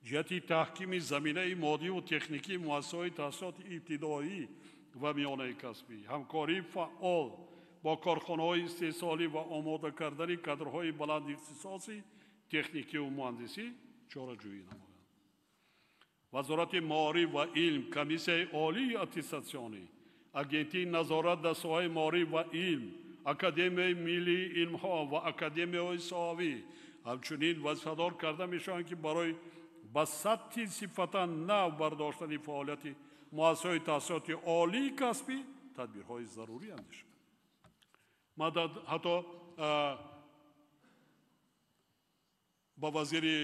جهت تحکیم زمینه مادی و تکنیکی مؤسسه‌های تحصیلات ابتدایی و میانه کسبی، همکاری فعال با کارخانه‌های استحصالی و آماده کردن کادرهای بلند اختصاصی تکنیکی و مهندسی چاره‌جویی نماید. وزارت مالی و علم کمیسیون عالی اتستاسیونی агентии назорат дар соҳаи маориф ва илм, академияи миллии илмҳо ва академияҳои соҳавӣ ҳамчунин вазифадор карда мешаванд, ки барои ба сатҳи сифатан нав бардоштани фаъолияти муассисаҳои таҳсилоти олии касбӣ тадбирҳои зарурӣ андешанд. ман ҳатто ба вазири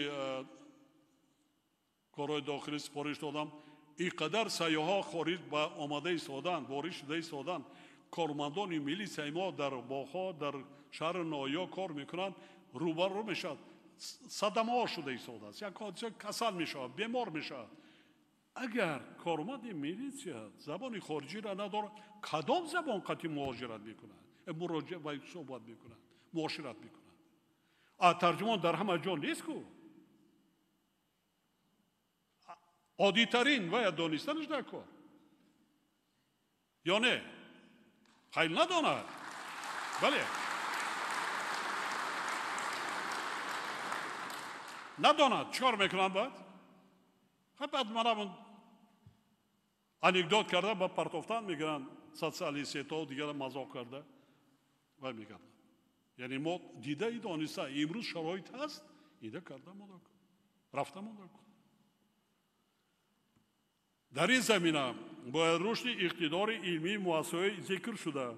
корҳои дохилӣ сипориш додам, ин қадар сайёҳо хориҷ ба омада истодаанд, ворид шуда истодаанд, кормандони миллии саймо дар боғҳо дар шаҳри ноҳиё кор мекунанд, рӯбарӯ мешавад, садамаҳо шуда истодааст, як ҳодиса касал мешавад, бемор мешавад. агар корманди милитсия забони хориҷиро надорад, кадом забон қатъи муҳоҷират мекунад, муроҷиат ва суҳбат мекунад, муошират мекунад? тарҷумон дар ҳама ҷо нест ку. оддитарин бояд донистанаш дар кор ё не? хайл надонад. бале, надонад чикор мекунад. баъд манамон анекдот карда ба партофтан мегиранд, социалистҳо дигара мазоқ карда ва мегарданд. яъне мо дида и дониста имрӯз шароит ҳаст, ида карда монда кун, рафта монда кун. дар ин замина бояд рушди иқтидори илмии муассисаҳои зикр шуда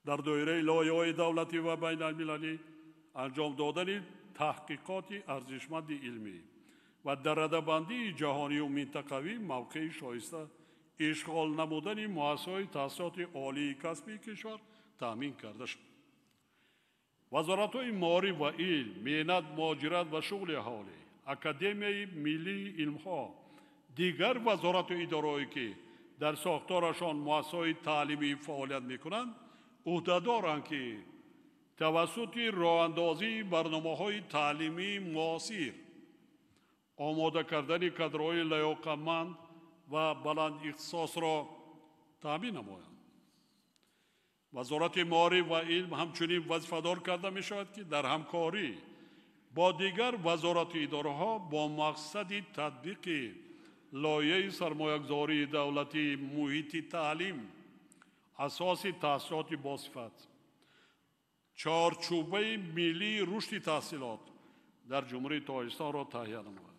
дар доираи лоиҳаҳои давлатӣ ва байналмилалӣ анҷом додани таҳқиқоти арзишманди илмӣ ва дар радабандии ҷаҳонию минтақавӣ мавқеи шоиста ишғол намудани муассисаҳои таҳсилоти олии касбии кишвар таъмин карда шуд. вазоратҳои маориф ва илм, меҳнат, муҳоҷират ва шуғли аҳолӣ, академияи миллии илмҳо, дигар вазорату идораҳое ки дар сохторашон муассисаҳои таълимӣ фаъолият мекунанд, ӯҳдадоранд ки тавассути роҳандозии барномаҳои таълимии муосир, омода кардани кадрҳои лаёқатманд ва баландихтисосро таъмин намоянд. вазорати маориф ва илм ҳамчунин вазифадор карда мешавад, ки дар ҳамкорӣ бо дигар вазорату идораҳо бо мақсади татбиқи лоиҳаи сармоягузории давлатии муҳити таълим, асоси таҳсилоти босифат, чорчӯбаи миллии рушди таҳсилот дар ҷумҳурии тоҷикистонро таҳия намояд.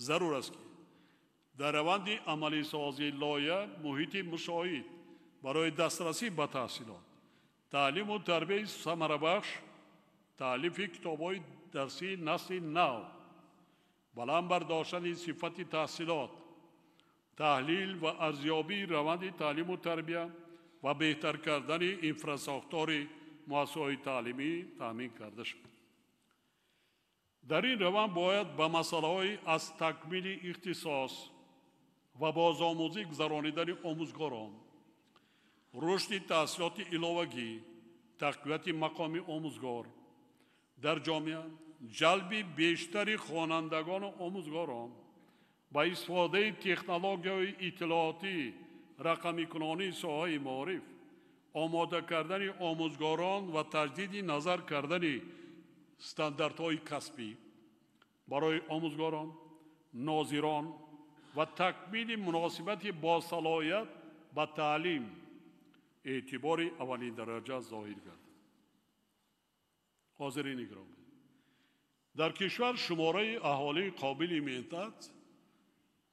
зарур аст ки дар раванди амалисозии лоиҳа муҳити мусоид барои дастрасӣ ба таҳсилот, таълиму тарбияи самарабахш, таълифи китобҳои дарсии насли нав, баланд бардоштани сифати таҳсилот, таҳлил ва арзёбии раванди таълиму тарбия ва беҳтар кардани инфрасохтори муассисаҳои таълимӣ таъмин карда шуд. дар ин раванд бояд ба масъалаҳои аз такмили ихтисос ва бозомӯзӣ гузаронидани омӯзгорон, рушди таҳсилоти иловагӣ, тақвияти мақоми омӯзгор дар ҷомеа, ҷалби бештари хонандагону омӯзгорон ба истифодаи технологияҳои иттилоотӣ, рақамикунонии соҳаи маориф, омода кардани омӯзгорон ва таҷдиди назар кардани стандартҳои касбӣ барои омӯзгорон, нозирон ва такмили муносибати босалоҳият ба таълим эътибори аввалиндараҷа зоҳир гардад. ҳозирини гиромӣ, дар кишвар шумораи аҳолии қобили меҳнат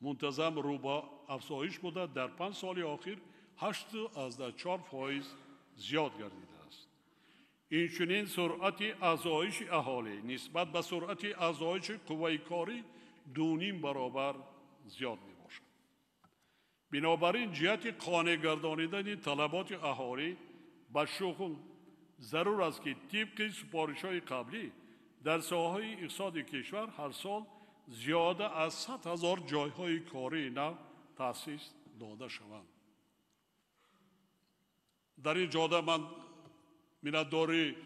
мунтазам рӯ ба афзоиш буда дар 5 соли охир 8.4% зиёд гардидааст. инчунин суръати афзоиши аҳолӣ нисбат ба суръати афзоиши қувваи корӣ 2.5 баробар зиёд мебошад. бинобар ин ҷиҳати қонеъ гардонидани талаботи аҳолӣ ба шуғл зарур аст ки тибқи супоришҳои қаблӣ дар соҳаи иқтисоди кишвар ҳар сол зиёда аз 100,000 ҷойҳои кории нав таъсис дода шаванд. дар ин ҷода ман миннатдории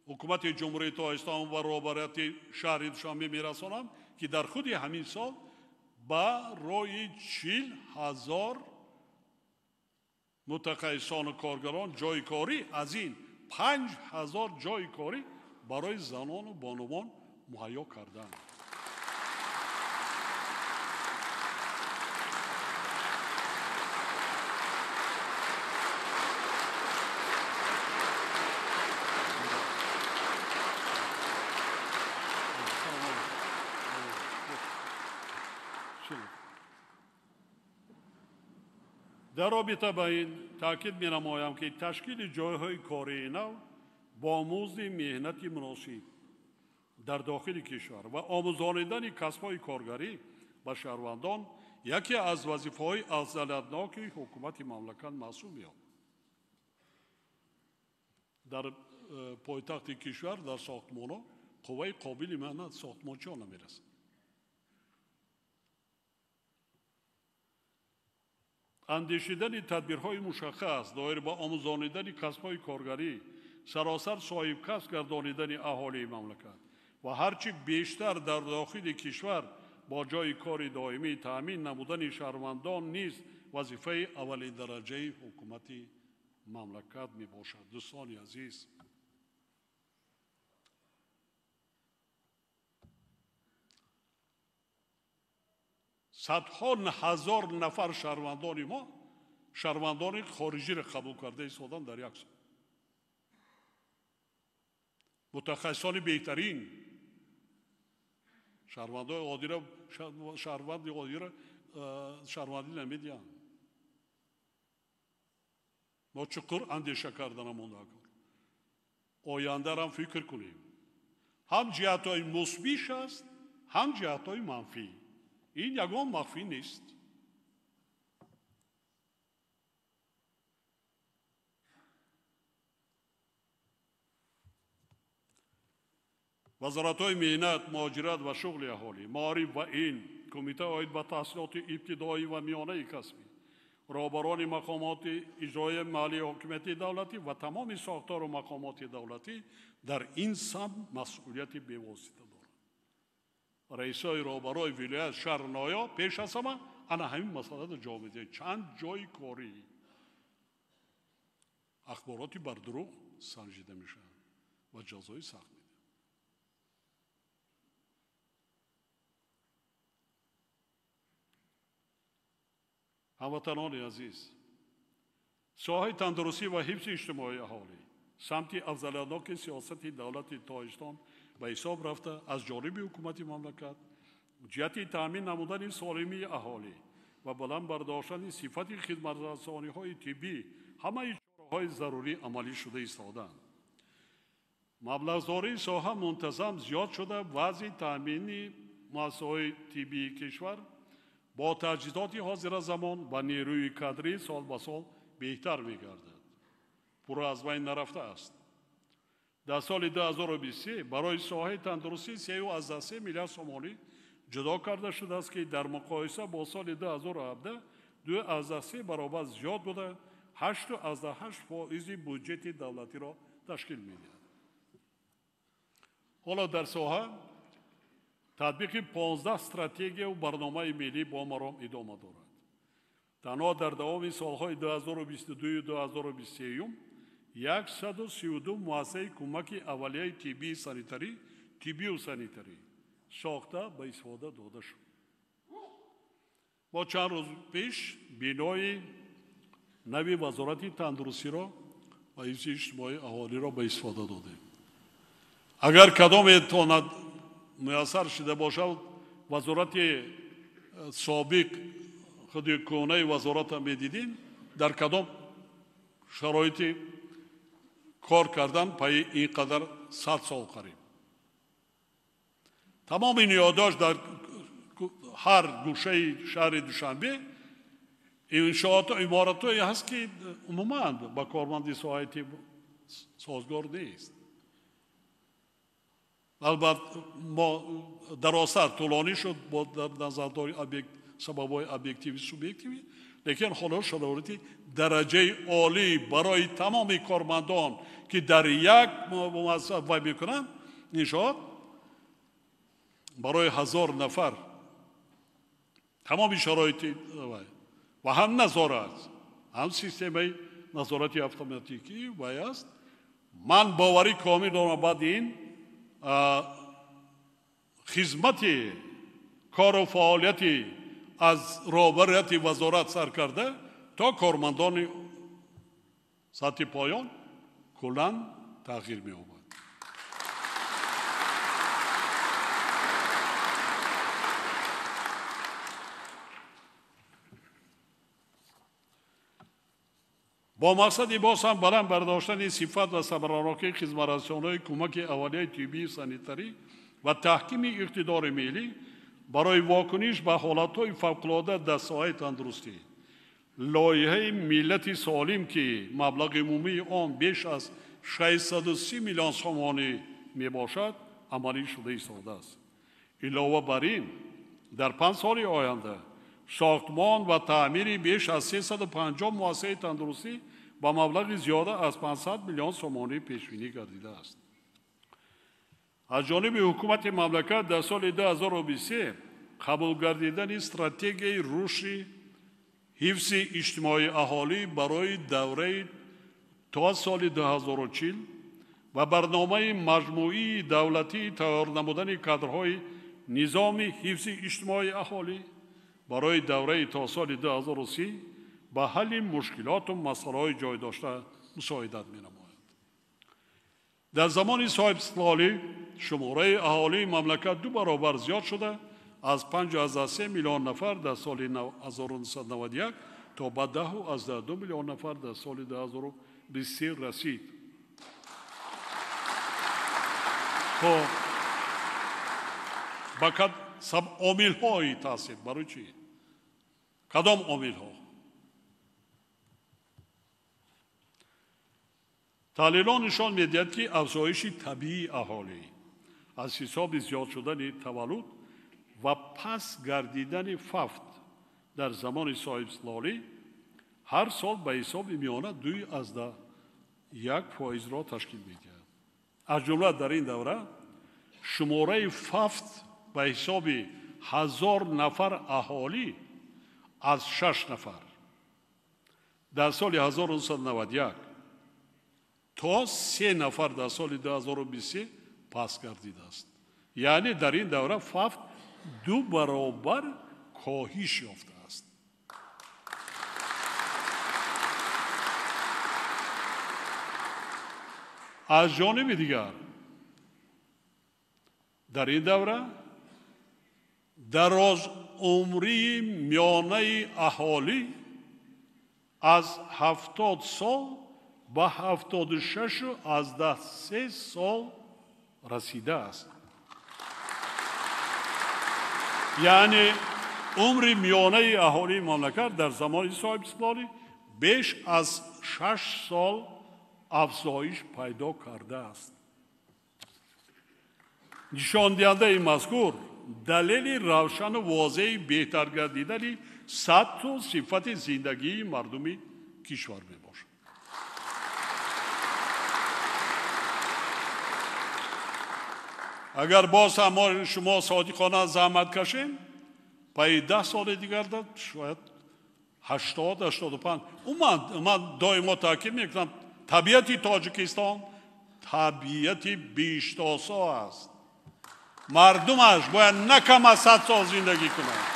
ҳукумати ҷумҳурии тоҷикистон ва роҳбарияти шаҳри душанбе мерасонам, ки дар худи ҳамин сол ба роҳи 40,000 мутахассисону коргарон ҷойи корӣ, аз ин 5,000 ҷойи корӣ барои занону бонувон муҳайё карданд. در رابطه با این تاکید می نمایم که تشکیل جایهای کاری نو با آموزش مهنت مناسب در داخل کشور و آموزاندن کسب‌های کارگری به شهروندان یکی از وظیفه‌های اصالتناک حکومت مملکت محسوب می‌یابد. در پایتخت کشور در ساختمان‌ها قوه قابل مهنت ساختمانچی نمی‌رسد. اندیشیدن تدبیرهای مشخص دایر با آموزاندن کسب‌های کارگری سراسر صاحب کسب گردانیدن اهالی مملکت و هرچی بیشتر در داخل کشور با جای کار دائمی تامین نمودن شهروندان نیز وظیفه اول درجه حکومت مملکت می باشد. دوستان عزیز، صدها هزار نفر شهروندان ما شهروندان خارجی را قبول کرده ایستادن در یک سال. متخصصان بهترین شهروندان عادی را شهروندی نمیدین. ما چقدر اندیشه کردن مونده کار. آینده را هم فکر کنیم. هم جهت‌های مثبت است، هم جهت‌های منفی. این یگان مخفی نیست. وزارت‌های مهنت، مهاجرت و شغل اهالی، معارف و این کمیته عاید به تحصیلات ابتدایی و میانه کسبی، رهبران مقامات اجرایی محلی حاکمیت دولتی و تمام ساختار و مقامات دولتی در این سمت مسئولیت بی‌واسطه دارند. رئیسای رهبرای ولایت شهر نایاب پیش از همه همین مسئله را جا می‌دهند. چند جای کاری اخباراتی بر دروغ سنجیده میشن و جزای سخت میده. هموطنان عزیز، ساحه تندرستی و حفظ اجتماعی اهالی سمت افضلانک سیاست دولت تاجیکستان به حساب رفته از جانب حکومت مملکت جهت تامین نمودن سالمی اهالی و بلند برداشتن صفت خدمت‌رسانی‌های طبی همه چاره‌های ضروری عملی شده ایستادند. مبلغ‌زایی ساحه منتظم زیاد شده. وضع تامین مؤسسه‌های طبی کشور با تجهیزات حاضر زمان و نیروی کادری سال به سال بهتر می‌گردد. پر از بین نرفته است. در سال 2023 برای ساحه تندرستی 3.3 میلیارد سومانی جدا کرده شده است که در مقایسه با سال 2017 2.3 برابر زیاد بوده. 8.8% بودجه دولتی را تشکیل می‌دهد. حالا در ساحه تطبیق 15 استراتژی و برنامه ملی با مرام ادامه دارد. تنها در دوام سالهای 2022 و 2023 132 مؤسسه کمک اولیه طبی و سانیتری ساخته به استفاده داده شد. ما چند روز پیش بینای نوی وزارت تندرستی را و حفظ اجتماعی اهالی را به استفاده دادیم. اگر کدام تواند میسر شده باشد وزارت سابق خود کونه وزارت میدیدین در کدام شرایط کار کردن پای اینقدر 100 سال قریب. تمام این یادداشت در هر گوشه شهر دوشنبه انشاءات و عمارت‌هایی هست که عموماً با کارمند ساحه سازگار نیست. البته ما دراسر طولانی شد با در نظر سبب‌های ابجکتیوی سوبژکتیوی، لیکن حالا شرایط درجه عالی برای تمام کارمندان که در یک مؤسسه وای میکنند نشد برای 1000 نفر تمام شرایط و هم نظارت هم سیستم نظارت اتوماتیکی وای است. من باوری کامل دارم بعد این خدمت کار و فعالیتی از رهبریت وزارت سر کرده تا کارمندان سطح پایان کلاً تغییر می آمد. با مقصد باز هم بلند برداشتن صفت و سبراناکی خدمت‌رسان‌های کمک اولیه طبی سانیتری و تحکیم اقتدار ملی برای واکنش به حالت‌های فوق‌العاده در ساحه تندرستی. لایحه ملت سالم که مبلغ عمومی آن بیش از 630 میلیون تومان میباشد عملی شده ایستاده است. علاوه بر این در 5 سال آینده ساختمان و تعمیر بیش از 350 مؤسسه تندرستی با مبلغ زیاده از 500 میلیون تومان پیش بینی گردیده است. از جانب حکومت مملکت در سال 2023 قبول گردیدن استراتژی رشد حفظ اجتماعی اهالی برای دوره تا سال 2040 و برنامه مجموعی دولتی تیار نمودن کادرهای نظام حفظ اجتماعی اهالی برای دوره تا سال 2030 به حل مشکلات و مسائل جای داشته مساعدت می‌نماید. در زمان صاحب استقلالی شماره اهالی مملکت 2 برابر زیاد شده از 5.3 میلیون نفر در سال 1991 تا به 10.2 میلیون نفر در سال 2023 رسید. خب با سب عامل های تاثیر برای چی؟ کدام عامل ها؟ تحلیلان نشان می‌دهد که افزایش طبیعی اهالی از حساب زیاد شدن تولد و پس گردیدن فقر در زمان صاحب استقلالی هر سال به حساب میانه 2.1% را تشکیل می‌دهد. از جمله در این دوره شماره فقر به حساب 1000 نفر اهالی از 6 نفر در سال 1991 تا 3 نفر در سال 2023 پس گردیده است. یعنی در این دوره فقر 2 برابر کاهش یافته است. از جانب دیگر در این دوره دراز عمری میانه اهالی از 70 سال به 76 از 3 سال رسیده است. یعنی عمر میانه اهالی مملکت در زمان صاحب استقلالی بیش از 6 سال افزایش پیدا کرده است. نشان دهنده این مذکور دلیل روشن و واضح بهتر گردیدن سطح و صفت زندگی مردم کشور می باشد. اگر باز هم شما صادقانه زحمت کشیم پای 10 سال دیگر داد شاید 80-85. من دائما تاکید میکنم طبیعت تاجیکستان طبیعت بیشتاسا است. مردمش باید نه کم از 100 سال زندگی کنند.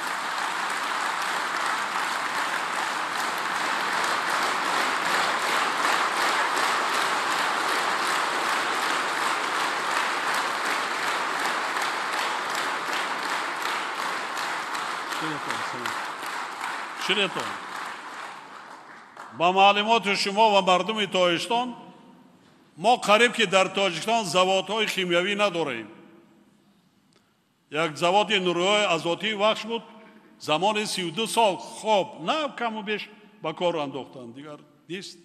شریعتان با معلومات شما و مردم تاجیکستان ما قریب که در تاجیکستان زوادهای شیمیایی نداریم. یک زواد نیروهای آزادی وقت بود زمان 32 سال خوب نه کم و بیش به کار انداختن دیگر نیست.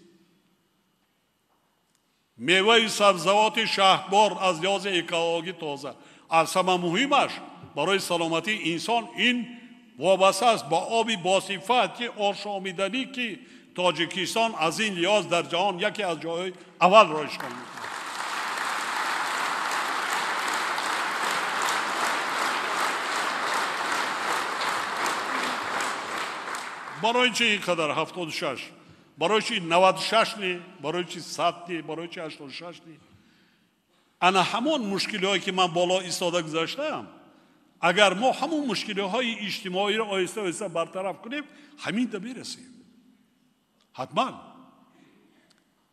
میوه سبزوات شهربار از لحاظ اکولوژی تازه از همه مهمش برای سلامتی انسان این وابسته است با آبی باصفت که آشامیدنی که تاجیکستان از این لحاظ در جهان یکی از جاهای اول را اشغال می‌کند. برای چی اینقدر 76 برای چی 96 نی برای چی 100 نی برای چی 86 نی؟ انا همون مشکلی هایی که من بالا ایستاده گذاشتم اگر ما همون مشکلی های اجتماعی را آهسته آهسته برطرف کنیم همین ده میرسیم. حتما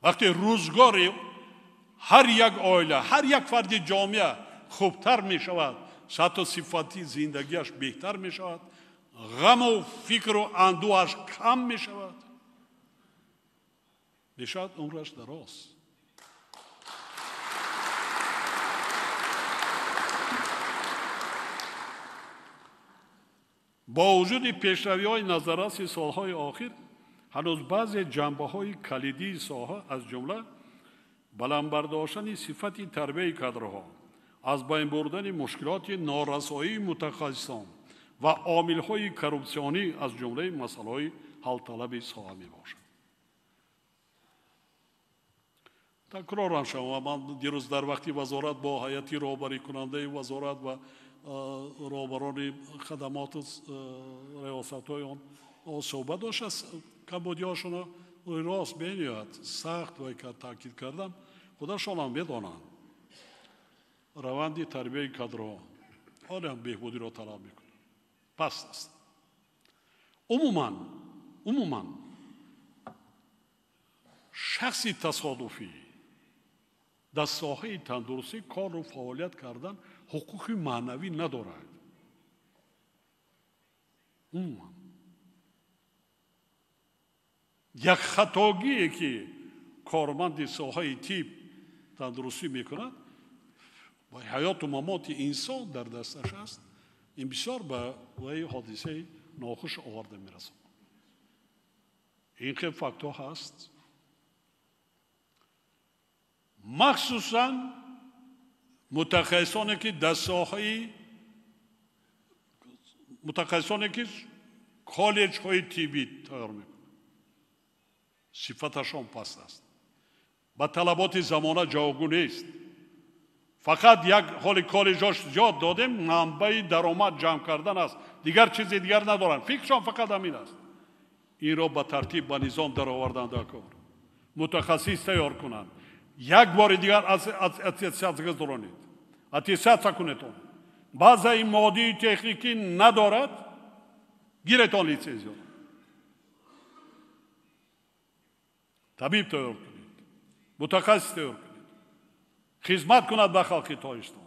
وقتی روزگار هر یک عائله هر یک فرد جامعه خوبتر می شود سطح و صفتی زندگیش بهتر می شود غم و فکر و اندوهش کم می شود بشاید عمرش دراز. با وجود پیشروی‌های نظراتی سالهای آخر هنوز بعضی جنبه‌های کلیدی ساحه از جمله بلند برداشتن صفت تربیت کادرها، از بین بردن مشکلات نارسایی متخصصان و عامل‌های کروپسیونی از جمله مسائل حل طلب ساحه میباشد. تکرارم شما، من دیروز در وقتی وزارت با هیئت راهبری کننده وزارت و راهبران خدمات ریاست‌های آن صحبت داشت، از کمبودیاشون راست بینید سخت و که تاکید کردم خودشان هم بدانند روند تربیت کادرها آن هم بهبودی را طلب میکنه. پس است عموما شخصی تصادفی در ساحه تندرستی کار و فعالیت کردن حقوق معنوی ندارد. عموما یک خطاگیه که کارمند ساحه تیپ تندرستی میکند و حیات و ممات انسان در دستش است، این بسیار به وی حادثه ناخوش آورده میرسد. این که فاکتور هست، مخصوصا متخصصانی که در ساحه متخصصانی که کالج های تیبی تیار میکنند صفتشان پست است، با طلبات زمانه جاگونه است. فقط یک حال کالجاش زیاد دادیم منبع درآمد جمع کردن است، دیگر چیزی دیگر ندارن، فکرشان فقط همین است. این را به ترتیب به نظام در آوردن در کار متخصص تیار کنند. یک بار دیگر از اتستات گذرانید، اتستات کنید. بعضی مادی تکنیکی ندارد، گیرتان لیسانس. طبیب تیار کنید، متخصص تیار کنید، خدمت کند به خلق تایستان.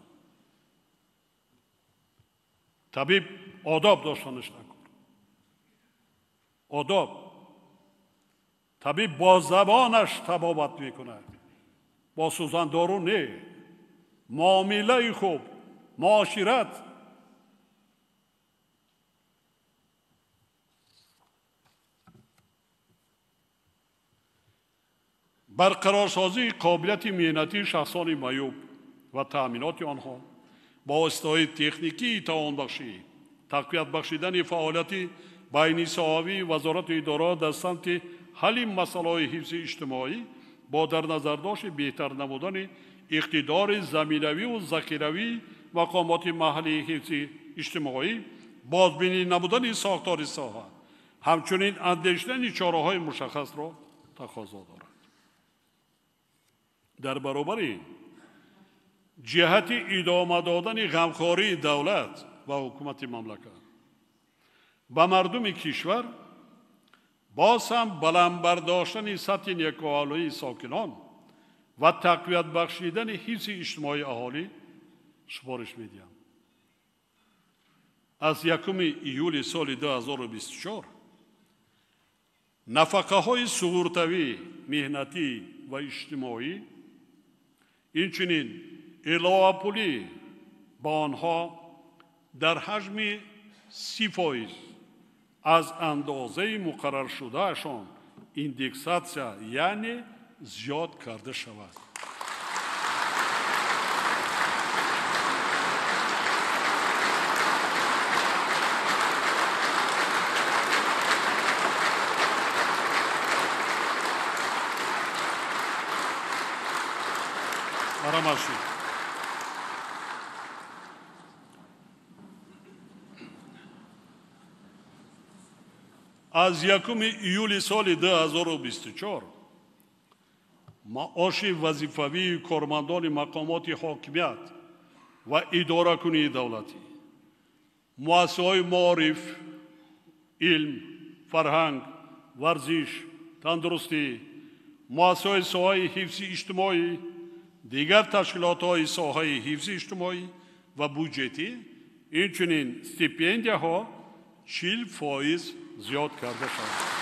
طبیب آداب داشتنش نکن. آداب. طبیب با زبانش طبابت میکند، با سوزن دارو نه. معامله خوب، معاشرت. برقرارسازی قابلیت مهنتی شخصان معیوب و تأمینات آنها با استفاده تکنیکی توان بخشی، تقویت بخشیدن فعالیت بین صحابی وزارت ادارات در سمت حل مسائل حفظ اجتماعی با در نظر داشت بهتر نمودن اقتدار زمینوی و ذخیروی مقامات محلی حفظ اجتماعی، بازبینی نمودن ساختار ساحه، همچنین اندیشیدن چاره‌های مشخص را تقاضا دارد. در برابر این جهت ادامه دادن غمخواری دولت و حکومت مملکت به مردم کشور، باز هم بلند برداشتن سطح نیکوحالی ساکنان و تقویت بخشیدن حفظ اجتماعی اهالی سپارش میدیم. از 1 ایول سال 2024 نفقه های سقورتوی مهنتی و اجتماعی، اینچنین علاوه پولی با آنها در حجم 30% از اندازه مقرر شده شان ایندکساسیا یعنی زیاد کرده شود. از 1 ایول سال 2024 معاش وظیفوی کارمندان مقامات حاکمیت و اداره کننده دولتی، مؤسسه‌های معارف، علم، فرهنگ، ورزش، تندرستی، مؤسسه‌های ساحه حفظ اجتماعی، دیگر تشکیلات‌های ساحه حفظ اجتماعی و بودجتی، اینچنین استیپندیاها 40% زیاد کرده شد.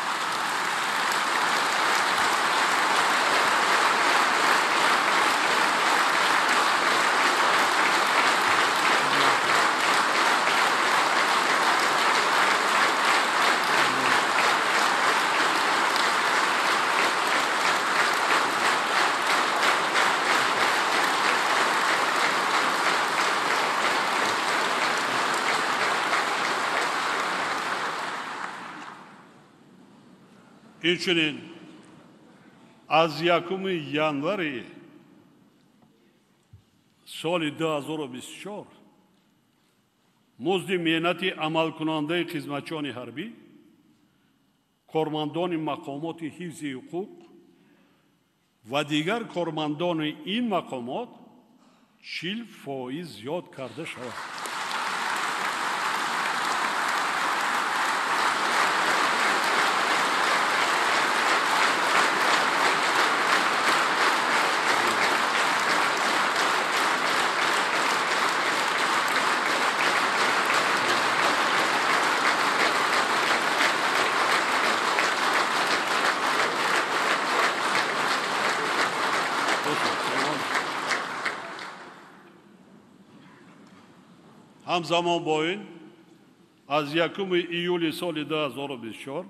inchunin az 1 январи соли 2024 музди меҳнати амалкунандаи хизматчони ҳарбӣ, кормандони мақомоти ҳифзи ҳуқуқ ва дигар кормандони ин мақомот 40% зиёд карда шавад. ҳамзамон бо ин аз 1 июли соли 2024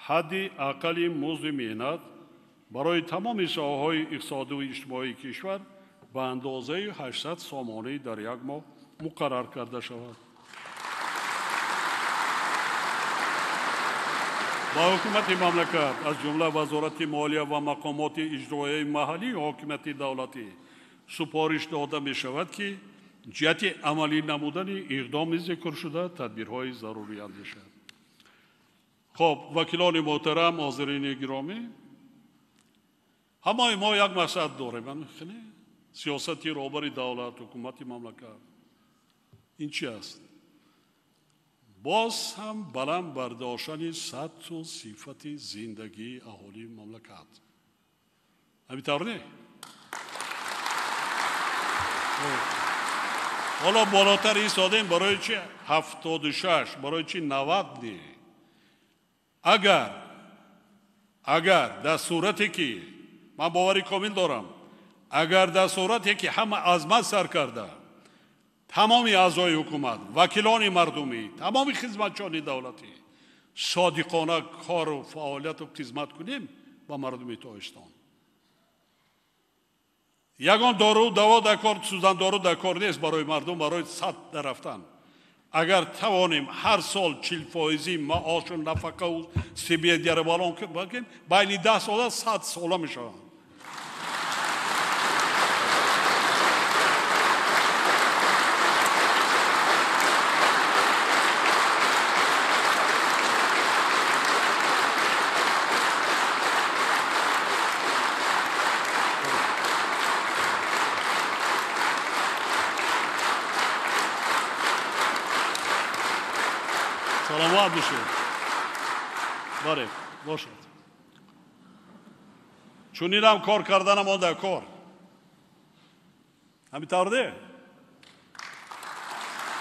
ҳадди аққали музди меҳнат барои тамоми соҳаҳои иқтисодию иҷтимоии кишвар ба андозаи 800 сомонӣ дар як моҳ муқаррар карда шавад. ба ҳукумати мамлакат аз ҷумла вазорати молия ва мақомоти иҷроияи маҳаллии ҳокимияти давлатӣ супориш дода мешавад ки ҷиҳати амалӣ намудани иқдоми зикршуда тадбирҳои зарурӣ андешад. хоб вакилони муҳтарам, ҳозирини гиромӣ, ҳамаи мо як мақсад дорем. сиёсати роҳбари давлат, ҳукумати мамлакат ин чи аст? боз ҳам баланд бардоштани сатҳу сифати зиндагии аҳолии мамлакат. ҳамин не? ҳоло болотар истодем барои чи 76, барои чи 90 не? агар дар сурате ки ман бовари комил дорам, агар дар сурате ки ҳама азмат сар карда тамоми аъзои ҳукумат, вакилони мардумӣ, тамоми хизматчони давлатӣ содиқона кору фаъолияту хизмат кунем ба мардуми Тоҷикистон. ягон дору даво дар кор, сӯзандору дар кор нест барои мардум, барои сад дарафтан. агар тавонем ҳар сол 40% маошу нафақаву субсидияро балон кунем, байни 10 сола 100 сола мешаванд. саломат бошед. баре бошад. чунинам кор карданам он дар кор. ҳамин тавр не?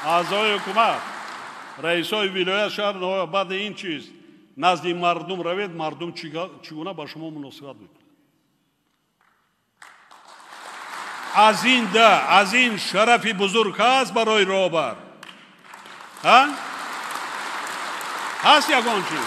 аъзои ҳукумат, раисои вилоят шаҳр ноҳоя баъди ин чиз назди мардум равед, мардум чигуна ба шумо муносибат мекунад. аз ин шарафи бузург ҳаст барои роҳбар. ҳаст ягон чиз.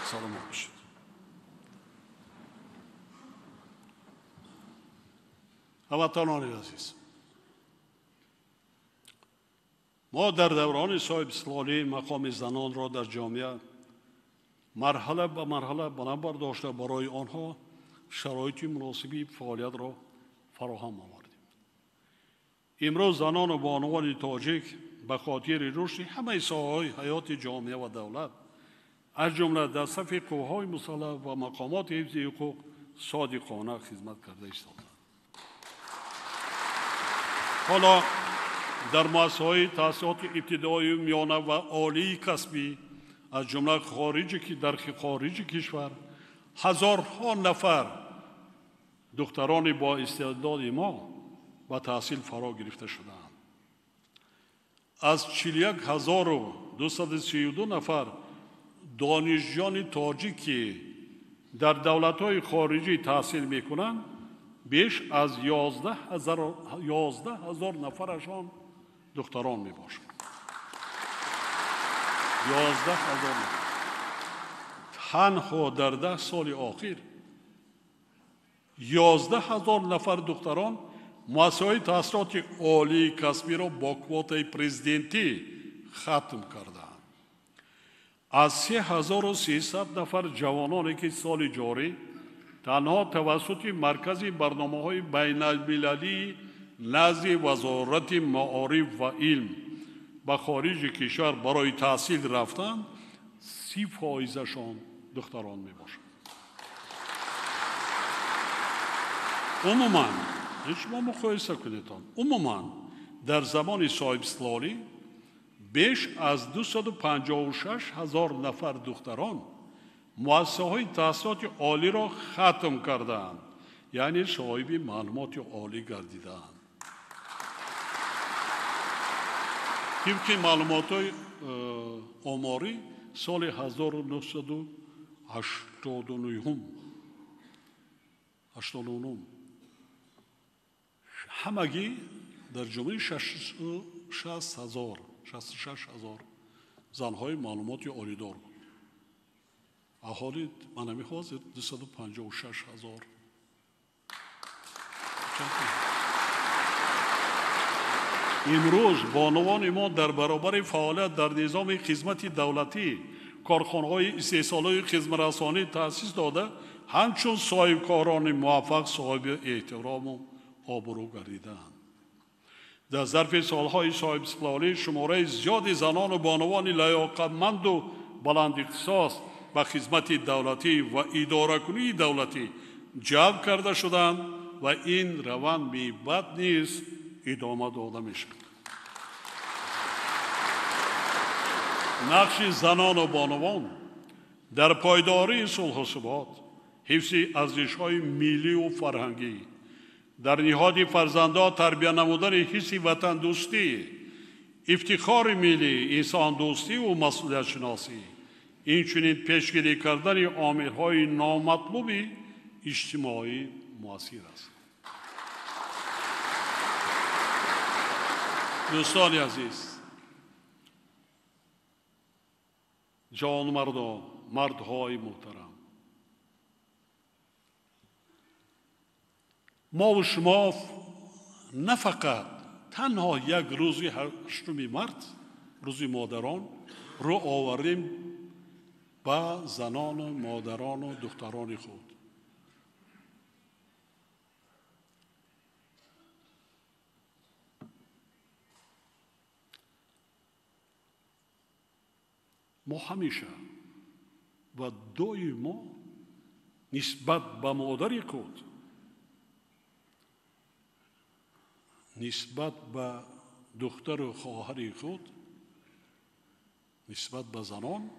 саломат бошед. ҳамватанони азиз, мо дар даврони соҳибистиқлолӣ мақоми занонро дар ҷомеа марҳала ба марҳала баланд бардошта барои онҳо шароити муносиби фаъолиятро фароҳам овардем. имрӯз занону бонувони тоҷик ба хотири рушди ҳамаи соҳаҳои ҳаёти ҷомеа ва давлат аз ҷумла дар сафи қувваҳои мусаллаҳ ва мақомоти ҳифзи ҳуқуқ содиқона хизмат карда истоданд. ҳоло дар муассисаҳои таҳсилоти ибтидоию миёна ва олии касбӣ аз ҷумла дар хориҷи кишвар ҳазорҳо нафар духтарони боистеъдоди мо ба таҳсил фаро гирифта шудаанд. аз 41232 нафар донишҷӯёни тоҷик ки дар давлатҳои хориҷӣ таҳсил мекунанд, беш аз 11,000 нафарашон духтарон мебошанд. 11,000 нафар. تنها در 10 سال اخیر 11,000 نفر دختران مؤسسه‌های تحصیلات عالی کسبی را با کوتای پرزیدنتی ختم کردند. از 3,300 نفر جوانانی که سال جاری تنها توسط مرکز برنامه‌های بین‌المللی نزد وزارت معارف و علم به خارج کشور برای تحصیل رفتند، 30%شان دختران میباشند. شما مقایسه کنید. عموما در زمان صاحب استقلالی بیش از 256,000 نفر دختران مؤسسه‌های تحصیلات عالی را ختم کردند، یعنی صاحب معلومات عالی گردیدند. طبق معلومات آماری سال 1989 همگی در جمله 66,000 زنهای معلومات عالی دار بود. اهالی منمی حاضر 256,000. امروز بانوان ما در برابر فعالیت در نظام خدمت دولتی کارخانه‌های استحصالی خدمت رسانی تأسیس داده، همچون صاحب کاران موفق صاحب احترام و آبرو گردیدند. در ظرف سالهای صاحب استقلالی شماره زیاد زنان و بانوان لیاقتمند و بلند اختصاص به خدمت دولتی و اداره کنی دولتی جلب کرده شدند و این روند بی بد نیز ادامه داده می شود. نقش زنان و بانوان در پایداری صلح و ثبات، حفظ ارزش‌های ملی و فرهنگی، در نهاد فرزندان تربیت نمودن حس وطن دوستی، افتخار ملی، انسان دوستی و مسئولیت شناسی، اینچنین پیشگیری کردن عامل‌های نامطلوب اجتماعی مؤثر است. دوستان عزیز، جوان مردان، مردهای محترم، ما و شما نه فقط تنها یک روزی 8 مارس روزی مادران رو آوریم با زنان و مادران و دختران خود. ما همیشه و دائما نسبت به مادر خود، نسبت به دختر و خواهر خود، نسبت به زنان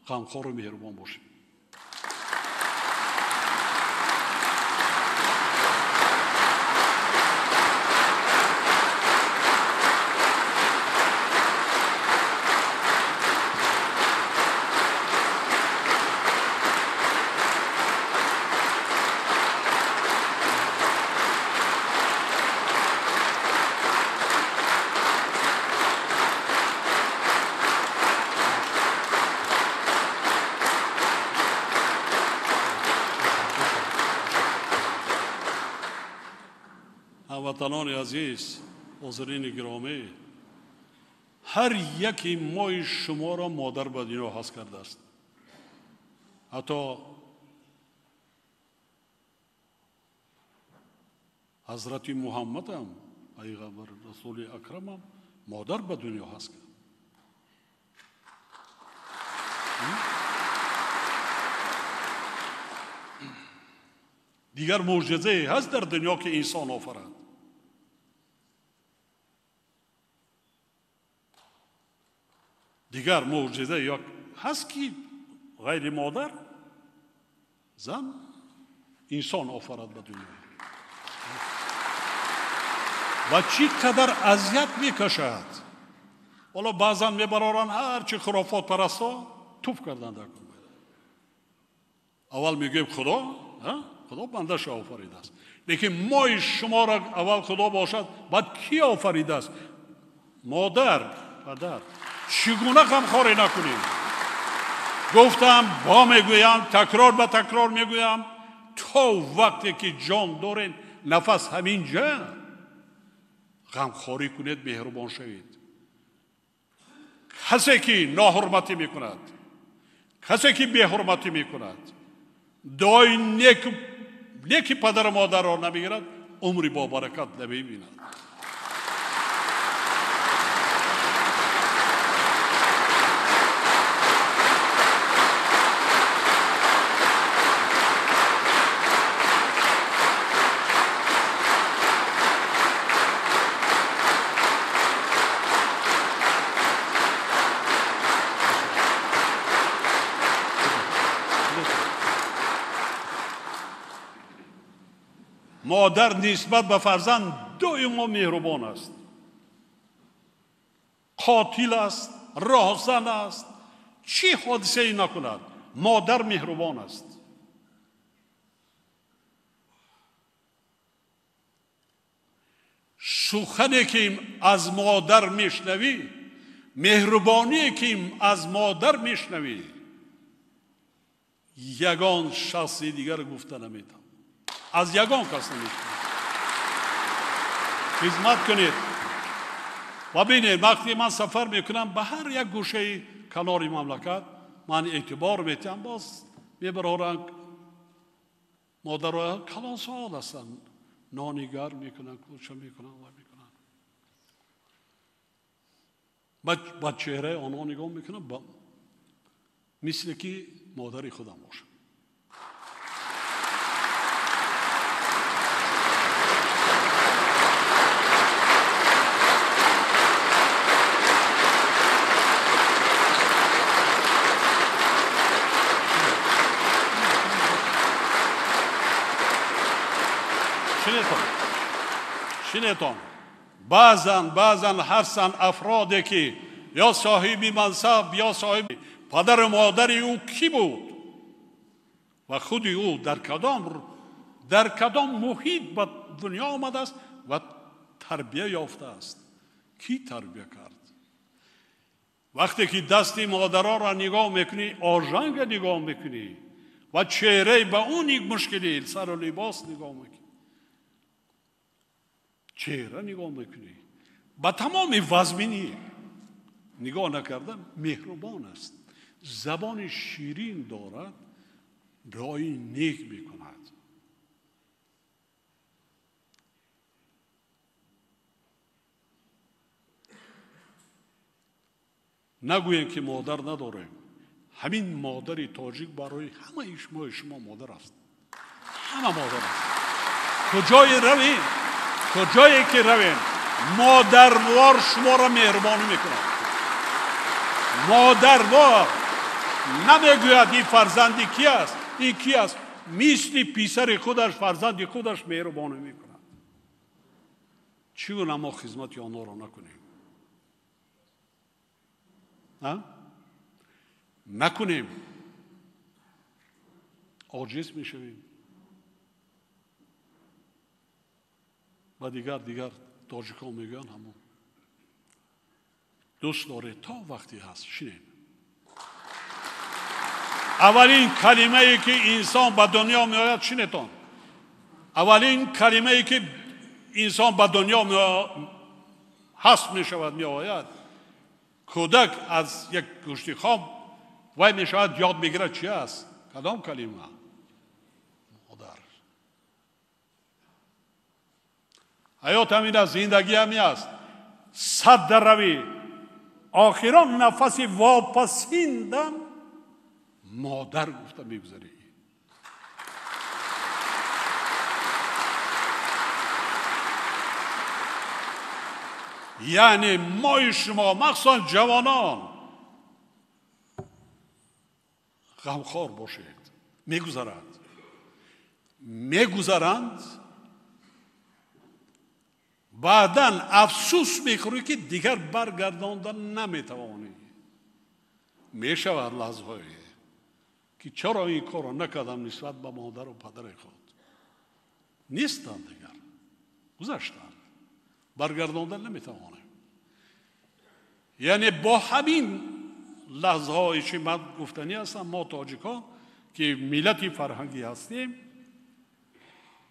غمخوار و مهربان باشیم. هموطنان عزیز، حاضرین گرامی، هر یکی ما شما را مادر به دنیا هست کرده است. حتی حضرت محمد هم، پیغمبر رسول اکرم هم مادر به دنیا هست کرد. دیگر معجزه هست در دنیا که انسان آفرد. دیگر معجزه یا هست که غیر مادر زن انسان آفرد به دنیا و چی قدر اذیت میکشد. حالا بعضا میبرارن هر چی خرافات پرستا توف کردن در کنه. اول میگیم خدا بندش آفریده است، لیکن ما شما را اول خدا باشد بعد کی آفریده است؟ مادر، پدر. چگونه غمخواری نکنیم؟ گفتم با میگویم، تکرار به تکرار میگویم، تا وقتی که جان دارین، نفس همینجا، غمخواری کنید، مهربان شوید. کسی که ناحرمتی میکند، کسی که بی‌حرمتی میکند، دعای نیک پدر و مادر را نمیگیرد، عمری با برکت نمیبیند. مادر نسبت به فرزند دائما مهربان است. قاتل است، راهزن است، چی حادثه ای نکند، مادر مهربان است. سخنی که از مادر میشنوی، مهربانی که از مادر میشنوی، یگان شخص دیگر گفته نمیتونه، از یگان کس نمیشنوی. خدمت کنید و ببینید، وقتی من سفر میکنم به هر یک گوشه کنار مملکت، من اعتبار میتم، باز میبرارن مادرها کلان سوال هستن، نانیگر میکنن، کوچه میکنن و میکنن. با چهره آنها نگاه میکنن، مثل که مادری خودم باشه. شنیدم بعضن هستن افرادی که یا صاحبی منصب یا صاحب پدر و مادری او کی بود و خودی او در کدام محیط به دنیا آمده است و تربیه یافته است. کی تربیه کرد؟ وقتی که دستی مادرها را نگاه میکنی، آژانگ نگاه میکنی و چهره به اون یک مشکلی، سر و لباس نگاه میکنی، چهره نگاه میکنی، با تمام وزمینی نگاه نکردن. مهربان است، زبان شیرین دارد، رای نیک میکند. نگوییم که مادر نداریم. همین مادری تاجیک برای همه شما مادر است. همه مادر است. کجایی که رویم مادروار شما را مهربانی میکنند. مادروار نمیگوید این فرزندی کی است، این کی است، مثل پسر خودش فرزند خودش مهربانی میکند. چگونه ما خدمت آنها را نکنیم؟ نکنیم، عاجز میشویم و دیگر تاجیکان میگن همون دوست داره تا وقتی هست. شنید، اولین کلمه ای که انسان به دنیا می آید، شنیدون، اولین کلمه ای که انسان به دنیا هست می شود، می آید، کودک از یک گوشتی خام وای می شود یاد بگیرد چی است. کدام کلمه؟ مادر. حیات همین است، زندگی همین است. صد در روی آخران نفسی واپسیندم مادر گفته میگذاری. یعنی ما شما مخصوصا جوانان غمخوار باشید. میگذرند بعدن افسوس میخوری که دیگر برگرداندن نمیتوانی. میشود لحظه‌ای که چرا این کار را نکردم نسبت به مادر و پدر خود. نیستن دیگر، گذشتن، برگرداندن نمیتوانیم. یعنی با همین لحظه هایی که من گفتنی هستم، ما تاجیکان که ملتی فرهنگی هستیم،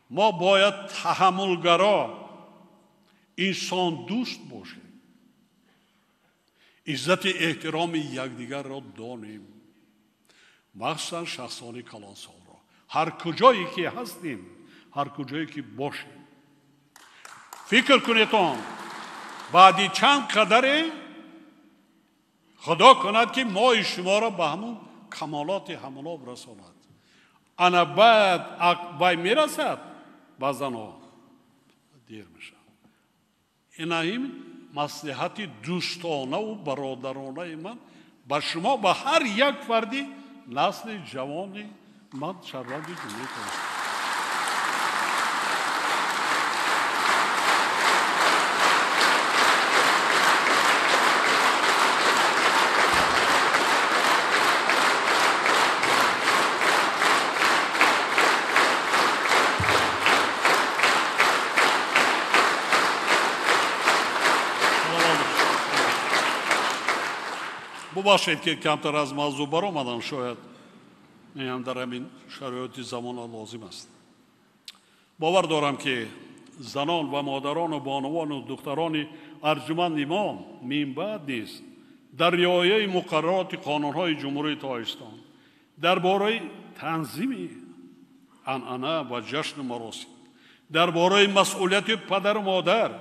ما باید تحملگرا، انسان دوست باشیم، عزت احترام یکدیگر را دانیم، مخصوصا شخصان کلانسال را، هر کجایی که هستیم، هر کجایی که باشیم. فکر کنیتان بعدی چند قدره خدا کند که ما شما را به همون کمالات همونا برساند. انا بعد بای میرسد بعضن ها دیر میشه. این مصلحت دوستانه و برادرانه من به شما، به هر یک فردی نسل جوانی من شهروند جمهوری کنم. بباشید که کمتر از موضوع برآمدم، شاید نیم در همین شرایط زمان لازم است. باور دارم که زنان و مادران و بانوان و دختران ارجمند ما من بعد نیست در رعایت مقررات قانون‌های جمهوری تاجیکستان درباره تنظیم عنعنه و جشن مراسم، درباره مسئولیت پدر و مادر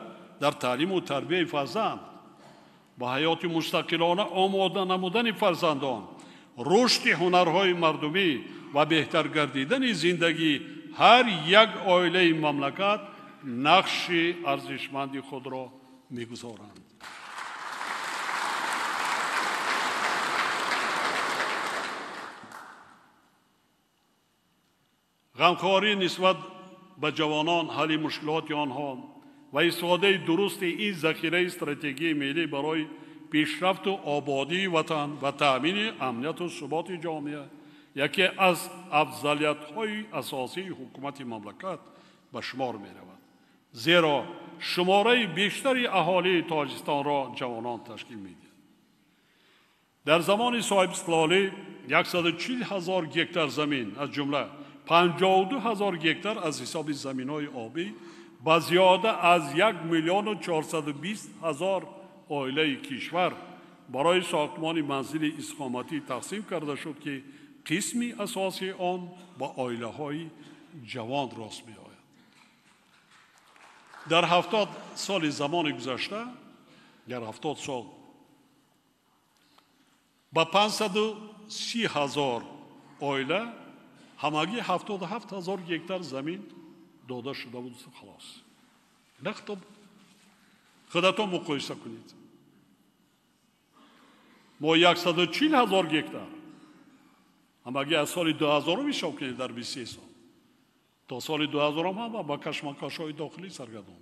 در تعلیم و تربیت فرزند، با حیات مستقلانه آماده نمودن فرزندان، رشد هنرهای مردمی و بهتر گردیدن زندگی هر یک عائله مملکت نقش ارزشمندی خود را می‌گذارند. غمخواری نسبت به جوانان، حل مشکلات آنها و استفاده درست این ذخیره استراتژی ملی برای پیشرفت و آبادی وطن و تأمین امنیت و ثبات جامعه یکی از افضلیت‌های اساسی حکومت مملکت به شمار می‌رود، زیرا شماره بیشتری اهالی تاجیکستان را جوانان تشکیل می‌دهند. در زمان صاحب استقلالی 140,000 گکتار زمین از جمله 52,000 گکتار از حساب زمین‌های آبی با زیاده از 1,420,000 عائله کشور برای ساختمان منزل اقامتی تقسیم کرده شد که قسمی اساسی آن با عائله‌های جوان راست می‌آید. در 70 سال زمان گذشته، در 70 سال با 530,000 عائله همگی 77,000 گکتار زمین داده شده بود. خلاص نخطب خودتون مقایسه کنید. ما 140,000 گکتار همگی از سال 2000 میشم کنید در 23 سال تا سال 2000 هم با کشمکش‌های داخلی سرگردان.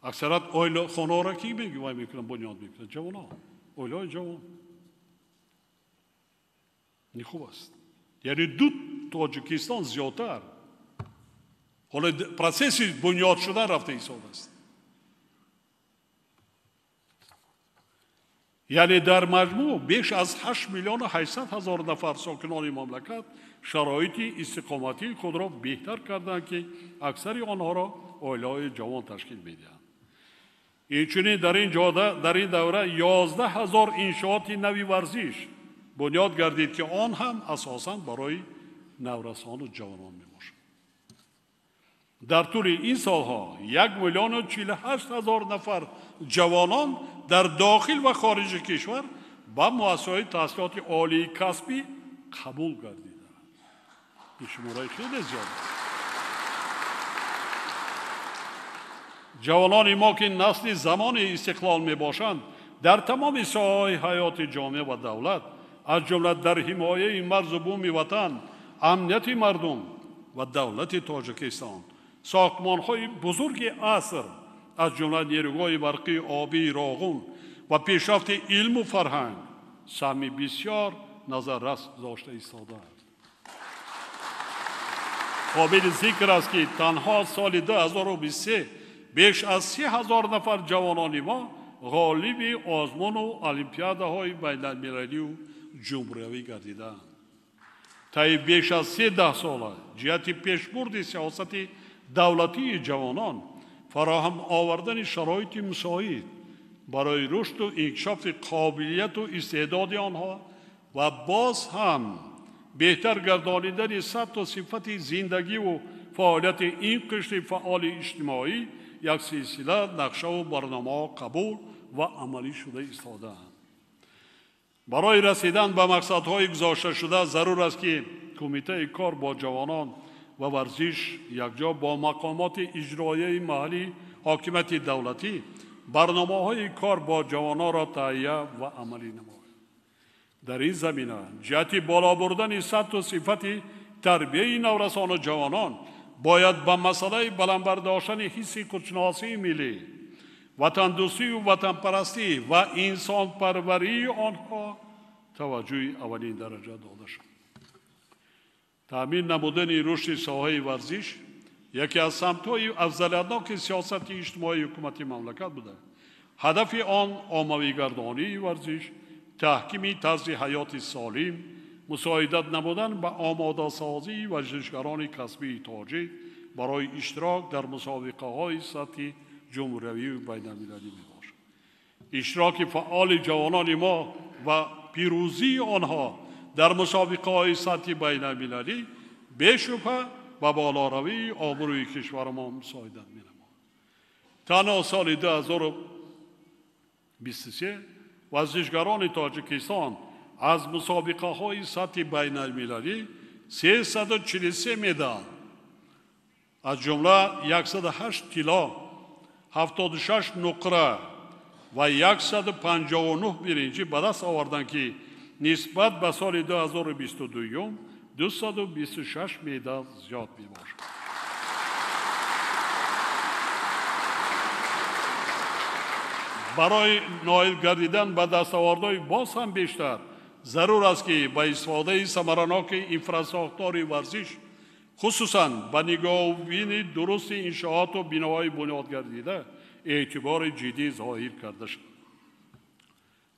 اکثرت عائله خانه را کی میکنن بنیاد میکنن؟ جوانان، عائله جوان. این خوب است. یعنی دو تاجیکستان زیادتر حالا پروسس بنیاد شدن رفته ایستاد است. یعنی در مجموع بیش از 8,800,000 نفر ساکنان مملکت شرایط استقامتی خود را بهتر کردند که اکثر آنها را عائله‌های جوان تشکیل میدهند. اینچنین در این جاده در این دوره 11,000 انشاءات نوی ورزش بنیاد گردید که آن هم اساساً برای نورسان و جوانان میباشد. در طول این سالها 1,048,000 نفر جوانان در داخل و خارج کشور با مؤسسه‌های تحصیلات عالی کسبی قبول گردیدند. این شماره خیلی زیاد است. جوانان ما که نسل زمان استقلال میباشند در تمام ساحه‌های حیات جامعه و دولت از جمله در حمایه مرز و بوم وطن، امنیت مردم و دولت تاجیکستان ساختمان‌های بزرگ عصر از جمله نیروهای برقی، آبی، راغون و پیشرفت علم و فرهنگ سهمی بسیار نظر رس داشته ایستاده است. قابل ذکر است که تنها سال 2023 بیش از 30,000 نفر جوانان ما غالب آزمون و المپیادهای بین المللی و جمهوری گردیدند. طی بیش از 13 ساله جهت پیشبرد سیاست دولتی جوانان فراهم آوردن شرایط مساعد برای رشد و انکشاف قابلیت و استعداد آنها و باز هم بهتر گردانیدن سطح و صفت زندگی و فعالیت این قشر فعال اجتماعی یک سلسله نقشه و برنامه قبول و عملی شده ایستاده‌اند. برای رسیدن به مقصدهای گذاشته شده ضرور است که کمیته کار با جوانان و ورزش یکجا با مقامات اجرایی محلی حاکمیت دولتی برنامه‌های کار با جوانان را تهیه و عملی نماید. در این زمینه جهت بالا بردن سطح و صفت تربیت نورسان جوانان باید به مسئله بلند برداشتن حس خودشناسی ملی، وطن دوستی و وطن پرستی و انسان پروری آنها توجه اولین درجه داده شد. تأمین نمودن رشد ساحه ورزش یکی از سمت‌های افضلیتناک سیاست اجتماعی حکومت مملکت بوده. هدف آن عمومی‌گردانی ورزش، تحکیم طرز حیات سالم، مساعدت نمودن به آماده سازی ورزشکاران کسبی تاجر برای اشتراک در مسابقه‌های سطحی جمهوری و بین المللی میباشد. اشتراک فعال جوانان ما و پیروزی آنها در مسابقه‌های سطحی بین المللی بی‌شبهه و بالاروی آبروی کشور ما مساعدت می‌نماید. تنها سال 2023 ورزشکاران تاجیکستان از مسابقه‌های سطحی بین المللی 343 مدال از جمله 108 طلا، 76 نقره و 159 برنجی به دست آوردند که نسبت به سال 2022 226 مدال زیاد میباشد. برای نائل گردیدن به دستاوردهای باز هم بیشتر ضرور است که با استفاده ثمرناک انفراستراکچور ورزش خصوصاً با نگاه‌بین درست انشاءات و بناهای بنیاد گردیده اعتبار جدی ظاهر کرده شد.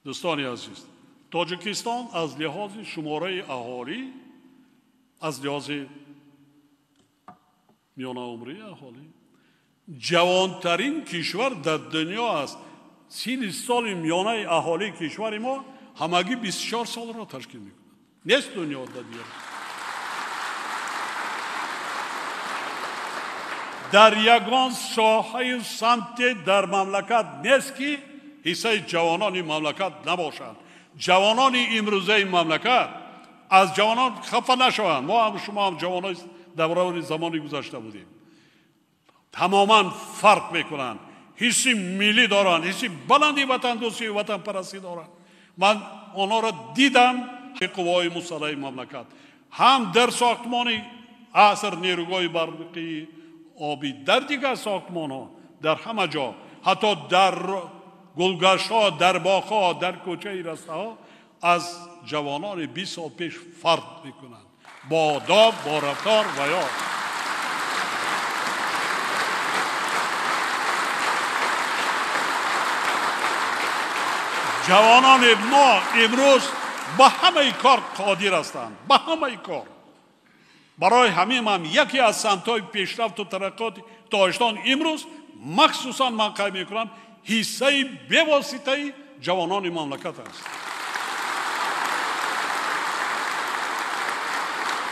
دوستان عزیز، تاجیکستان از لحاظ شماره اهالی، از لحاظ میانه عمری اهالی جوانترین کشور در دنیا است. سال میانه اهالی کشور ما همگی 24 سال را تشکیل میکنند. نیست دنیا در دیگر. در یگان ساحه سمت در مملکت نیست که حصه جوانان مملکت نباشند. جوانان امروزه مملکت از جوانان خفه نشوند. ما هم شما هم جوانان دوران زمانی گذشته بودیم. تماما فرق میکنند. حسی ملی دارند، حسی بلندی وطن دوستی و وطن پرستی دارند. من آنها را دیدم که قوای مسلح مملکت هم در ساختمان عصر نیروگاه برقی آبی، در دیگر ساختمان ها، در همه جا، حتی در گلگشت ها، در باغ ها، در کوچه رسته ها از جوانان 20 سال پیش فرق میکنند با آداب، با رفتار و یاد. جوانان ما امروز به همه کار قادر هستند، به همه کار. برای همین هم یکی از سمت‌های پیشرفت و ترقیات تاجیکستان امروز مخصوصا من قید میکنم حصه بی‌واسطه جوانان مملکت است.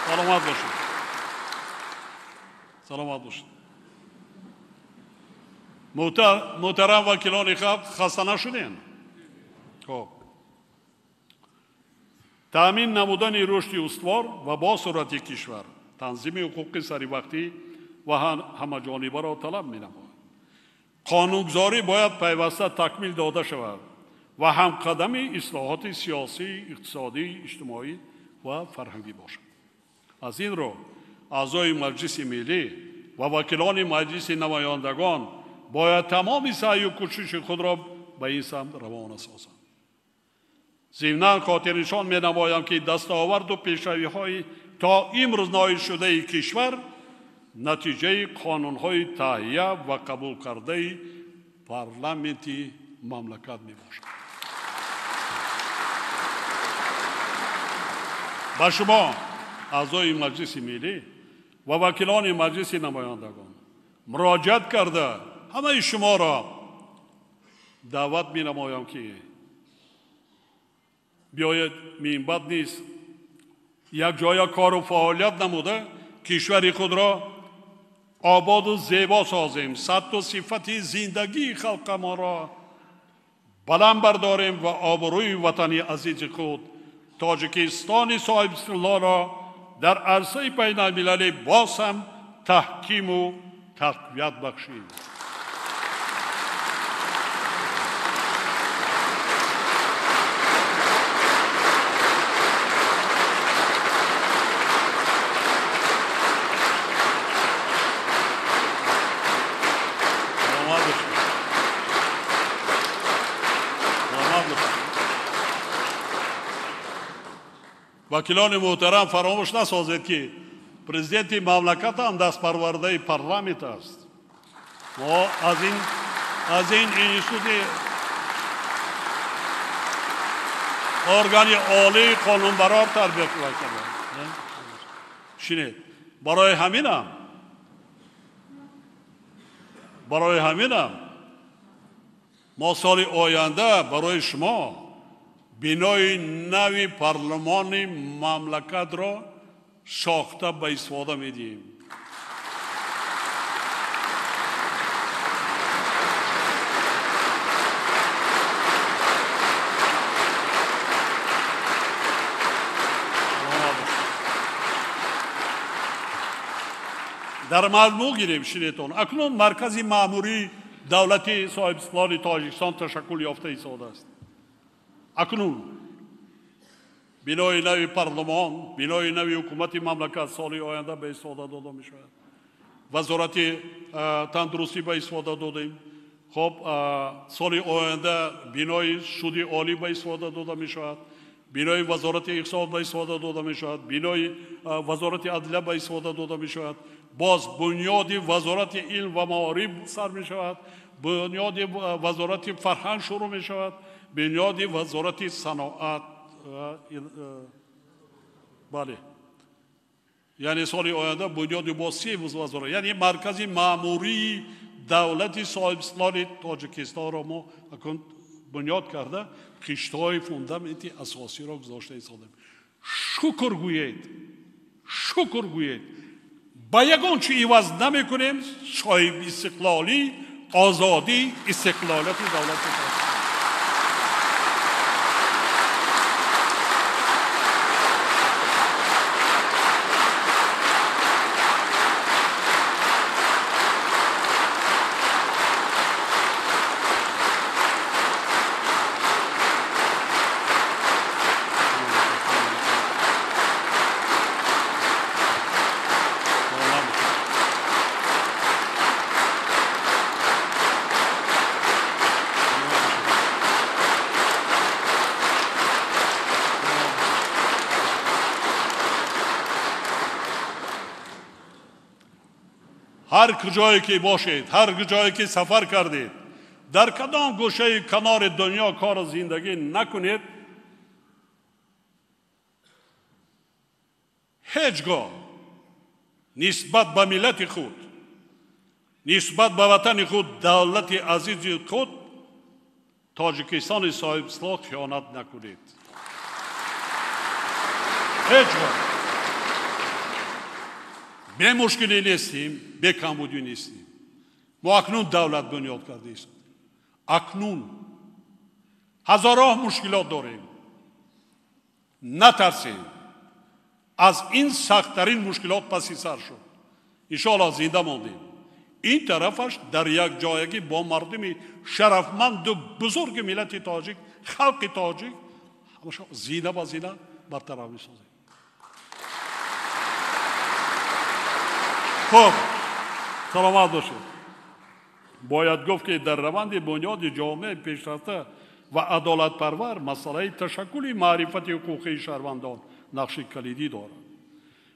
سلامت باشید. سلامت باشید. محترم وکیلان خسته نشدین. خب، تأمین نمودن رشد استوار و با سرعت کشور، تنظیم حقوق سری وقتی و همه‌جانبه را طلب می‌نماید. قانونگذاری باید پیوسته تکمیل داده شود و همقدم اصلاحات سیاسی، اقتصادی، اجتماعی و فرهنگی باشد. از این رو اعضای مجلس ملی و وکیلان مجلس نمایندگان باید تمام سعی و کوشش خود را به این سمت روانه سازند. ضمناً خاطرنشان می‌نمایم که دستاورد و پیشروی‌های تا امروز نایل شده کشور نتیجه قانون‌های تهیه و قبول کرده پارلمانت مملکت می باشد. با شما اعضای مجلس ملی و وکیلان مجلس نمایندگان مراجعت کرده همه شما را دعوت می نمایم که بیاید منبت نیست یک جای کار و فعالیت نموده کشور خود را آباد و زیبا سازیم، سطح و صفت زندگی خلق ما را بلند برداریم و آبروی وطنی عزیز خود تاجیکستان صاحب استقلال را در عرصه بین المللی باز هم تحکیم و تقویت بخشیم. وکیلان محترم فراموش نسازید که پرزیدنت مملکت هم دست پرورده پارلمانت است. ما از این انستیتوت ارگان عالی قانونبرار تربیت کردیم. شنید برای همینم ما سال آینده برای شما بنای نوی پارلمان مملکت را ساخته به استفاده میدیم. در مجموع گیریم شنیدتون اکنون مرکز مأموری دولتی صاحب استقلال تاجیکستان تشکل یافته ایستاده است. اکنون بنای نوی پارلمان، بنای نوی حکومت مملکت سال آینده به استفاده داده می شود. وزارت تندرستی به استفاده دادیم. خب سال آینده بنای سود عالی به استفاده داده می شود. بنای وزارت اقتصاد به استفاده داده می شود. بنای وزارت عدلیه به استفاده داده می شود. باز بنیاد وزارت علم و معارف سر می شود. بنیاد وزارت فرهنگ شروع می شود. بنیاد وزارت صنعت بله یعنی سال آینده بنیاد با 3 وزارت یعنی مرکز مأموری دولت صاحب استقلال تاجیکستان را ما اکنون بنیاد کرده خشت‌های فوندامنتی اساسی را گذاشته ایستادیم. شکر گویید با یگان چی عوض نمی کنیم صاحب استقلالی آزادی استقلالات دولت است. هر کجایی که باشید، هر جایی که سفر کردید، در کدام گوشه کنار دنیا کار زندگی نکنید، هیچگاه نسبت به ملت خود، نسبت به وطن خود، دولت عزیز خود، تاجیکستان صاحب استقلال خیانت نکنید. هیچگاه. به مشکلی نیستیم، به کمبودی نیستیم. ما اکنون دولت بنیاد کرده است. اکنون هزاران مشکلات داریم. نترسیم. از این سخت‌ترین مشکلات پسی سر شد. انشاءالله زنده ماندیم. این طرفش در یک جایگی با مردم شرفمند و بزرگ ملت تاجیک، خلق تاجیک، زینه با زینه برطرف می‌سازیم. خب سلامت باشید. باید گفت که در روند بنیاد جامعه پیشرفته و عدالت پرور مسئله تشکل معرفت حقوقی شهروندان نقش کلیدی دارد.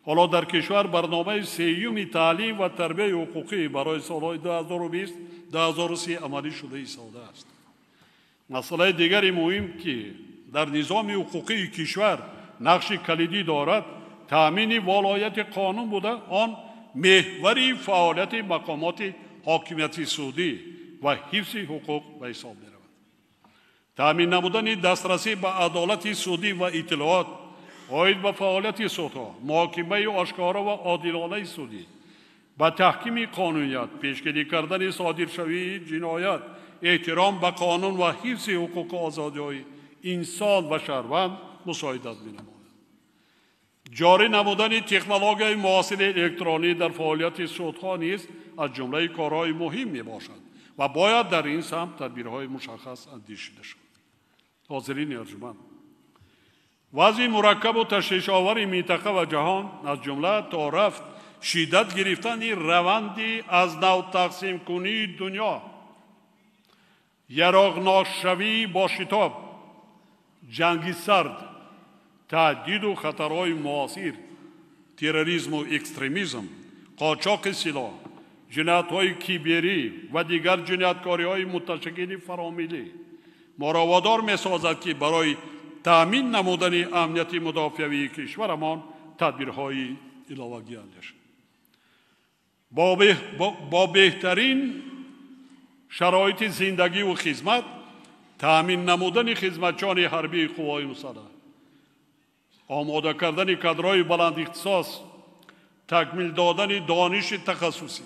حالا در کشور برنامه سیوم تعلیم و تربیت حقوقی برای سالهای 2020-2030 عملی شده ایستاده است. مسئله دیگری مهم که در نظام حقوقی کشور نقش کلیدی دارد تامین ولایت قانون بوده، آن محوری فعالیت مقامات حاکمیت سعودی و حفظ حقوق به حساب می رود. تامین نمودن دسترسی به عدالت سعودی و اطلاعات عاید به فعالیت سودها، محاکمه آشکارا و عادلانه سعودی، با تحکیم قانونیت، پیشگیری کردن صادرشوی جنایت، احترام به قانون و حفظ حقوق و آزادی‌های انسان و شهروند مساعدت می‌نماید. جاری نمودن تکنولوژی معاصر الکترونی در فعالیت سودها نیز از جمله کارهای مهم میباشد و باید در این سمت تدبیرهای مشخص اندیشیده شود. حاضرین ارجمند، وضع مرکب و تشویش آور منطقه و جهان از جمله تا رفت شدت گرفتن روندی از نو تقسیم کنی دنیا، یراق شوی با شتاب، جنگ سرد، تهدید و خطرهای معاصر، تروریسم و اکستریمیسم، قاچاق سلاح، جنایت‌های کیبری و دیگر جنایتکاری‌های متشکل فرامیلی ما را وادار می‌سازد که برای تأمین نمودن امنیت مدافعی کشورمان تدبیرهای علاوه‌ای اندیشیم. با بهترین شرایط زندگی و خدمت، تأمین نمودن خدمتچان حربی قوای مسلح، آماده کردن کادرهای بلند اختصاص، تکمیل دادن دانش تخصصی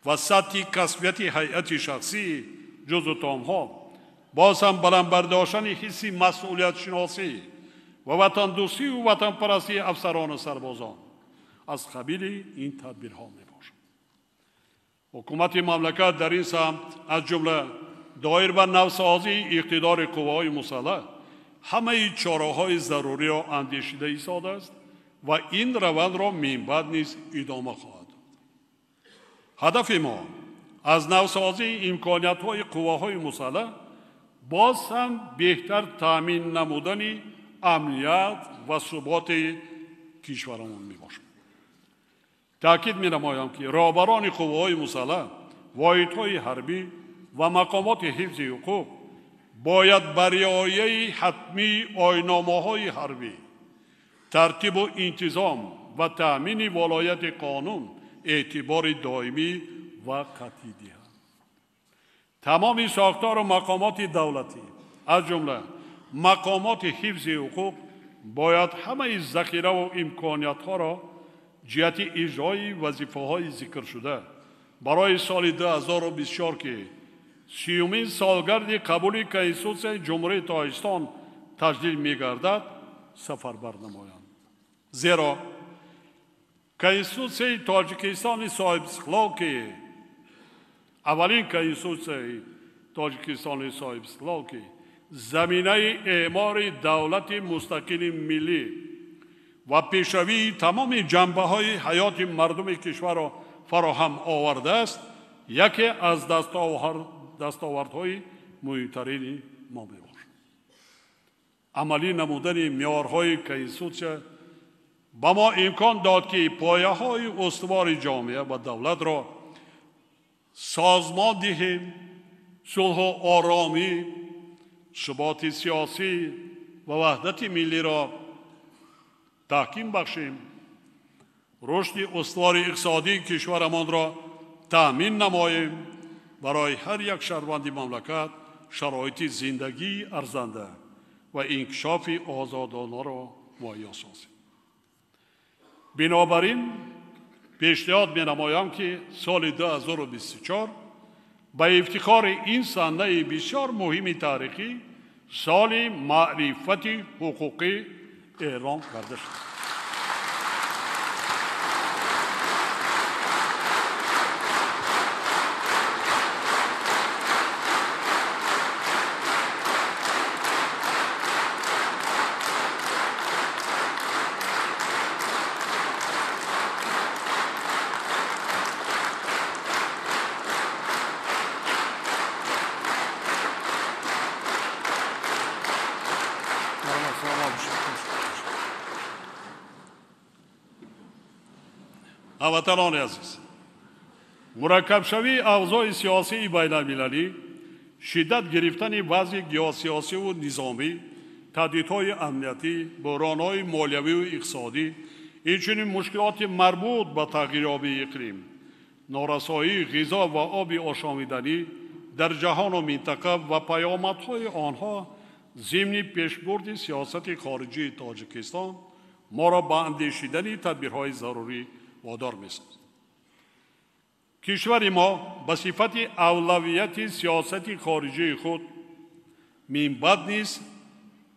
و سطح کسبیت هیئت شخصی جزو تامها، باز هم بلند برداشتن حس مسئولیت شناسی و وطن دوستی و وطن پرستی افسران و سربازان از قبیل این تدبیرها می باشد. حکومت مملکت در این سمت از جمله دایر بر نوسازی اقتدار قوای مسلح همه چاره‌های ضروری را اندیشیده ایستاده است و این روند را من بعد نیز ادامه خواهد داد. هدف ما از نوسازی امکانیت‌های قواهای مسلح باز هم بهتر تامین نمودن امنیت و ثبات کشورمان می باشد. تأکید می نمایم که رهبران قواهای مسلح، واحدهای حربی و مقامات حفظ حقوق باید بر رعایت حتمی آیین‌نامه‌های حربی، ترتیب و انتظام و تأمین ولایت قانون اعتبار دائمی و قطعی دهند. تمام ساختار و مقامات دولتی از جمله مقامات حفظ حقوق باید همه ذخیره و امکانیت‌ها را جهت اجرای وظیفه‌های ذکر شده برای سال 2024 که 30مین سالگرد قبول کنستیتوسیون جمهوری تاجیکستان تجلیل می‌گردد سفربر نمایند. زیرا کنستیتوسیون تاجیکستان صاحب استقلال که اولین کنستیتوسیون تاجیکستان صاحب استقلال که زمینه اعمار دولت مستقل ملی و پیشروی تمام جنبه‌های حیات مردم کشور را فراهم آورده است، یکی از دستاوردهای مهمترین ما میباشد. عملی نمودن معیارهای کنستیتوسیون به ما امکان داد که پایه‌های استوار جامعه و دولت را سازمان دهیم، صلح و آرامی، ثبات سیاسی و وحدت ملی را تحکیم بخشیم، رشد استوار اقتصادی کشورمان را تأمین نماییم، برای هر یک شهروند مملکت شرایط زندگی ارزنده و انکشاف آزادانه را مهیا سازیم. بنابراین پیشنهاد می نمایم که سال 2024 به افتخار این سنه بسیار مهم تاریخی سال معرفت حقوقی اعلام کرده شد. هموطنان عزیز، مرکب شوی اوضاع سیاسی بین المللی شدت گرفتن وضع گیوسیاسی و نظامی، تهدیدهای امنیتی، بحرانهای مالیوی و اقتصادی، اینچنین مشکلات مربوط به تغییر آب اقلیم، نارسایی غذا و آب آشامیدنی در جهان و منطقه و پیامدهای آنها ضمن پیشبرد سیاست خارجی تاجیکستان ما را به اندیشیدن تدبیرهای ضروری وادار می‌سازد. کشور ما به صفت اولویت سیاست خارجی خود من بعد نیست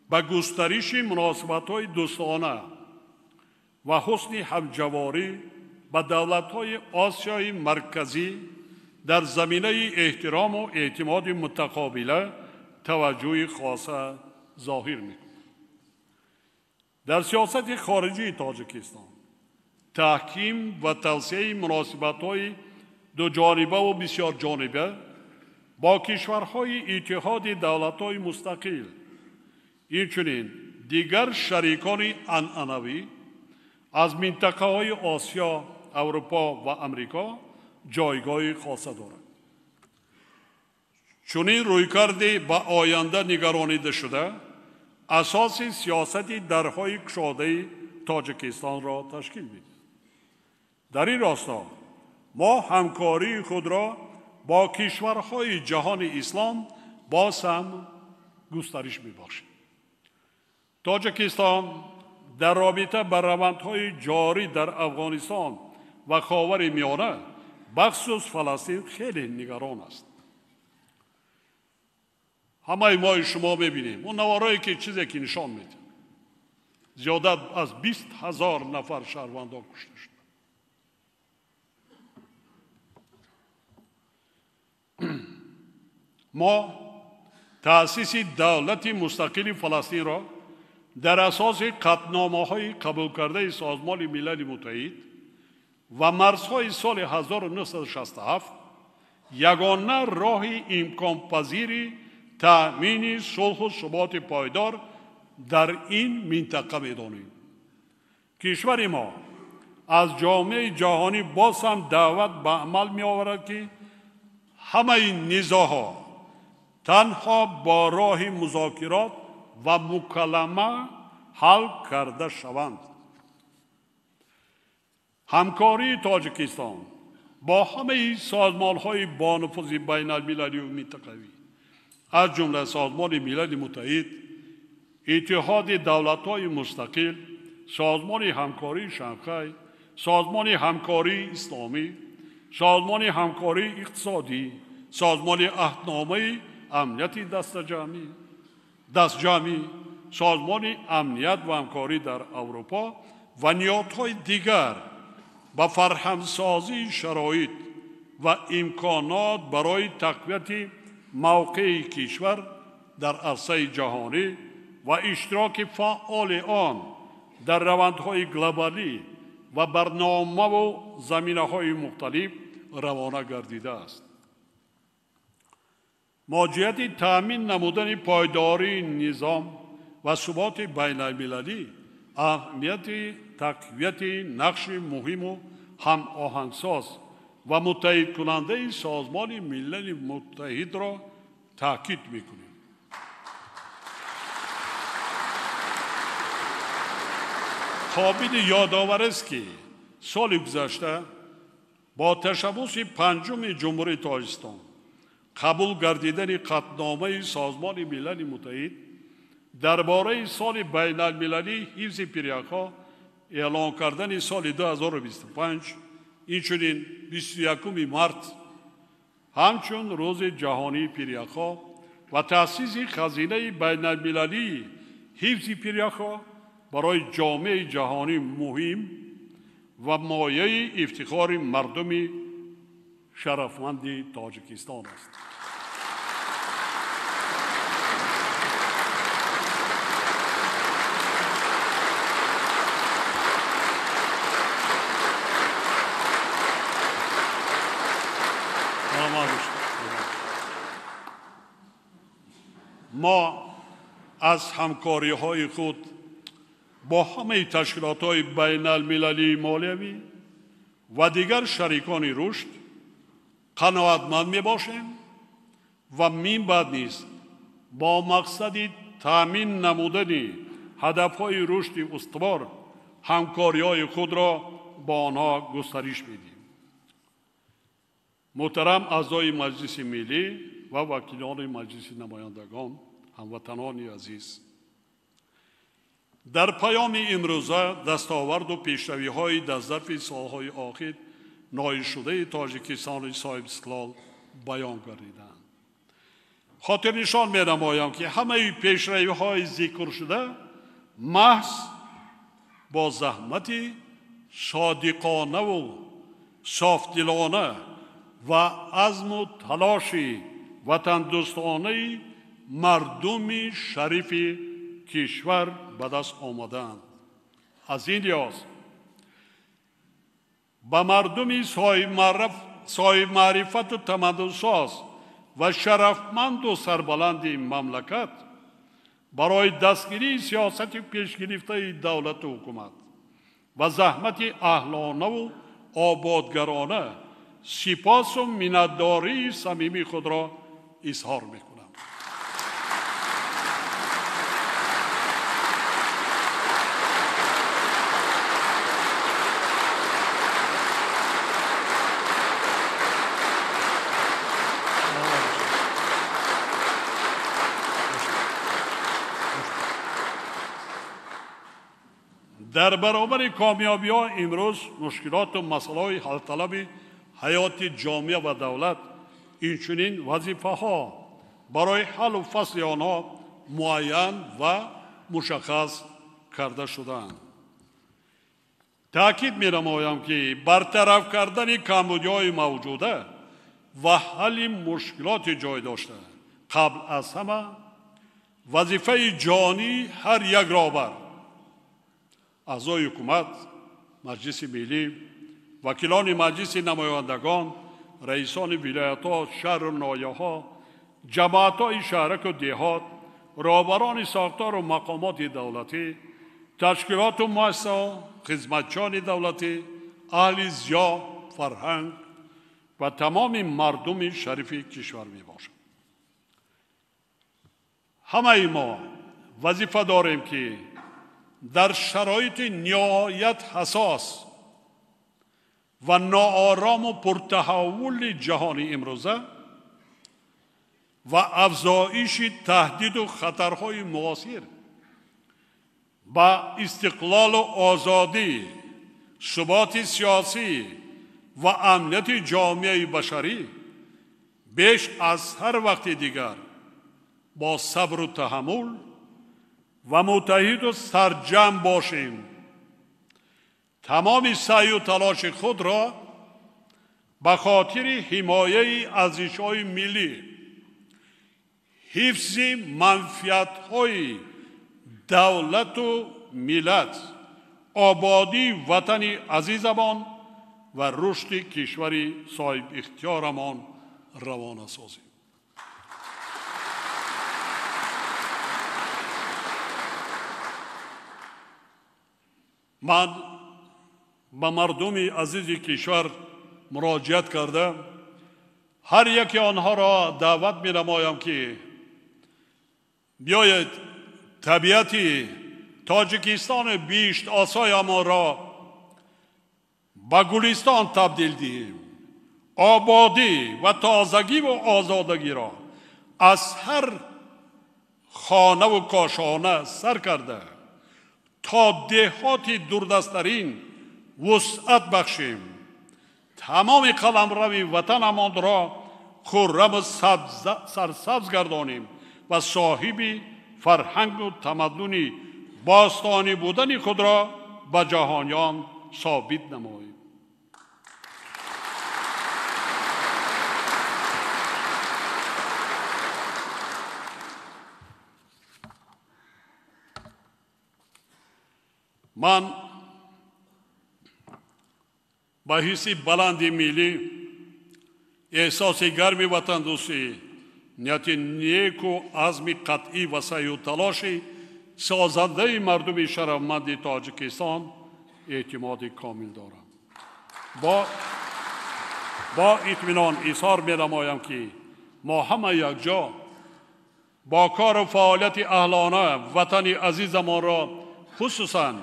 به گسترش مناسبت‌های دوستانه و حسن همجواری با دولت‌های آسیای مرکزی در زمینه احترام و اعتماد متقابل توجه خاصه ظاهر می‌کند. در سیاست خارجی تاجیکستان تحکیم و توسعه مناسبت‌های دو جانبه و بسیار جانبه با کشورهای اتحاد دولت‌های مستقل، اینچنین دیگر شریکان عنعنوی از منطقه‌های آسیا، اروپا و امریکا جایگاه خاصه دارد. چنین رویکرد به آینده نگرانیده شده اساس سیاست درهای گشاده تاجیکستان را تشکیل می‌دهد. در این راستا ما همکاری خود را با کشورهای جهان اسلام باز هم گسترش می‌بخشیم. تاجیکستان در رابطه با روندهای جاری در افغانستان و خاورمیانه بخصوص فلسطین خیلی نگران است. همه ما شما ببینیم اون نوارایی که چیزی که نشان میده زیادت از 20,000 نفر شهروندان کشته شد. ما تأسیس دولت مستقل فلسطین را در اساس قطعنامه‌های قبول کرده سازمان ملل متحد و مرزهای سال 1967 یگانه راه امکان پذیر تأمین صلح و ثبات پایدار در این منطقه می‌دانیم. کشور ما از جامعه جهانی باز هم دعوت به عمل می‌آورد که همه این نزاع‌ها تنها با راه مذاکرات و مکالمه حل کرده شوند. همکاری تاجیکستان با همه سازمان‌های با نفوذ بین المللی و منطقوی از جمله سازمان ملل متحد، اتحاد دولت‌های مستقل، سازمان همکاری شانگهای، سازمان همکاری اسلامی، سازمان همکاری اقتصادی، سازمان عهدنامه امنیت دستجمعی، سازمان امنیت و همکاری در اروپا و نهادهای دیگر با فرهنگ‌سازی شرایط و امکانات برای تقویت موقع کشور در عرصه جهانی و اشتراک فعال آن در روندهای گلوبالی و برنامه و زمینه‌های مختلف روانه گردیده است. موجودیت تأمین نمودن پایداری نظام و ثبات بین المللی اهمیت تقویت نقش مهم و هم آهنگساز و متحد کننده سازمان ملل متحد را تاکید می‌کنیم. قابل یادآور است که سال گذشته با تشبث پنجم جمهوری تاجیکستان قبول گردیدن قطعنامه سازمان ملل متحد درباره سال بین المللی حفظ پریاک‌ها اعلان کردن سال 2025 اینچنین 21 مارس همچون روز جهانی پریاک‌ها و تأسیس خزینه بین المللی حفظ پریاک‌ها برای جامعه جهانی مهم و مایه افتخار مردم شرفمند تاجیکستان است. ما از همکاری‌های خود با همه تشکیلات‌های بین المللی مالیوی و دیگر شریکان رشد قناعتمند می‌باشیم و من بعد نیز با مقصد تامین نمودن هدفهای رشد استوار همکاری‌های خود را با آنها گسترش میدیم. محترم اعضای مجلس ملی و وکیلان مجلس نمایندگان، هموطنان عزیز، در پیام امروزه دستاورد و پیشروی‌های در ظرف سالهای اخیر نایل شده تاجیکستان صاحب استقلال بیان گردیدند. خاطر نشان می‌نمایم که همه پیشروی‌های ذکر شده محض با زحمت صادقانه و صافدلانه و عزم و تلاش وطن دوستانه مردم شریف کشور به دست آمدند. از این لحاظ به مردم صاحب معرفت و تمدن‌ساز و شرفمند و سربلند مملکت برای دستگیری سیاست پیش گرفته دولت و حکومت و زحمت اهلانه و آبادگرانه سپاس و منتداری صمیمی خود را اظهار می‌کنم. در برابر کامیابی ها امروز مشکلات و مسائل حل طلب حیات جامعه و دولت اینچنین وظیفه ها برای حل و فصل آنها معین و مشخص کرده شدند. تاکید می‌نمایم که برطرف کردن کمبودی های موجوده و حل مشکلات جای داشته قبل از همه وظیفه جانی هر یک را بر اعضای حکومت، مجلس ملی، وکیلان مجلس نمایندگان، رئیسان ولایت‌ها، شهر و ناحیه‌ها، جماعت‌های شهرک و دهات، رهبران ساختار و مقامات دولتی، تشکیلات و مؤسسات، خدمتچیان دولتی، اهل ضیاع، فرهنگ و تمام مردم شریف کشور میباشد. همه ما وظیفه داریم که در شرایط نهایت حساس و ناآرام و پرتحول جهان امروزه و افزایش تهدید و خطرهای معاصر با استقلال و آزادی، ثبات سیاسی و امنیت جامعه بشری بیش از هر وقت دیگر با صبر و تحمل و متحد و سرجم باشیم. تمام سعی و تلاش خود را به خاطر حمایت ارزش‌های ملی، حفظ منفعت‌های دولت و ملت، آبادی وطن عزیزمان و رشد کشور صاحب اختیارمان روانه سازیم. من به مردم عزیز کشور مراجعت کردم. هر یکی آنها را دعوت می نمایم که بیاید طبیعت تاجیکستان بیشت آسای ما را به گلستان تبدیل دهیم. آبادی و تازگی و آزادگی را از هر خانه و کاشانه سر کرده تا دهات دوردستترین وسعت بخشیم. تمام قلمروی وطنمان را خرم و سرسبز گردانیم و صاحب فرهنگ و تمدن باستانی بودن خود را به جهانیان ثابت نماییم. من با حس بلند ملی، احساس گرم وطن دوستی، نیت نیک و عزم قطعی و سعی و تلاش سازنده مردم شرفمند تاجیکستان اعتماد کامل دارم. با اطمینان اظهار می نمایم که ما همه یک جا با کار و فعالیت اهلانه وطن عزیزمان را خصوصاً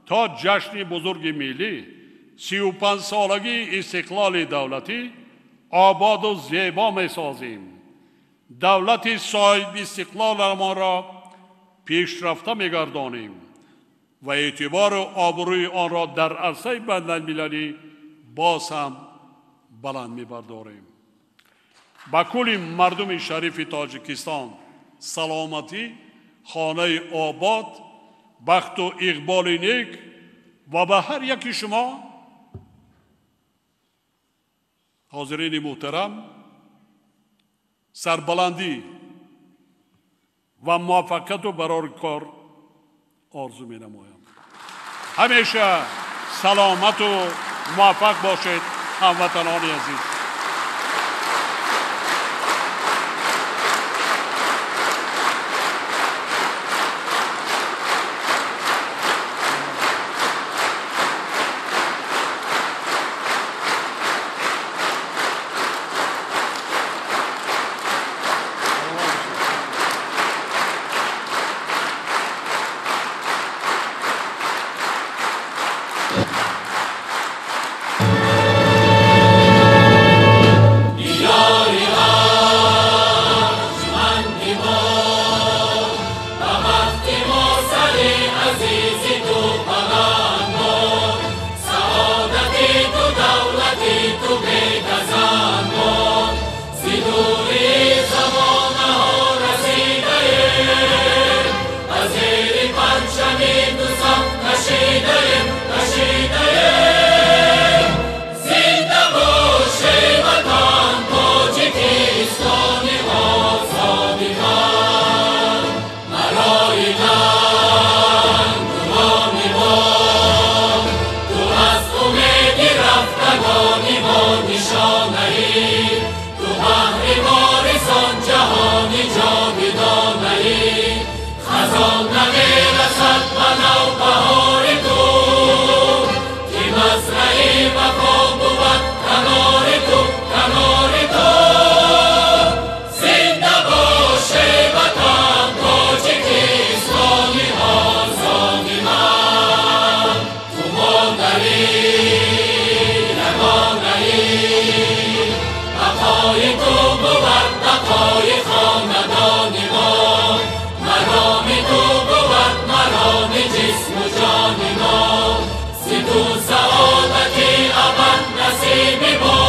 تا جشن بزرگ ملی 35 سالگی استقلال دولتی آباد و زیبا می سازیم. دولت صاحب استقلال ما را پیشرفته می گردانیم و اعتبار و آبروی آن را در عرصه بین المللی باز هم بلند می برداریم. با کل مردم شریف تاجیکستان سلامتی، خانه آباد، بخت و اقبال نیک و به هر یکی شما حاضرین محترم سربلندی و موفقیت و برای کار آرزو می نمایم. همیشه سلامت و موفق باشید هموطنان عزیز. سعادتی ابد نصیب ما